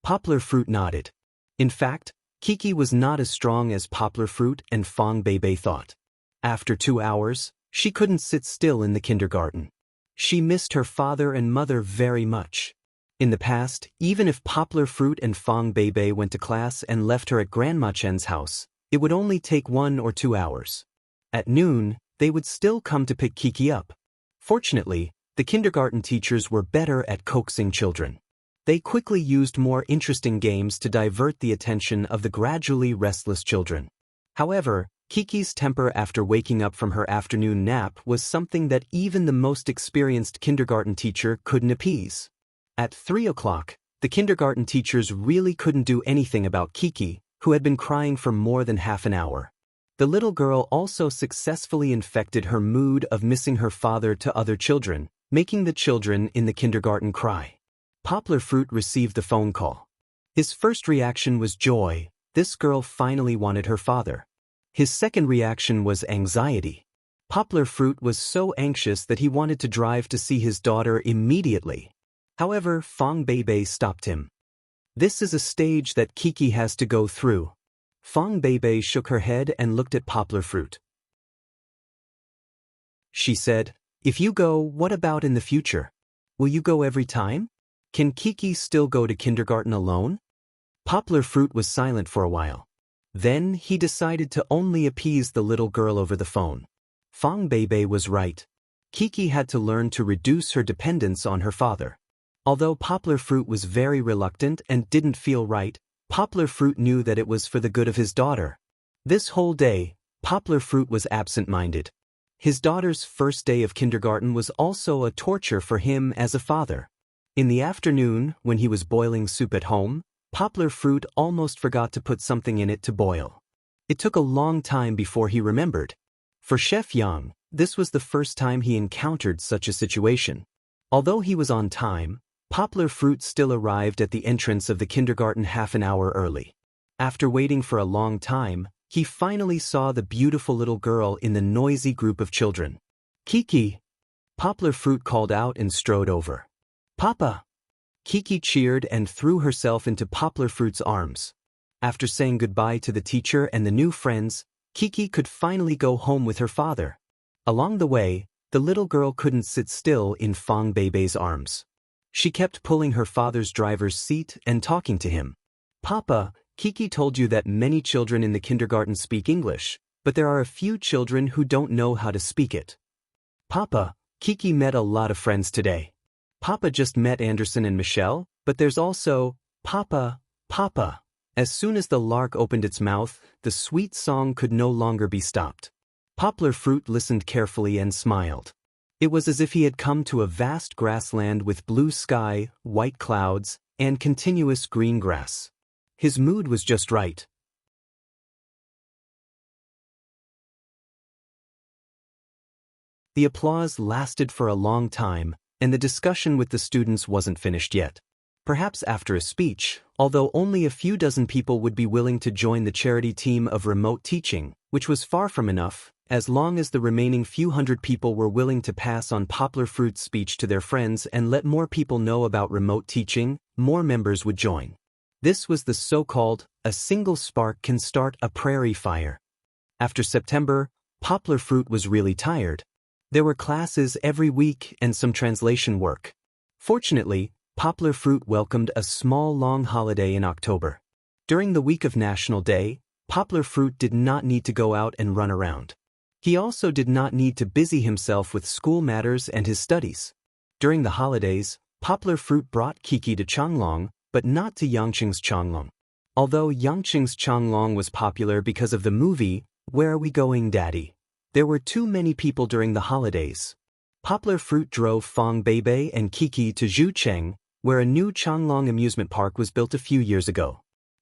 Poplar Fruit nodded. In fact, Kiki was not as strong as Poplar Fruit and Fong Beibei thought. After 2 hours, she couldn't sit still in the kindergarten. She missed her father and mother very much. In the past, even if Poplar Fruit and Fong Beibei went to class and left her at Grandma Chen's house, it would only take 1 or 2 hours. At noon, they would still come to pick Kiki up. Fortunately, the kindergarten teachers were better at coaxing children. They quickly used more interesting games to divert the attention of the gradually restless children. However, Kiki's temper after waking up from her afternoon nap was something that even the most experienced kindergarten teacher couldn't appease. At 3 o'clock, the kindergarten teachers really couldn't do anything about Kiki, who had been crying for more than half an hour. The little girl also successfully infected her mood of missing her father to other children, making the children in the kindergarten cry. Poplar Fruit received the phone call. His first reaction was joy. This girl finally wanted her father. His second reaction was anxiety. Poplar Fruit was so anxious that he wanted to drive to see his daughter immediately. However, Fong Beibei stopped him. This is a stage that Kiki has to go through. Fong Beibei shook her head and looked at Poplar Fruit. She said, "If you go, what about in the future? Will you go every time? Can Kiki still go to kindergarten alone?" Poplar Fruit was silent for a while. Then he decided to only appease the little girl over the phone. Fong Beibei was right. Kiki had to learn to reduce her dependence on her father. Although Poplar Fruit was very reluctant and didn't feel right, Poplar Fruit knew that it was for the good of his daughter. This whole day, Poplar Fruit was absent-minded. His daughter's first day of kindergarten was also a torture for him as a father. In the afternoon, when he was boiling soup at home, Poplar Fruit almost forgot to put something in it to boil. It took a long time before he remembered. For Chef Yang, this was the first time he encountered such a situation. Although he was on time, Poplar Fruit still arrived at the entrance of the kindergarten half an hour early. After waiting for a long time, he finally saw the beautiful little girl in the noisy group of children. "Kiki!" Poplar Fruit called out and strode over. "Papa!" Kiki cheered and threw herself into Poplar Fruit's arms. After saying goodbye to the teacher and the new friends, Kiki could finally go home with her father. Along the way, the little girl couldn't sit still in Fong Beibei's arms. She kept pulling her father's driver's seat and talking to him. "Papa, Kiki told you that many children in the kindergarten speak English, but there are a few children who don't know how to speak it." "Papa, Kiki met a lot of friends today. Papa just met Anderson and Michelle, but there's also, Papa." As soon as the lark opened its mouth, the sweet song could no longer be stopped. Poplar Fruit listened carefully and smiled. It was as if he had come to a vast grassland with blue sky, white clouds, and continuous green grass. His mood was just right. The applause lasted for a long time, and the discussion with the students wasn't finished yet. Perhaps after a speech, although only a few dozen people would be willing to join the charity team of remote teaching, which was far from enough, as long as the remaining few hundred people were willing to pass on Poplar Fruit's speech to their friends and let more people know about remote teaching, more members would join. This was the so-called, "a single spark can start a prairie fire." After September, Poplar Fruit was really tired. There were classes every week and some translation work. Fortunately, Poplar Fruit welcomed a small long holiday in October. During the week of National Day, Poplar Fruit did not need to go out and run around. He also did not need to busy himself with school matters and his studies. During the holidays, Poplar Fruit brought Kiki to Changlong, but not to Yangqing's Changlong. Although Yangqing's Changlong was popular because of the movie, Where Are We Going, Daddy?, there were too many people during the holidays. Poplar Fruit drove Fong Beibei and Kiki to Zhucheng, where a new Changlong amusement park was built a few years ago.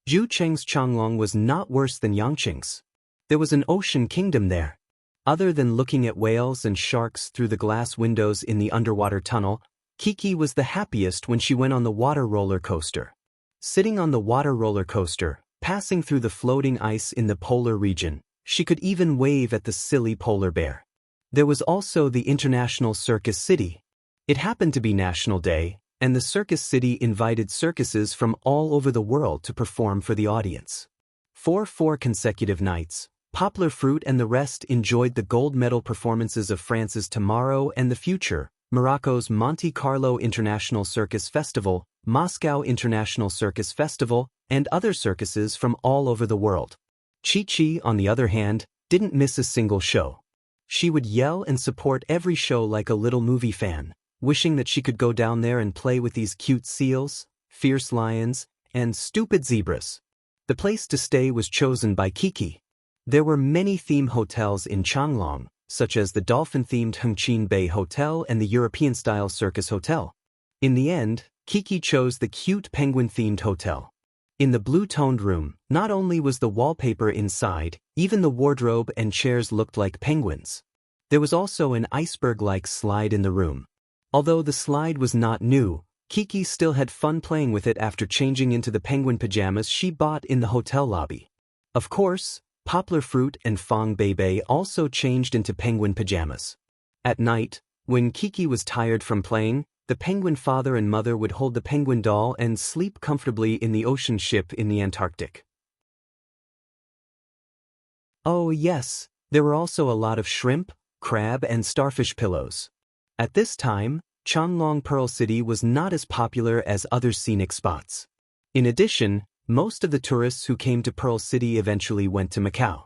Zhucheng's Changlong was not worse than Yangqing's. There was an ocean kingdom there. Other than looking at whales and sharks through the glass windows in the underwater tunnel, Kiki was the happiest when she went on the water roller coaster. Sitting on the water roller coaster, passing through the floating ice in the polar region, she could even wave at the silly polar bear. There was also the International Circus City. It happened to be National Day, and the Circus City invited circuses from all over the world to perform for the audience. For 4 consecutive nights, Poplar Fruit and the rest enjoyed the gold medal performances of France's Tomorrow and the Future, Morocco's Monte Carlo International Circus Festival, Moscow International Circus Festival, and other circuses from all over the world. Chi-Chi, on the other hand, didn't miss a single show. She would yell and support every show like a little movie fan. wishing that she could go down there and play with these cute seals, fierce lions, and stupid zebras. The place to stay was chosen by Kiki. There were many theme hotels in Changlong, such as the dolphin-themed Hengqin Bay Hotel and the European-style Circus Hotel. In the end, Kiki chose the cute penguin-themed hotel. In the blue-toned room, not only was the wallpaper inside, even the wardrobe and chairs looked like penguins. There was also an iceberg-like slide in the room. Although the slide was not new, Kiki still had fun playing with it after changing into the penguin pajamas she bought in the hotel lobby. Of course, Poplar Fruit and Fong Beibei also changed into penguin pajamas. At night, when Kiki was tired from playing, the penguin father and mother would hold the penguin doll and sleep comfortably in the ocean ship in the Antarctic. Oh yes, there were also a lot of shrimp, crab and starfish pillows. At this time, Changlong Pearl City was not as popular as other scenic spots. In addition, most of the tourists who came to Pearl City eventually went to Macau.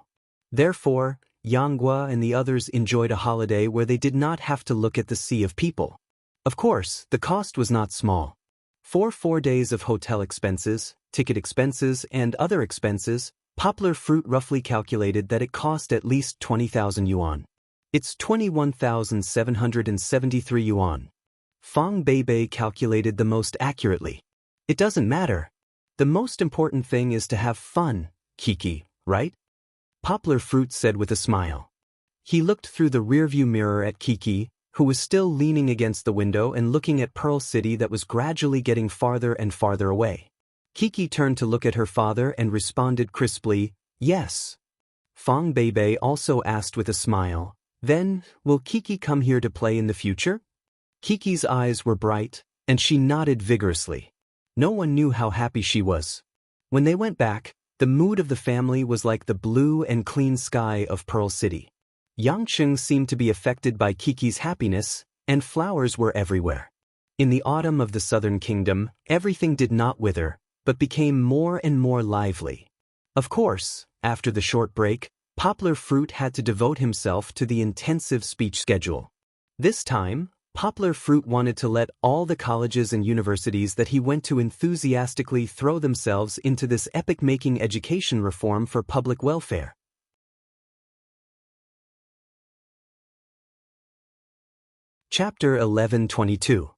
Therefore, Yanghua and the others enjoyed a holiday where they did not have to look at the sea of people. Of course, the cost was not small. For 4 days of hotel expenses, ticket expenses, and other expenses, Poplar Fruit roughly calculated that it cost at least 20,000 yuan. It's 21,773 yuan. Fong Beibei calculated the most accurately. It doesn't matter. The most important thing is to have fun, Kiki, right? Poplar Fruit said with a smile. He looked through the rearview mirror at Kiki, who was still leaning against the window and looking at Pearl City that was gradually getting farther and farther away. Kiki turned to look at her father and responded crisply, "Yes." Fong Beibei also asked with a smile, "Then, will Kiki come here to play in the future?" Kiki's eyes were bright, and she nodded vigorously. No one knew how happy she was. When they went back, the mood of the family was like the blue and clean sky of Pearl City. Yangcheng seemed to be affected by Kiki's happiness, and flowers were everywhere. In the autumn of the Southern Kingdom, everything did not wither, but became more and more lively. Of course, after the short break, Poplar Fruit had to devote himself to the intensive speech schedule. This time, Poplar Fruit wanted to let all the colleges and universities that he went to enthusiastically throw themselves into this epic-making education reform for public welfare. Chapter 11:22.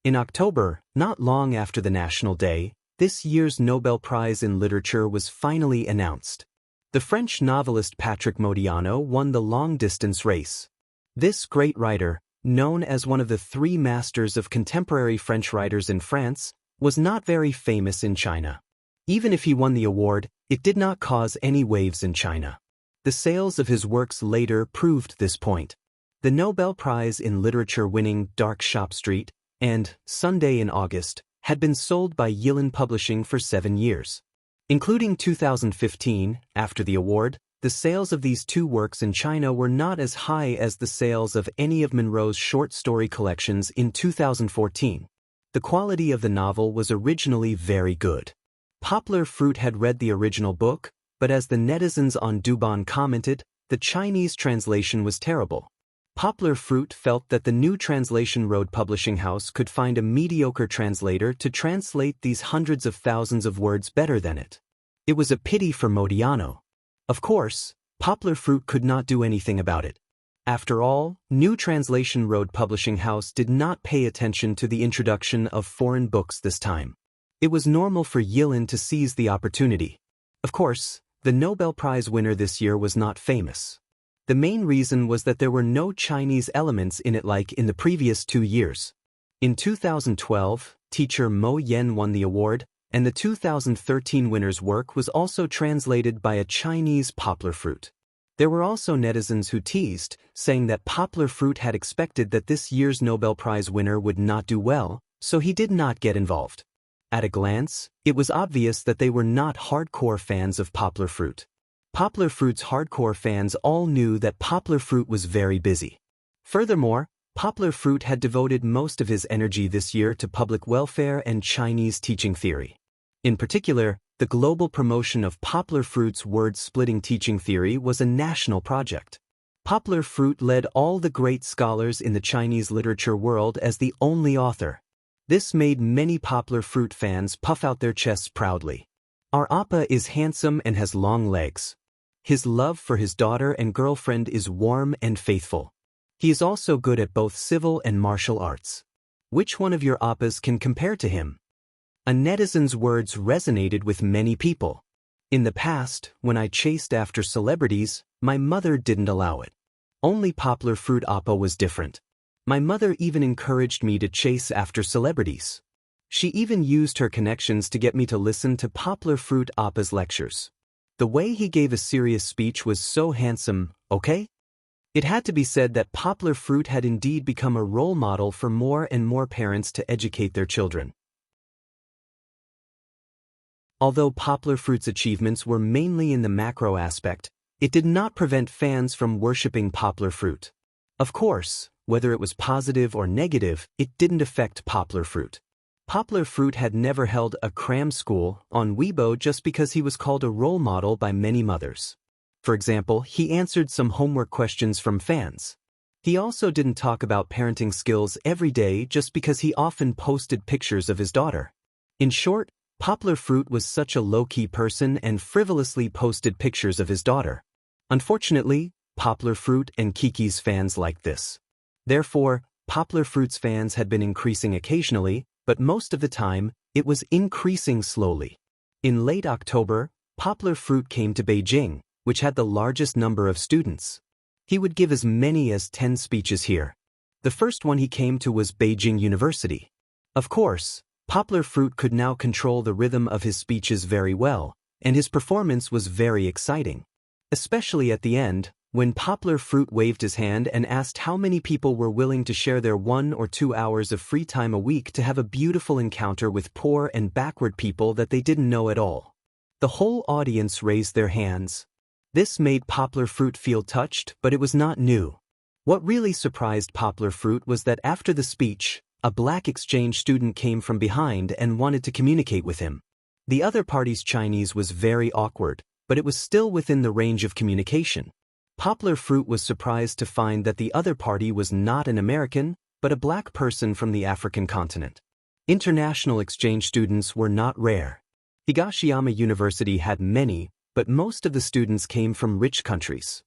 In October, not long after the National Day, this year's Nobel Prize in Literature was finally announced. The French novelist Patrick Modiano won the long-distance race. This great writer, known as one of the 3 masters of contemporary French writers in France, was not very famous in China. Even if he won the award, it did not cause any waves in China. The sales of his works later proved this point. The Nobel Prize in Literature winning Dark Shop Street and Sunday in August had been sold by Yilin Publishing for 7 years. Including 2015, after the award, the sales of these 2 works in China were not as high as the sales of any of Monroe's short story collections in 2014. The quality of the novel was originally very good. Poplar Fruit had read the original book, but as the netizens on Douban commented, the Chinese translation was terrible. Poplar Fruit felt that the new translation Road Publishing House could find a mediocre translator to translate these hundreds of thousands of words better than it. It was a pity for Modiano. Of course, Poplar Fruit could not do anything about it. After all, New Translation Road Publishing House did not pay attention to the introduction of foreign books this time. It was normal for Yilin to seize the opportunity. Of course, the Nobel Prize winner this year was not famous. The main reason was that there were no Chinese elements in it like in the previous 2 years. In 2012, teacher Mo Yen won the award, and the 2013 winner's work was also translated by a Chinese Poplar Fruit. There were also netizens who teased, saying that Poplar Fruit had expected that this year's Nobel Prize winner would not do well, so he did not get involved. At a glance, it was obvious that they were not hardcore fans of Poplar Fruit. Poplar Fruit's hardcore fans all knew that Poplar Fruit was very busy. Furthermore, Poplar Fruit had devoted most of his energy this year to public welfare and Chinese teaching theory. In particular, the global promotion of Poplar Fruit's word-splitting teaching theory was a national project. Poplar fruit led all the great scholars in the Chinese literature world as the only author. This made many poplar fruit fans puff out their chests proudly. Our Appa is handsome and has long legs. His love for his daughter and girlfriend is warm and faithful. He is also good at both civil and martial arts. Which one of your Appas can compare to him? A netizen's words resonated with many people. In the past, when I chased after celebrities, my mother didn't allow it. Only poplar fruit Appa was different. My mother even encouraged me to chase after celebrities. She even used her connections to get me to listen to poplar fruit Appa's lectures. The way he gave a serious speech was so handsome, okay? It had to be said that poplar fruit had indeed become a role model for more and more parents to educate their children. Although poplar fruit's achievements were mainly in the macro aspect, it did not prevent fans from worshipping poplar fruit. Of course, whether it was positive or negative, it didn't affect poplar fruit. Poplar fruit had never held a cram school on Weibo just because he was called a role model by many mothers. For example, he answered some homework questions from fans. He also didn't talk about parenting skills every day just because he often posted pictures of his daughter. In short, poplar fruit was such a low-key person and frivolously posted pictures of his daughter. Unfortunately, poplar fruit and Kiki's fans liked this. Therefore, poplar fruit's fans had been increasing occasionally, but most of the time, it was increasing slowly. In late October, poplar fruit came to Beijing, which had the largest number of students. He would give as many as 10 speeches here. The first one he came to was Beijing University. Of course, poplar fruit could now control the rhythm of his speeches very well, and his performance was very exciting. Especially at the end, when poplar fruit waved his hand and asked how many people were willing to share their 1 or 2 hours of free time a week to have a beautiful encounter with poor and backward people that they didn't know at all. The whole audience raised their hands. This made poplar fruit feel touched, but it was not new. What really surprised poplar fruit was that after the speech, a black exchange student came from behind and wanted to communicate with him. The other party's Chinese was very awkward, but it was still within the range of communication. Poplar fruit was surprised to find that the other party was not an American, but a black person from the African continent. International exchange students were not rare. Higashiyama University had many, but most of the students came from rich countries.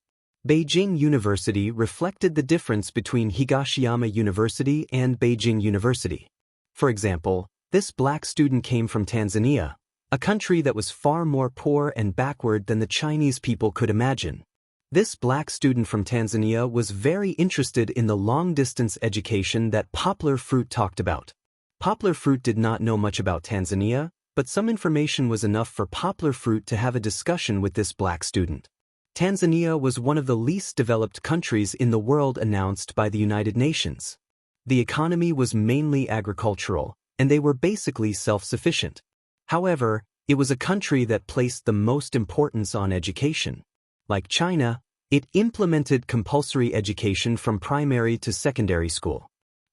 Beijing University reflected the difference between Higashiyama University and Beijing University. For example, this black student came from Tanzania, a country that was far more poor and backward than the Chinese people could imagine. This black student from Tanzania was very interested in the long-distance education that poplar fruit talked about. Poplar fruit did not know much about Tanzania, but some information was enough for poplar fruit to have a discussion with this black student. Tanzania was one of the least developed countries in the world announced by the United Nations. The economy was mainly agricultural, and they were basically self-sufficient. However, it was a country that placed the most importance on education. Like China, it implemented compulsory education from primary to secondary school.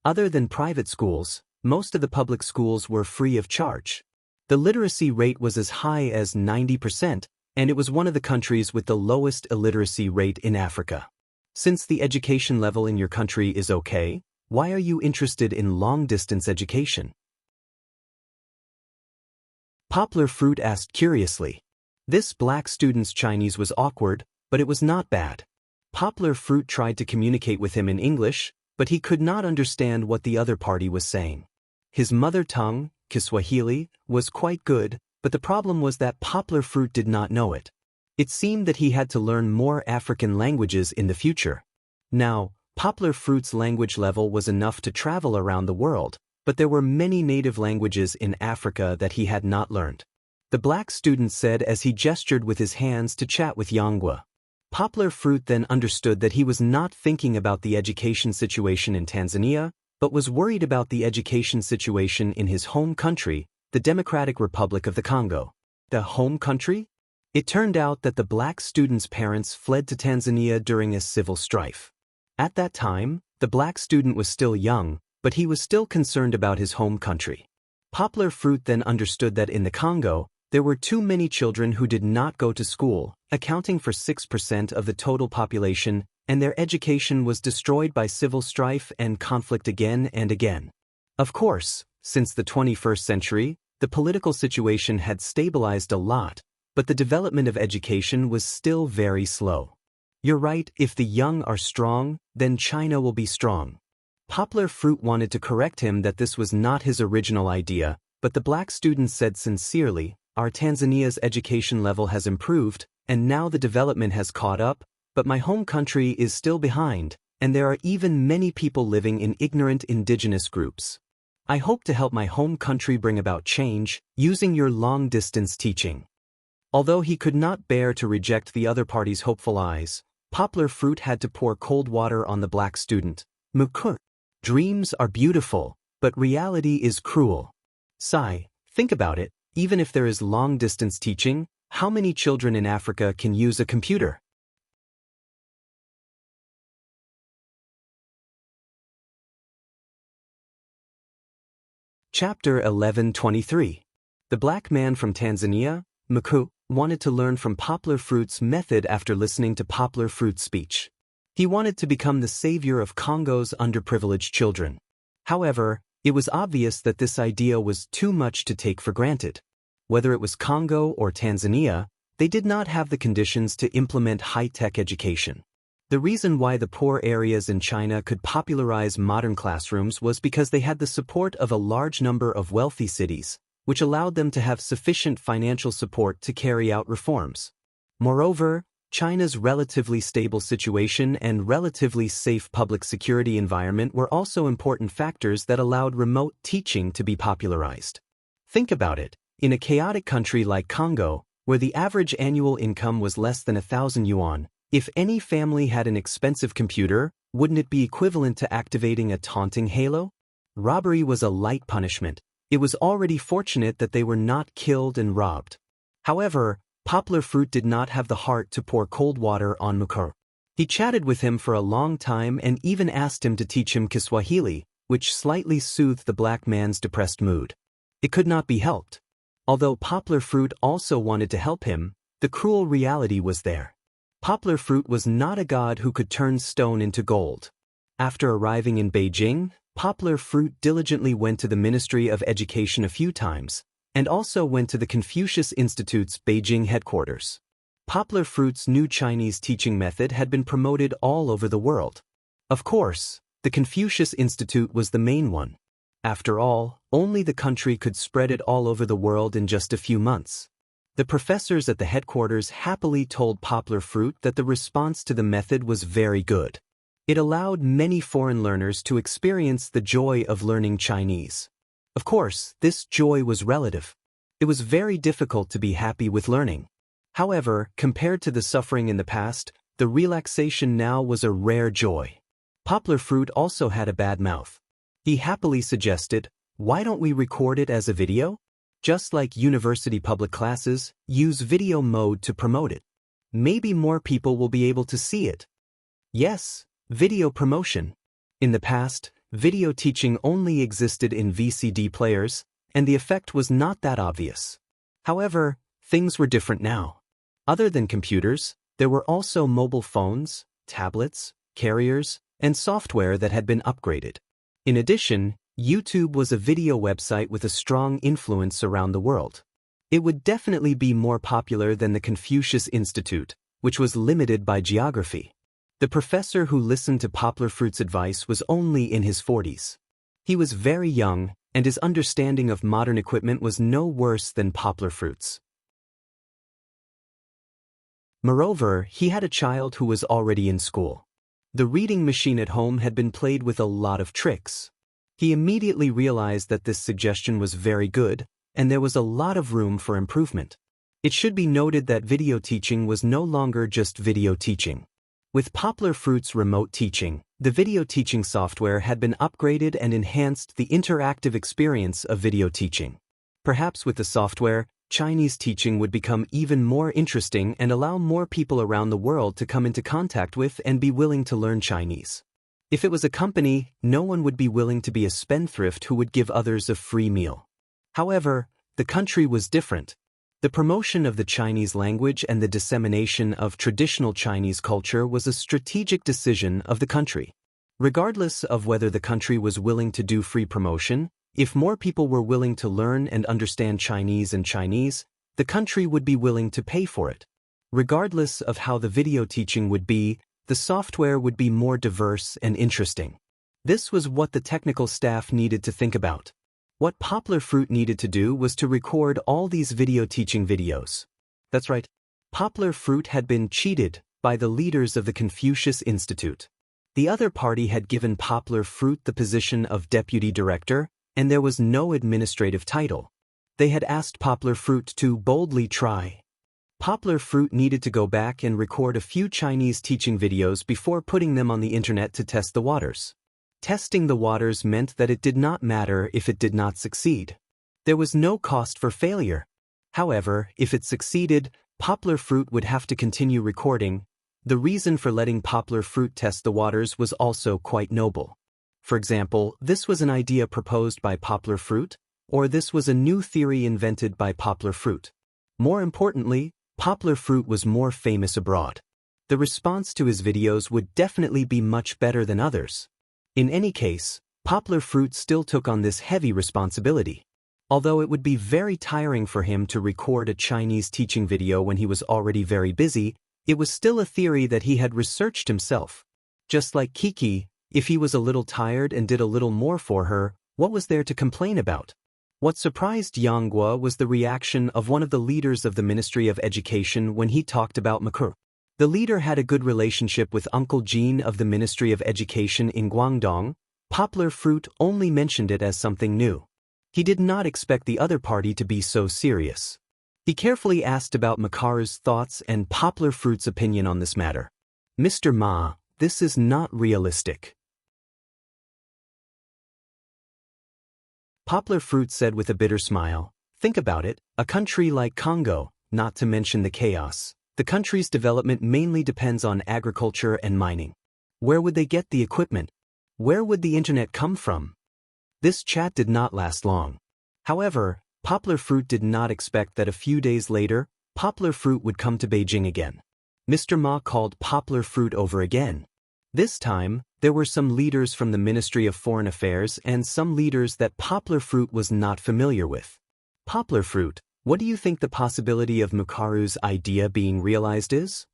Other than private schools, most of the public schools were free of charge. The literacy rate was as high as 90%, and it was one of the countries with the lowest illiteracy rate in Africa. Since the education level in your country is okay, why are you interested in long-distance education? Poplar fruit asked curiously. This black student's Chinese was awkward, but it was not bad. Poplar fruit tried to communicate with him in English, but he could not understand what the other party was saying. His mother tongue, Kiswahili, was quite good, but the problem was that poplar fruit did not know it. It seemed that he had to learn more African languages in the future. Now, poplar fruit's language level was enough to travel around the world, but there were many native languages in Africa that he had not learned. The black student said as he gestured with his hands to chat with Yangua. Poplar fruit then understood that he was not thinking about the education situation in Tanzania, but was worried about the education situation in his home country, the Democratic Republic of the Congo. The home country? It turned out that the black student's parents fled to Tanzania during a civil strife. At that time, the black student was still young, but he was still concerned about his home country. Poplar fruit then understood that in the Congo, there were too many children who did not go to school, accounting for 6% of the total population, and their education was destroyed by civil strife and conflict again and again. Of course, since the 21st century, the political situation had stabilized a lot, but the development of education was still very slow. You're right, if the young are strong, then China will be strong. Poplar Fruit wanted to correct him that this was not his original idea, but the black student said sincerely, "Our Tanzania's education level has improved, and now the development has caught up, but my home country is still behind, and there are even many people living in ignorant indigenous groups. I hope to help my home country bring about change, using your long-distance teaching." Although he could not bear to reject the other party's hopeful eyes, Poplar Fruit had to pour cold water on the black student. "Mukut. Dreams are beautiful, but reality is cruel. Sai, think about it, even if there is long-distance teaching, how many children in Africa can use a computer?" Chapter 11:23. The black man from Tanzania, Mkuu, wanted to learn from Poplar Fruit's method after listening to Poplar Fruit's speech. He wanted to become the savior of Congo's underprivileged children. However, it was obvious that this idea was too much to take for granted. Whether it was Congo or Tanzania, they did not have the conditions to implement high-tech education. The reason why the poor areas in China could popularize modern classrooms was because they had the support of a large number of wealthy cities, which allowed them to have sufficient financial support to carry out reforms. Moreover, China's relatively stable situation and relatively safe public security environment were also important factors that allowed remote teaching to be popularized. Think about it, in a chaotic country like Congo, where the average annual income was less than 1,000 yuan, if any family had an expensive computer, wouldn't it be equivalent to activating a taunting halo? Robbery was a light punishment. It was already fortunate that they were not killed and robbed. However, Poplar Fruit did not have the heart to pour cold water on Mukuru. He chatted with him for a long time and even asked him to teach him Kiswahili, which slightly soothed the black man's depressed mood. It could not be helped. Although Poplar Fruit also wanted to help him, the cruel reality was there. Poplar Fruit was not a god who could turn stone into gold. After arriving in Beijing, Poplar Fruit diligently went to the Ministry of Education a few times, and also went to the Confucius Institute's Beijing headquarters. Poplar Fruit's new Chinese teaching method had been promoted all over the world. Of course, the Confucius Institute was the main one. After all, only the country could spread it all over the world in just a few months. The professors at the headquarters happily told Poplar Fruit that the response to the method was very good. It allowed many foreign learners to experience the joy of learning Chinese. Of course, this joy was relative. It was very difficult to be happy with learning. However, compared to the suffering in the past, the relaxation now was a rare joy. Poplar Fruit also had a bad mouth. He happily suggested, "Why don't we record it as a video? Just like university public classes, use video mode to promote it. Maybe more people will be able to see it." Yes, video promotion. In the past, video teaching only existed in VCD players, and the effect was not that obvious. However, things were different now. Other than computers, there were also mobile phones, tablets, carriers, and software that had been upgraded. In addition, YouTube was a video website with a strong influence around the world. It would definitely be more popular than the Confucius Institute, which was limited by geography. The professor who listened to Poplar Fruit's advice was only in his 40s. He was very young, and his understanding of modern equipment was no worse than Poplar Fruit's. Moreover, he had a child who was already in school. The reading machine at home had been played with a lot of tricks. He immediately realized that this suggestion was very good, and there was a lot of room for improvement. It should be noted that video teaching was no longer just video teaching. With Poplar Fruit's remote teaching, the video teaching software had been upgraded and enhanced the interactive experience of video teaching. Perhaps with the software, Chinese teaching would become even more interesting and allow more people around the world to come into contact with and be willing to learn Chinese. If it was a company, no one would be willing to be a spendthrift who would give others a free meal. However, the country was different. The promotion of the Chinese language and the dissemination of traditional Chinese culture was a strategic decision of the country. Regardless of whether the country was willing to do free promotion, if more people were willing to learn and understand Chinese and Chinese, the country would be willing to pay for it. Regardless of how the video teaching would be, the software would be more diverse and interesting. This was what the technical staff needed to think about. What Poplar Fruit needed to do was to record all these video teaching videos. That's right. Poplar Fruit had been cheated by the leaders of the Confucius Institute. The other party had given Poplar Fruit the position of deputy director, and there was no administrative title. They had asked Poplar Fruit to boldly try. Poplar Fruit needed to go back and record a few Chinese teaching videos before putting them on the internet to test the waters. Testing the waters meant that it did not matter if it did not succeed. There was no cost for failure. However, if it succeeded, Poplar Fruit would have to continue recording. The reason for letting Poplar Fruit test the waters was also quite noble. For example, this was an idea proposed by Poplar Fruit, or this was a new theory invented by Poplar Fruit. More importantly, Poplar Fruit was more famous abroad. The response to his videos would definitely be much better than others. In any case, Poplar Fruit still took on this heavy responsibility. Although it would be very tiring for him to record a Chinese teaching video when he was already very busy, it was still a theory that he had researched himself. Just like Kiki, if he was a little tired and did a little more for her, what was there to complain about? What surprised Yang Guo was the reaction of one of the leaders of the Ministry of Education when he talked about Makur. The leader had a good relationship with Uncle Jean of the Ministry of Education in Guangdong. Poplar Fruit only mentioned it as something new. He did not expect the other party to be so serious. He carefully asked about Makaru's thoughts and Poplar Fruit's opinion on this matter. Mr. Ma, this is not realistic. Poplar Fruit said with a bitter smile, think about it, a country like Congo, not to mention the chaos. The country's development mainly depends on agriculture and mining. Where would they get the equipment? Where would the internet come from? This chat did not last long. However, Poplar Fruit did not expect that a few days later, Poplar Fruit would come to Beijing again. Mr. Ma called Poplar Fruit over again. This time, there were some leaders from the Ministry of Foreign Affairs and some leaders that Poplar Fruit was not familiar with. Poplar Fruit, what do you think the possibility of Makaru's idea being realized is?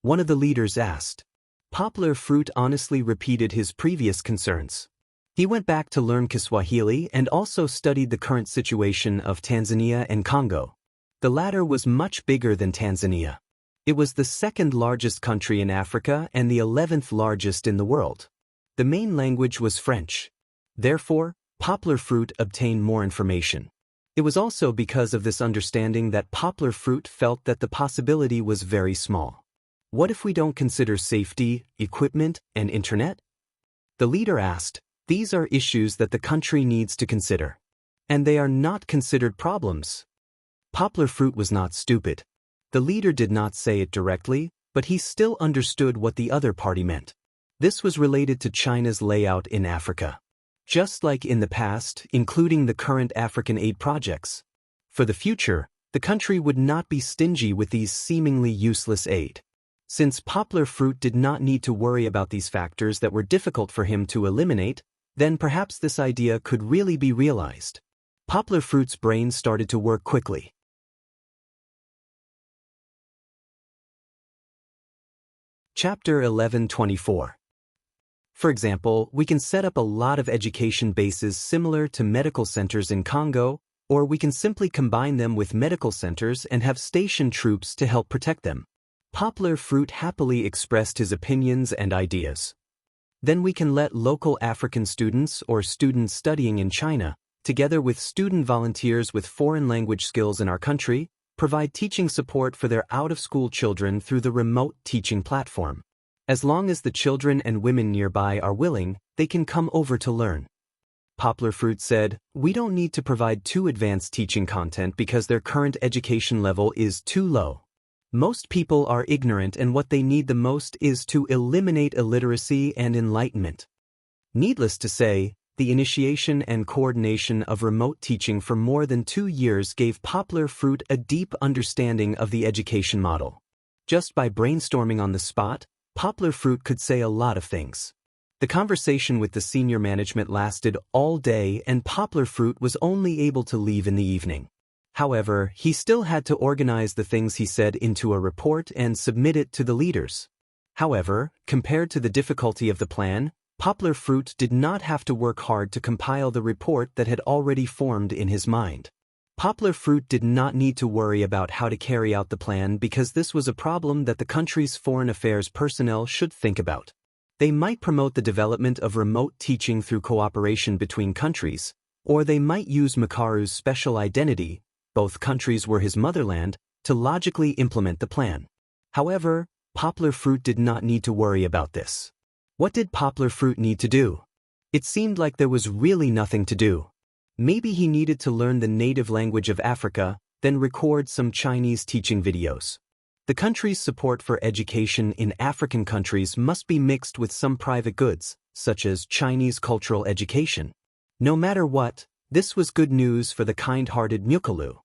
One of the leaders asked. Poplar Fruit honestly repeated his previous concerns. He went back to learn Kiswahili and also studied the current situation of Tanzania and Congo. The latter was much bigger than Tanzania. It was the second largest country in Africa and the 11th largest in the world. The main language was French. Therefore, Poplar Fruit obtained more information. It was also because of this understanding that Poplar Fruit felt that the possibility was very small. What if we don't consider safety, equipment, and internet? The leader asked. These are issues that the country needs to consider. And they are not considered problems. Poplar Fruit was not stupid. The leader did not say it directly, but he still understood what the other party meant. This was related to China's layout in Africa. Just like in the past, including the current African aid projects. For the future, the country would not be stingy with these seemingly useless aid. Since Poplar Fruit did not need to worry about these factors that were difficult for him to eliminate, then perhaps this idea could really be realized. Poplar Fruit's brain started to work quickly. Chapter 11:24. For example, we can set up a lot of education bases similar to medical centers in Congo, or we can simply combine them with medical centers and have station troops to help protect them. Poplar Fruit happily expressed his opinions and ideas. Then we can let local African students or students studying in China, together with student volunteers with foreign language skills in our country, provide teaching support for their out-of-school children through the remote teaching platform. As long as the children and women nearby are willing, they can come over to learn. Poplar Fruit said, we don't need to provide too advanced teaching content because their current education level is too low. Most people are ignorant and what they need the most is to eliminate illiteracy and enlightenment. Needless to say, the initiation and coordination of remote teaching for more than 2 years gave Poplar Fruit a deep understanding of the education model. Just by brainstorming on the spot, Poplar Fruit could say a lot of things. The conversation with the senior management lasted all day and Poplar Fruit was only able to leave in the evening. However, he still had to organize the things he said into a report and submit it to the leaders. However, compared to the difficulty of the plan, Poplar Fruit did not have to work hard to compile the report that had already formed in his mind. Poplar Fruit did not need to worry about how to carry out the plan because this was a problem that the country's foreign affairs personnel should think about. They might promote the development of remote teaching through cooperation between countries, or they might use Makaru's special identity, both countries were his motherland, to logically implement the plan. However, Poplar Fruit did not need to worry about this. What did Poplar Fruit need to do? It seemed like there was really nothing to do. Maybe he needed to learn the native language of Africa, then record some Chinese teaching videos. The country's support for education in African countries must be mixed with some private goods, such as Chinese cultural education. No matter what, this was good news for the kind-hearted Mukalu.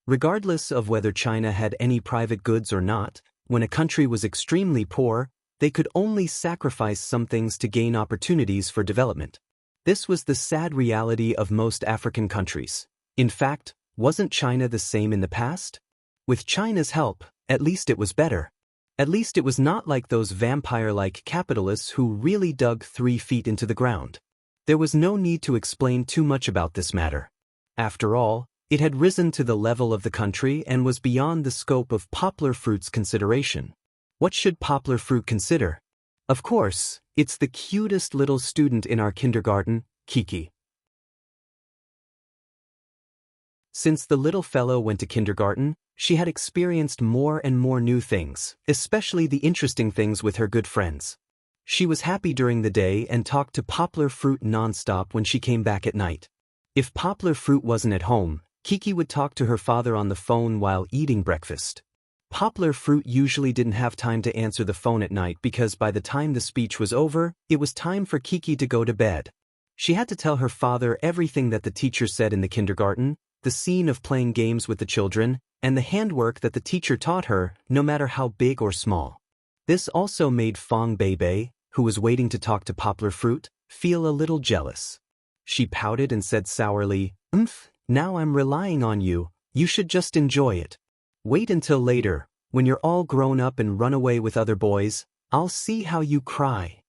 Regardless of whether China had any private goods or not, when a country was extremely poor, they could only sacrifice some things to gain opportunities for development. This was the sad reality of most African countries. In fact, wasn't China the same in the past? With China's help, at least it was better. At least it was not like those vampire-like capitalists who really dug 3 feet into the ground. There was no need to explain too much about this matter. After all, it had risen to the level of the country and was beyond the scope of Poplar Fruit's consideration. What should Poplar Fruit consider? Of course, it's the cutest little student in our kindergarten, Kiki. Since the little fellow went to kindergarten, she had experienced more and more new things, especially the interesting things with her good friends. She was happy during the day and talked to Poplar Fruit nonstop when she came back at night. If Poplar Fruit wasn't at home, Kiki would talk to her father on the phone while eating breakfast. Poplar Fruit usually didn't have time to answer the phone at night because by the time the speech was over, it was time for Kiki to go to bed. She had to tell her father everything that the teacher said in the kindergarten, the scene of playing games with the children, and the handwork that the teacher taught her, no matter how big or small. This also made Fong Beibei, who was waiting to talk to Poplar Fruit, feel a little jealous. She pouted and said sourly, now I'm relying on you, you should just enjoy it. Wait until later, when you're all grown up and run away with other boys, I'll see how you cry.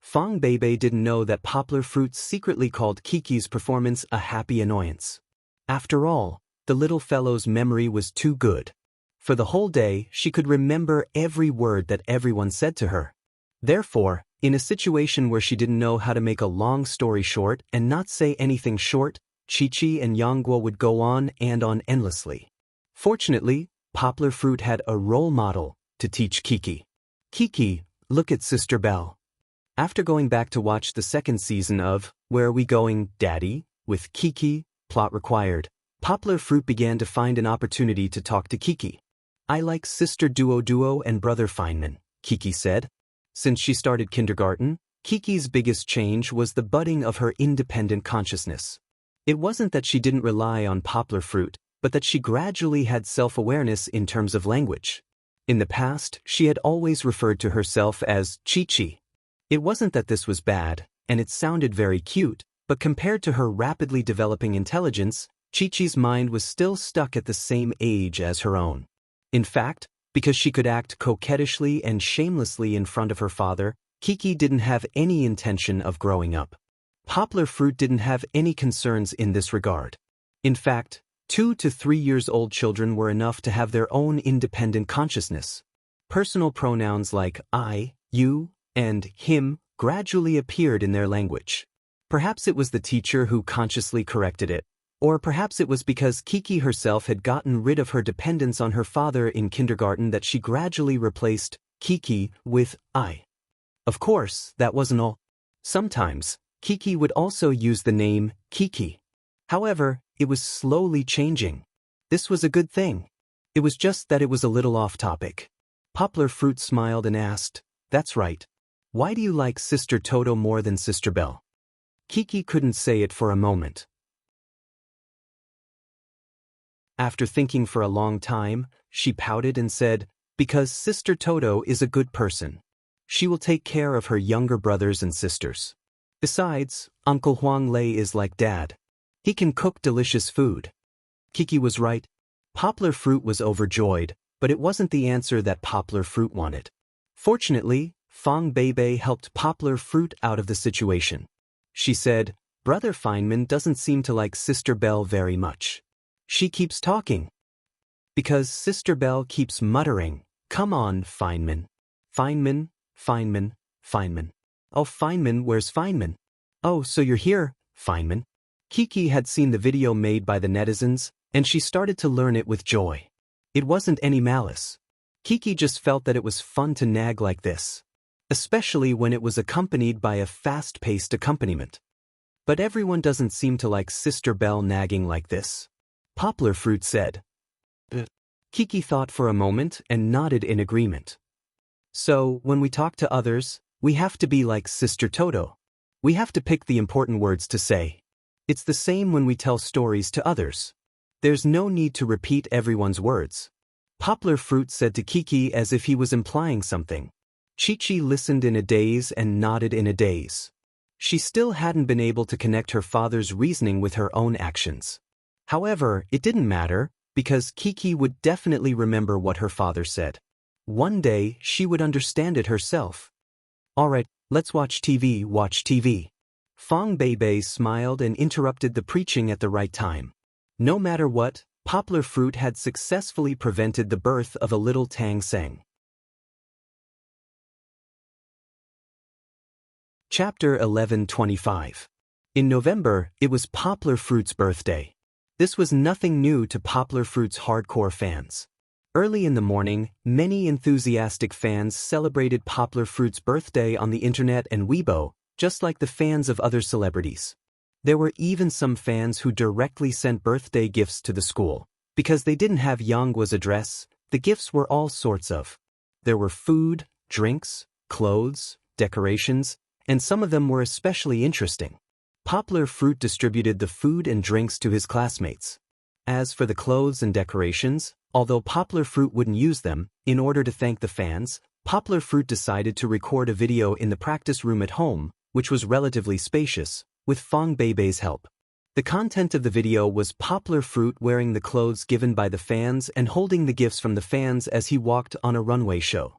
Fong Beibei didn't know that Poplar Fruit secretly called Kiki's performance a happy annoyance. After all, the little fellow's memory was too good. For the whole day, she could remember every word that everyone said to her. Therefore, in a situation where she didn't know how to make a long story short and not say anything short, Chi-Chi and Yangguo would go on and on endlessly. Fortunately, Poplar Fruit had a role model to teach Kiki. Kiki, look at Sister Belle. After going back to watch the second season of Where Are We Going, Daddy? With Kiki, plot required, Poplar Fruit began to find an opportunity to talk to Kiki. I like Sister Duo and Brother Feynman, Kiki said. Since she started kindergarten, Kiki's biggest change was the budding of her independent consciousness. It wasn't that she didn't rely on Poplar Fruit, but that she gradually had self-awareness in terms of language. In the past, she had always referred to herself as Chi-Chi. It wasn't that this was bad, and it sounded very cute, but compared to her rapidly developing intelligence, Chi-Chi's mind was still stuck at the same age as her own. In fact, because she could act coquettishly and shamelessly in front of her father, Kiki didn't have any intention of growing up. Poplar Fruit didn't have any concerns in this regard. In fact, 2 to 3 years old children were enough to have their own independent consciousness. Personal pronouns like I, you, and him gradually appeared in their language. Perhaps it was the teacher who consciously corrected it, or perhaps it was because Kiki herself had gotten rid of her dependence on her father in kindergarten that she gradually replaced Kiki with I. Of course, that wasn't all. Sometimes, Kiki would also use the name Kiki. However, it was slowly changing. This was a good thing. It was just that it was a little off topic. Poplar Fruit smiled and asked, "That's right. Why do you like Sister Toto more than Sister Belle?" Kiki couldn't say it for a moment. After thinking for a long time, she pouted and said, "Because Sister Toto is a good person. She will take care of her younger brothers and sisters. Besides, Uncle Huang Lei is like Dad. He can cook delicious food." Kiki was right. Poplar Fruit was overjoyed, but it wasn't the answer that Poplar Fruit wanted. Fortunately, Fong Beibei helped Poplar Fruit out of the situation. She said, "Brother Feynman doesn't seem to like Sister Belle very much. She keeps talking." Because Sister Belle keeps muttering, "Come on, Feynman. Feynman, Feynman, Feynman. Oh, Feynman, where's Feynman? Oh, so you're here, Feynman." Kiki had seen the video made by the netizens, and she started to learn it with joy. It wasn't any malice. Kiki just felt that it was fun to nag like this, especially when it was accompanied by a fast-paced accompaniment. But everyone doesn't seem to like Sister Belle nagging like this. Poplar Fruit said. Kiki thought for a moment and nodded in agreement. So, when we talk to others, we have to be like Sister Toto. We have to pick the important words to say. It's the same when we tell stories to others. There's no need to repeat everyone's words. Poplar Fruit said to Kiki as if he was implying something. Chi-Chi listened in a daze and nodded in a daze. She still hadn't been able to connect her father's reasoning with her own actions. However, it didn't matter, because Kiki would definitely remember what her father said. One day, she would understand it herself. "Alright, let's watch TV, watch TV." Fong Beibei smiled and interrupted the preaching at the right time. No matter what, Poplar Fruit had successfully prevented the birth of a little Tang Seng. Chapter 11:25. In November, it was Poplar Fruit's birthday. This was nothing new to Poplar Fruit's hardcore fans. Early in the morning, many enthusiastic fans celebrated Poplar Fruit's birthday on the internet and Weibo, just like the fans of other celebrities. There were even some fans who directly sent birthday gifts to the school. Because they didn't have Yanggua's address, the gifts were all sorts of. There were food, drinks, clothes, decorations, and some of them were especially interesting. Poplar Fruit distributed the food and drinks to his classmates. As for the clothes and decorations, although Poplar Fruit wouldn't use them, in order to thank the fans, Poplar Fruit decided to record a video in the practice room at home, which was relatively spacious, with Fong Beibei's help. The content of the video was Poplar Fruit wearing the clothes given by the fans and holding the gifts from the fans as he walked on a runway show.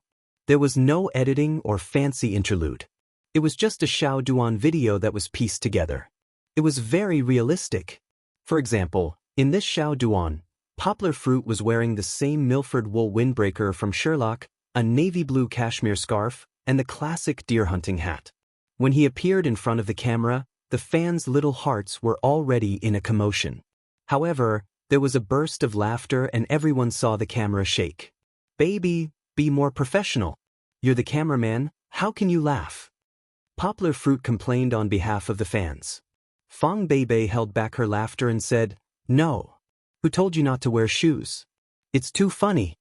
There was no editing or fancy interlude. It was just a Xiao Duan video that was pieced together. It was very realistic. For example, in this Xiao Duan, Poplar Fruit was wearing the same Milford wool windbreaker from Sherlock, a navy blue cashmere scarf, and the classic deer hunting hat. When he appeared in front of the camera, the fans' little hearts were already in a commotion. However, there was a burst of laughter and everyone saw the camera shake. "Baby, be more professional. You're the cameraman, how can you laugh?" Poplar Fruit complained on behalf of the fans. Fong Beibei held back her laughter and said, "No. Who told you not to wear shoes? It's too funny."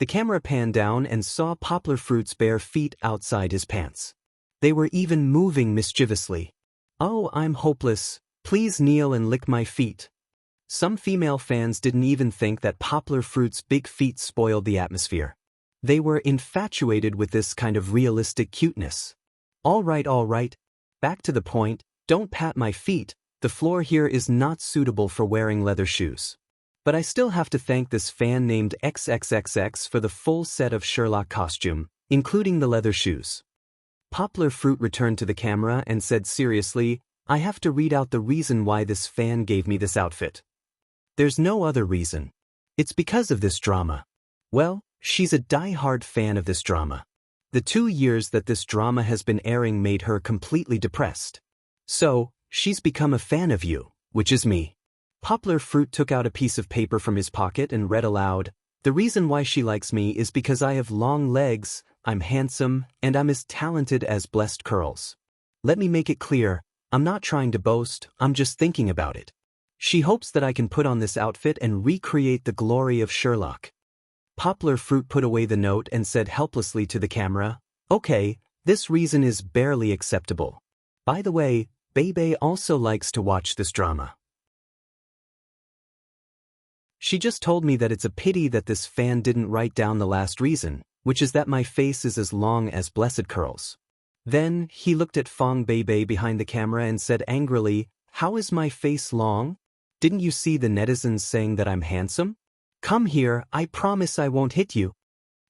The camera panned down and saw Poplar Fruit's bare feet outside his pants. They were even moving mischievously. "Oh, I'm hopeless. Please kneel and lick my feet." Some female fans didn't even think that Poplar Fruit's big feet spoiled the atmosphere. They were infatuated with this kind of realistic cuteness. All right. Back to the point, don't pat my feet, the floor here is not suitable for wearing leather shoes. But I still have to thank this fan named XXXX for the full set of Sherlock costume, including the leather shoes." Poplar Fruit returned to the camera and said seriously, "I have to read out the reason why this fan gave me this outfit. There's no other reason. It's because of this drama." Well, she's a die-hard fan of this drama. The 2 years that this drama has been airing made her completely depressed. So, she's become a fan of you, which is me. Poplar Fruit took out a piece of paper from his pocket and read aloud, "The reason why she likes me is because I have long legs, I'm handsome, and I'm as talented as Blessed Curls. Let me make it clear, I'm not trying to boast, I'm just thinking about it. She hopes that I can put on this outfit and recreate the glory of Sherlock." Poplar Fruit put away the note and said helplessly to the camera, "Okay, this reason is barely acceptable. By the way, Bebe also likes to watch this drama. She just told me that it's a pity that this fan didn't write down the last reason, which is that my face is as long as blessed curls. Then, he looked at Fong Bebe behind the camera and said angrily, "How is my face long? Didn't you see the netizens saying that I'm handsome? Come here, I promise I won't hit you."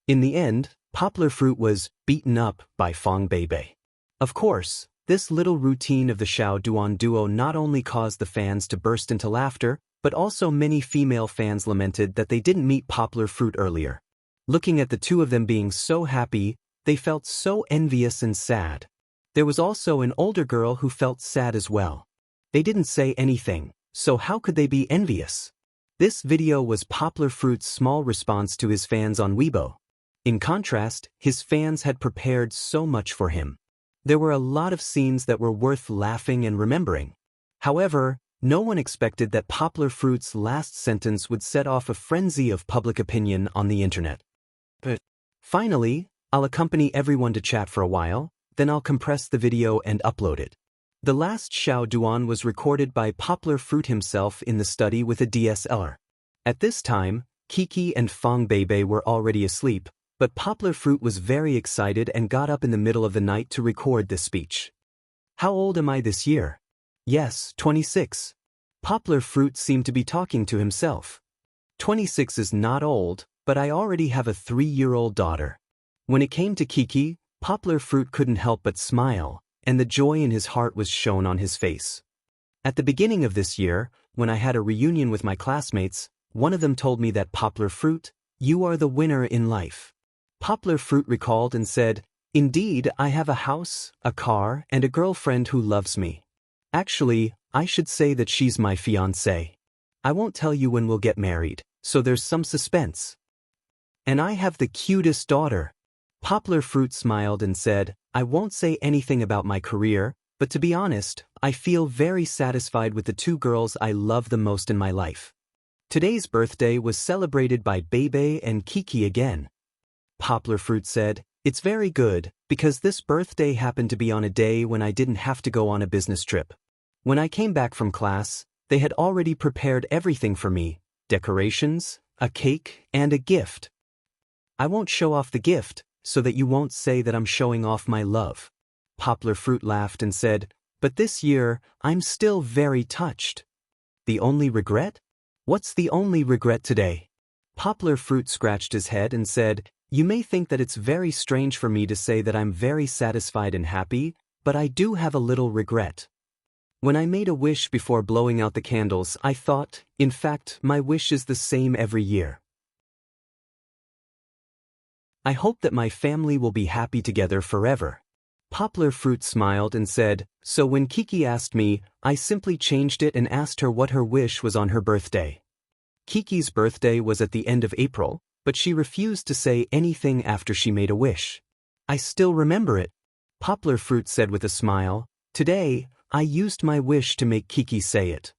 In the end, Poplar Fruit was beaten up by Fong Bebe. Of course, this little routine of the Xiao Duan duo not only caused the fans to burst into laughter, but also many female fans lamented that they didn't meet Poplar Fruit earlier. Looking at the two of them being so happy, they felt so envious and sad. There was also an older girl who felt sad as well. They didn't say anything, so how could they be envious? This video was Poplar Fruit's small response to his fans on Weibo. In contrast, his fans had prepared so much for him. There were a lot of scenes that were worth laughing and remembering. However, no one expected that Poplar Fruit's last sentence would set off a frenzy of public opinion on the internet. But finally, I'll accompany everyone to chat for a while, then I'll compress the video and upload it. The last Xiao Duan was recorded by Poplar Fruit himself in the study with a DSLR. At this time, Kiki and Fong Bebe were already asleep, but Poplar Fruit was very excited and got up in the middle of the night to record this speech. "How old am I this year?" "Yes, 26. Poplar Fruit seemed to be talking to himself. 26 is not old, but I already have a 3-year-old daughter. When it came to Kiki, Poplar Fruit couldn't help but smile, and the joy in his heart was shown on his face. At the beginning of this year, when I had a reunion with my classmates, one of them told me that Poplar Fruit, you are the winner in life. Poplar Fruit recalled and said, "Indeed, I have a house, a car, and a girlfriend who loves me. Actually, I should say that she's my fiancée. I won't tell you when we'll get married, so there's some suspense. And I have the cutest daughter." Poplar Fruit smiled and said, "I won't say anything about my career, but to be honest, I feel very satisfied with the two girls I love the most in my life." Today's birthday was celebrated by Bebe and Kiki again. Poplar Fruit said, "It's very good, because this birthday happened to be on a day when I didn't have to go on a business trip. When I came back from class, they had already prepared everything for me, decorations, a cake, and a gift. I won't show off the gift, so that you won't say that I'm showing off my love." Poplar Fruit laughed and said, "But this year, I'm still very touched." "The only regret? What's the only regret today?" Poplar Fruit scratched his head and said, "You may think that it's very strange for me to say that I'm very satisfied and happy, but I do have a little regret. When I made a wish before blowing out the candles, I thought, in fact, my wish is the same every year. I hope that my family will be happy together forever." Poplar Fruit smiled and said, "So when Kiki asked me, I simply changed it and asked her what her wish was on her birthday. Kiki's birthday was at the end of April, but she refused to say anything after she made a wish. I still remember it." Poplar Fruit said with a smile, "Today, I used my wish to make Kiki say it.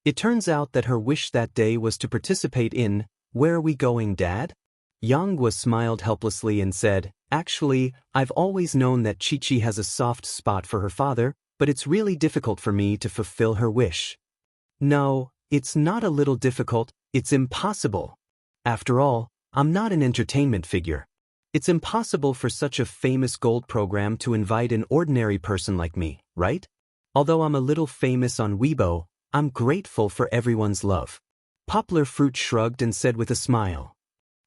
It turns out that her wish that day was to participate in Where Are We Going, Dad?" Yanghua smiled helplessly and said, "Actually, I've always known that Chi-Chi has a soft spot for her father, but it's really difficult for me to fulfill her wish." "No, it's not a little difficult, it's impossible. After all, I'm not an entertainment figure. It's impossible for such a famous gold program to invite an ordinary person like me, right? Although I'm a little famous on Weibo, I'm grateful for everyone's love." Poplar Fruit shrugged and said with a smile,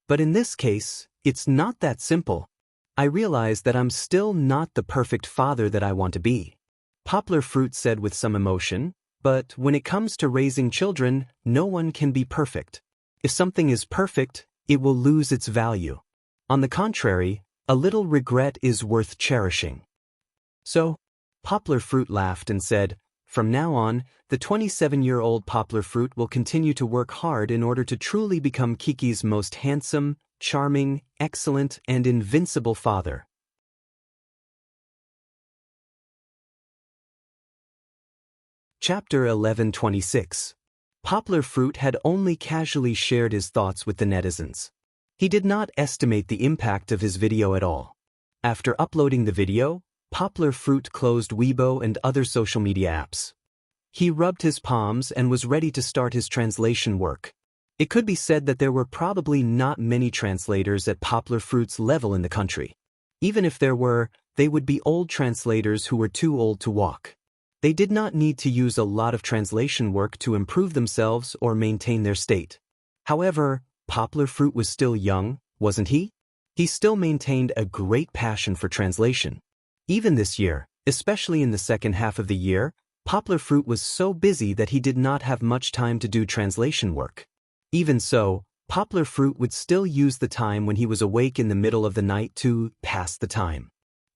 "But in this case, it's not that simple. I realize that I'm still not the perfect father that I want to be." Poplar Fruit said with some emotion, "But when it comes to raising children, no one can be perfect. If something is perfect, it will lose its value. On the contrary, a little regret is worth cherishing." So, Poplar Fruit laughed and said, "From now on, the 27-year-old Poplar Fruit will continue to work hard in order to truly become Kiki's most handsome, charming, excellent, and invincible father." Chapter 11:26. Poplar Fruit had only casually shared his thoughts with the netizens. He did not estimate the impact of his video at all. After uploading the video, Poplar Fruit closed Weibo and other social media apps. He rubbed his palms and was ready to start his translation work. It could be said that there were probably not many translators at Poplar Fruit's level in the country. Even if there were, they would be old translators who were too old to walk. They did not need to use a lot of translation work to improve themselves or maintain their state. However, Poplar Fruit was still young, wasn't he? He still maintained a great passion for translation. Even this year, especially in the second half of the year, Poplar Fruit was so busy that he did not have much time to do translation work. Even so, Poplar Fruit would still use the time when he was awake in the middle of the night to pass the time.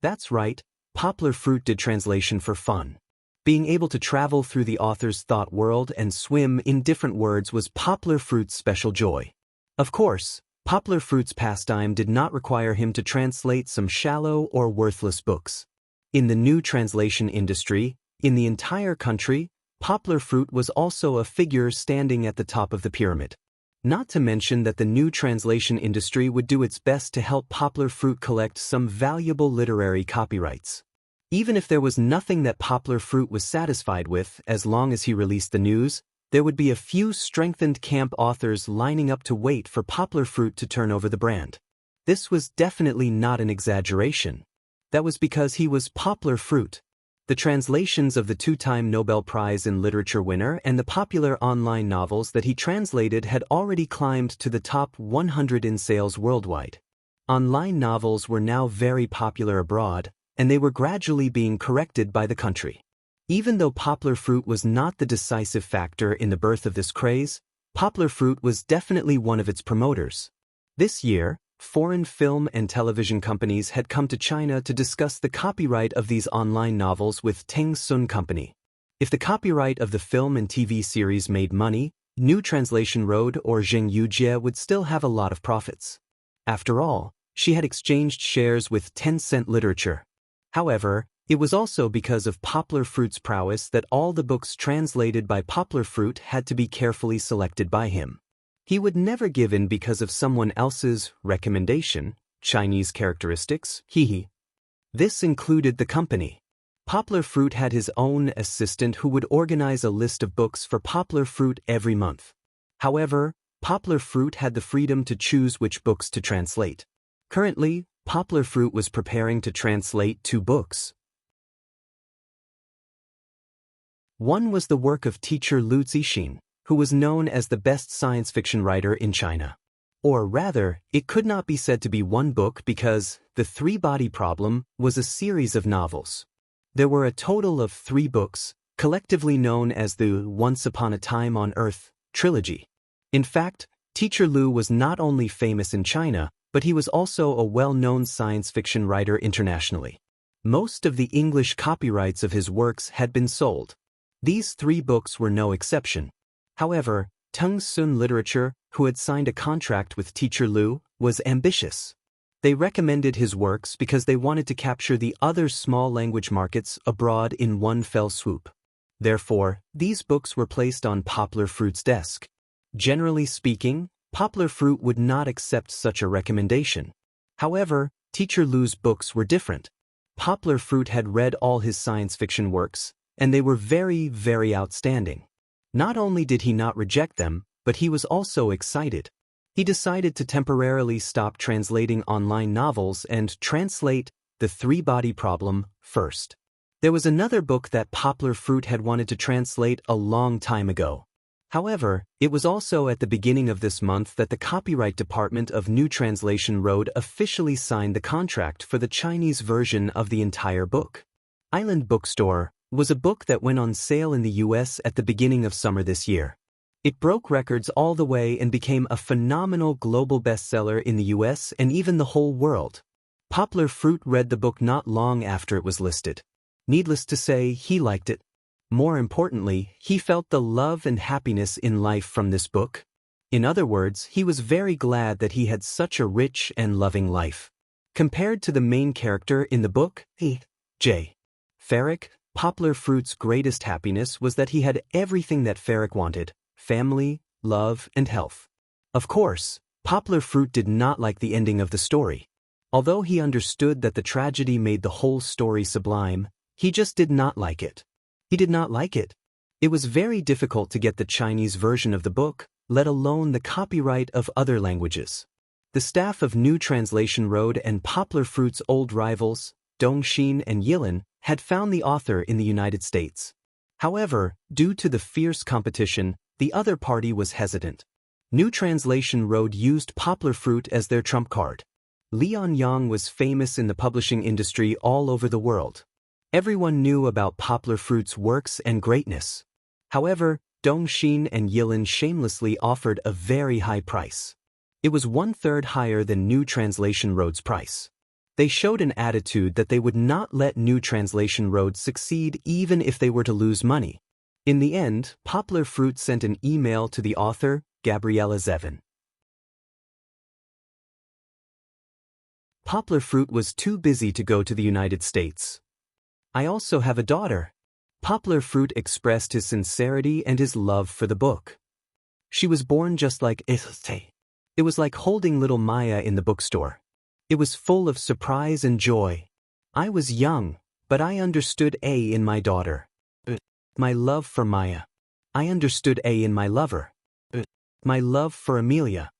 That's right, Poplar Fruit did translation for fun. Being able to travel through the author's thought world and swim in different words was Poplar Fruit's special joy. Of course, Poplar Fruit's pastime did not require him to translate some shallow or worthless books. In the new translation industry, in the entire country, Poplar Fruit was also a figure standing at the top of the pyramid. Not to mention that the new translation industry would do its best to help Poplar Fruit collect some valuable literary copyrights. Even if there was nothing that Poplar Fruit was satisfied with, as long as he released the news, there would be a few strengthened camp authors lining up to wait for Poplar Fruit to turn over the brand. This was definitely not an exaggeration. That was because he was Poplar Fruit. The translations of the two-time Nobel Prize in Literature winner and the popular online novels that he translated had already climbed to the top 100 in sales worldwide. Online novels were now very popular abroad, and they were gradually being corrected by the country. Even though Poplar Fruit was not the decisive factor in the birth of this craze, Poplar Fruit was definitely one of its promoters. This year, foreign film and television companies had come to China to discuss the copyright of these online novels with Teng Sun Company. If the copyright of the film and TV series made money, New Translation Road or Zheng Yujie would still have a lot of profits. After all, she had exchanged shares with Tencent Literature. However, it was also because of Poplar Fruit's prowess that all the books translated by Poplar Fruit had to be carefully selected by him. He would never give in because of someone else's recommendation, Chinese characteristics, This included the company. Poplar Fruit had his own assistant who would organize a list of books for Poplar Fruit every month. However, Poplar Fruit had the freedom to choose which books to translate. Currently, Poplar Fruit was preparing to translate 2 books. One was the work of teacher Lu Zixin, who was known as the best science fiction writer in China. Or rather, it could not be said to be one book because The Three-Body Problem was a series of novels. There were a total of 3 books, collectively known as the Once Upon a Time on Earth trilogy. In fact, teacher Lu was not only famous in China, but he was also a well-known science fiction writer internationally. Most of the English copyrights of his works had been sold. These 3 books were no exception. However, Teng Sun Literature, who had signed a contract with teacher Lu, was ambitious. They recommended his works because they wanted to capture the other small language markets abroad in one fell swoop. Therefore, these books were placed on Poplar Fruit's desk. Generally speaking, Poplar Fruit would not accept such a recommendation. However, teacher Lu's books were different. Poplar Fruit had read all his science fiction works, and they were very, very outstanding. Not only did he not reject them, but he was also excited. He decided to temporarily stop translating online novels and translate The Three-Body Problem first. There was another book that Poplar Fruit had wanted to translate a long time ago. However, it was also at the beginning of this month that the Copyright Department of New Translation Road officially signed the contract for the Chinese version of the entire book. Island Bookstore was a book that went on sale in the US at the beginning of summer this year. It broke records all the way and became a phenomenal global bestseller in the US and even the whole world. Poplar Fruit read the book not long after it was listed. Needless to say, he liked it. More importantly, he felt the love and happiness in life from this book. In other words, he was very glad that he had such a rich and loving life. Compared to the main character in the book, J. Ferric, Poplar Fruit's greatest happiness was that he had everything that Ferric wanted: family, love, and health. Of course, Poplar Fruit did not like the ending of the story. Although he understood that the tragedy made the whole story sublime, he just did not like it. He did not like it. It was very difficult to get the Chinese version of the book, let alone the copyright of other languages. The staff of New Translation Road and Poplar Fruit's old rivals, Dongxin and Yilin, had found the author in the United States. However, due to the fierce competition, the other party was hesitant. New Translation Road used Poplar Fruit as their trump card. Lian Yang was famous in the publishing industry all over the world. Everyone knew about Poplar Fruit's works and greatness. However, Dongxin and Yilin shamelessly offered a very high price. It was 1/3 higher than New Translation Road's price. They showed an attitude that they would not let New Translation Road succeed even if they were to lose money. In the end, Poplar Fruit sent an email to the author, Gabriella Zevin. Poplar Fruit was too busy to go to the United States. I also have a daughter. Poplar Fruit expressed his sincerity and his love for the book. She was born just like Enchanting. It was like holding little Maya in the bookstore. It was full of surprise and joy. I was young, but I understood A in my daughter. My love for Maya. I understood A in my lover. My love for Amelia.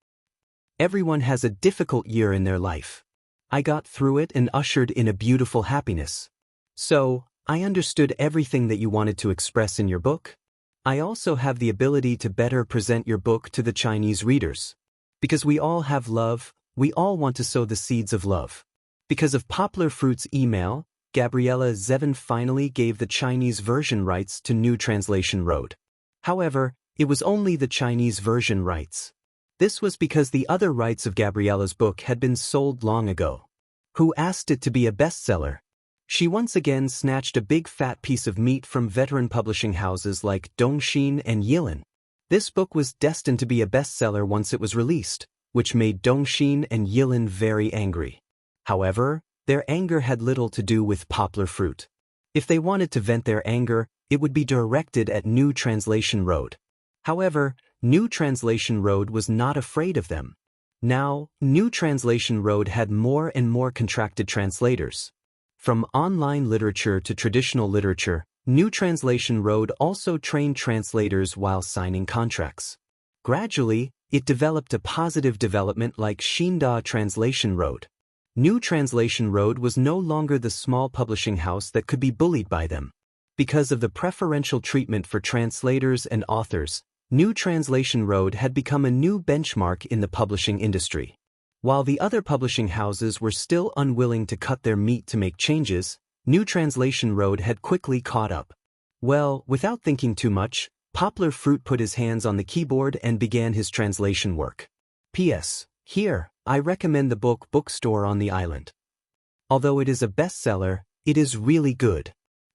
Everyone has a difficult year in their life. I got through it and ushered in a beautiful happiness. So, I understood everything that you wanted to express in your book. I also have the ability to better present your book to the Chinese readers. Because we all have love, we all want to sow the seeds of love. Because of Poplar Fruit's email, Gabriella Zevin finally gave the Chinese version rights to New Translation Road. However, it was only the Chinese version rights. This was because the other rights of Gabriella's book had been sold long ago. Who asked it to be a bestseller? She once again snatched a big fat piece of meat from veteran publishing houses like Dongxin and Yilin. This book was destined to be a bestseller once it was released, which made Dongxin and Yilin very angry. However, their anger had little to do with Poplar Fruit. If they wanted to vent their anger, it would be directed at New Translation Road. However, New Translation Road was not afraid of them. Now, New Translation Road had more and more contracted translators. From online literature to traditional literature, New Translation Road also trained translators while signing contracts. Gradually, it developed a positive development like Xinda Translation Road. New Translation Road was no longer the small publishing house that could be bullied by them. Because of the preferential treatment for translators and authors, New Translation Road had become a new benchmark in the publishing industry. While the other publishing houses were still unwilling to cut their meat to make changes, New Translation Road had quickly caught up. Well, without thinking too much, Poplar Fruit put his hands on the keyboard and began his translation work. P.S. Here, I recommend the bookstore on the island. Although it is a bestseller, it is really good.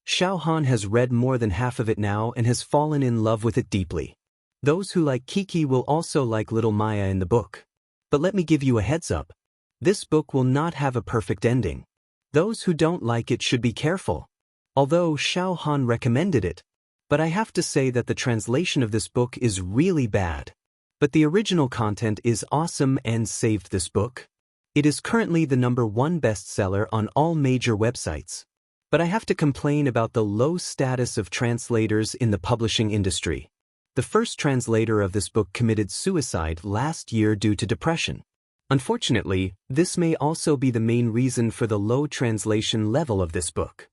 Xiao Han has read more than half of it now and has fallen in love with it deeply. Those who like Kiki will also like Little Maya in the book. But let me give you a heads up. This book will not have a perfect ending. Those who don't like it should be careful. Although Xiao Han recommended it. But I have to say that the translation of this book is really bad. But the original content is awesome and saved this book. It is currently the #1 bestseller on all major websites. But I have to complain about the low status of translators in the publishing industry. The first translator of this book committed suicide last year due to depression. Unfortunately, this may also be the main reason for the low translation level of this book.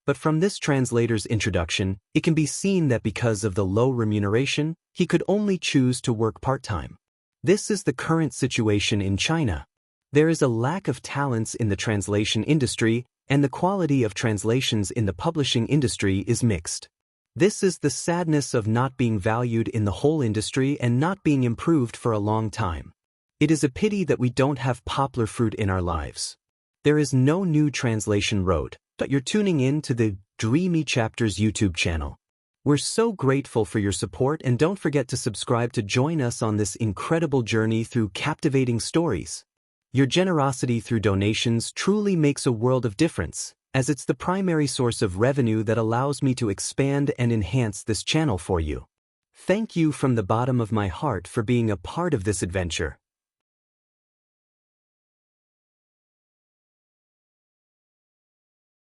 But from this translator's introduction, it can be seen that because of the low remuneration, he could only choose to work part-time. This is the current situation in China. There is a lack of talents in the translation industry, and the quality of translations in the publishing industry is mixed. This is the sadness of not being valued in the whole industry and not being improved for a long time. It is a pity that we don't have Poplar Fruit in our lives. There is no New Translation Road, but you're tuning in to the Dreamy Chapters YouTube channel. We're so grateful for your support, and don't forget to subscribe to join us on this incredible journey through captivating stories. Your generosity through donations truly makes a world of difference, as it's the primary source of revenue that allows me to expand and enhance this channel for you. Thank you from the bottom of my heart for being a part of this adventure.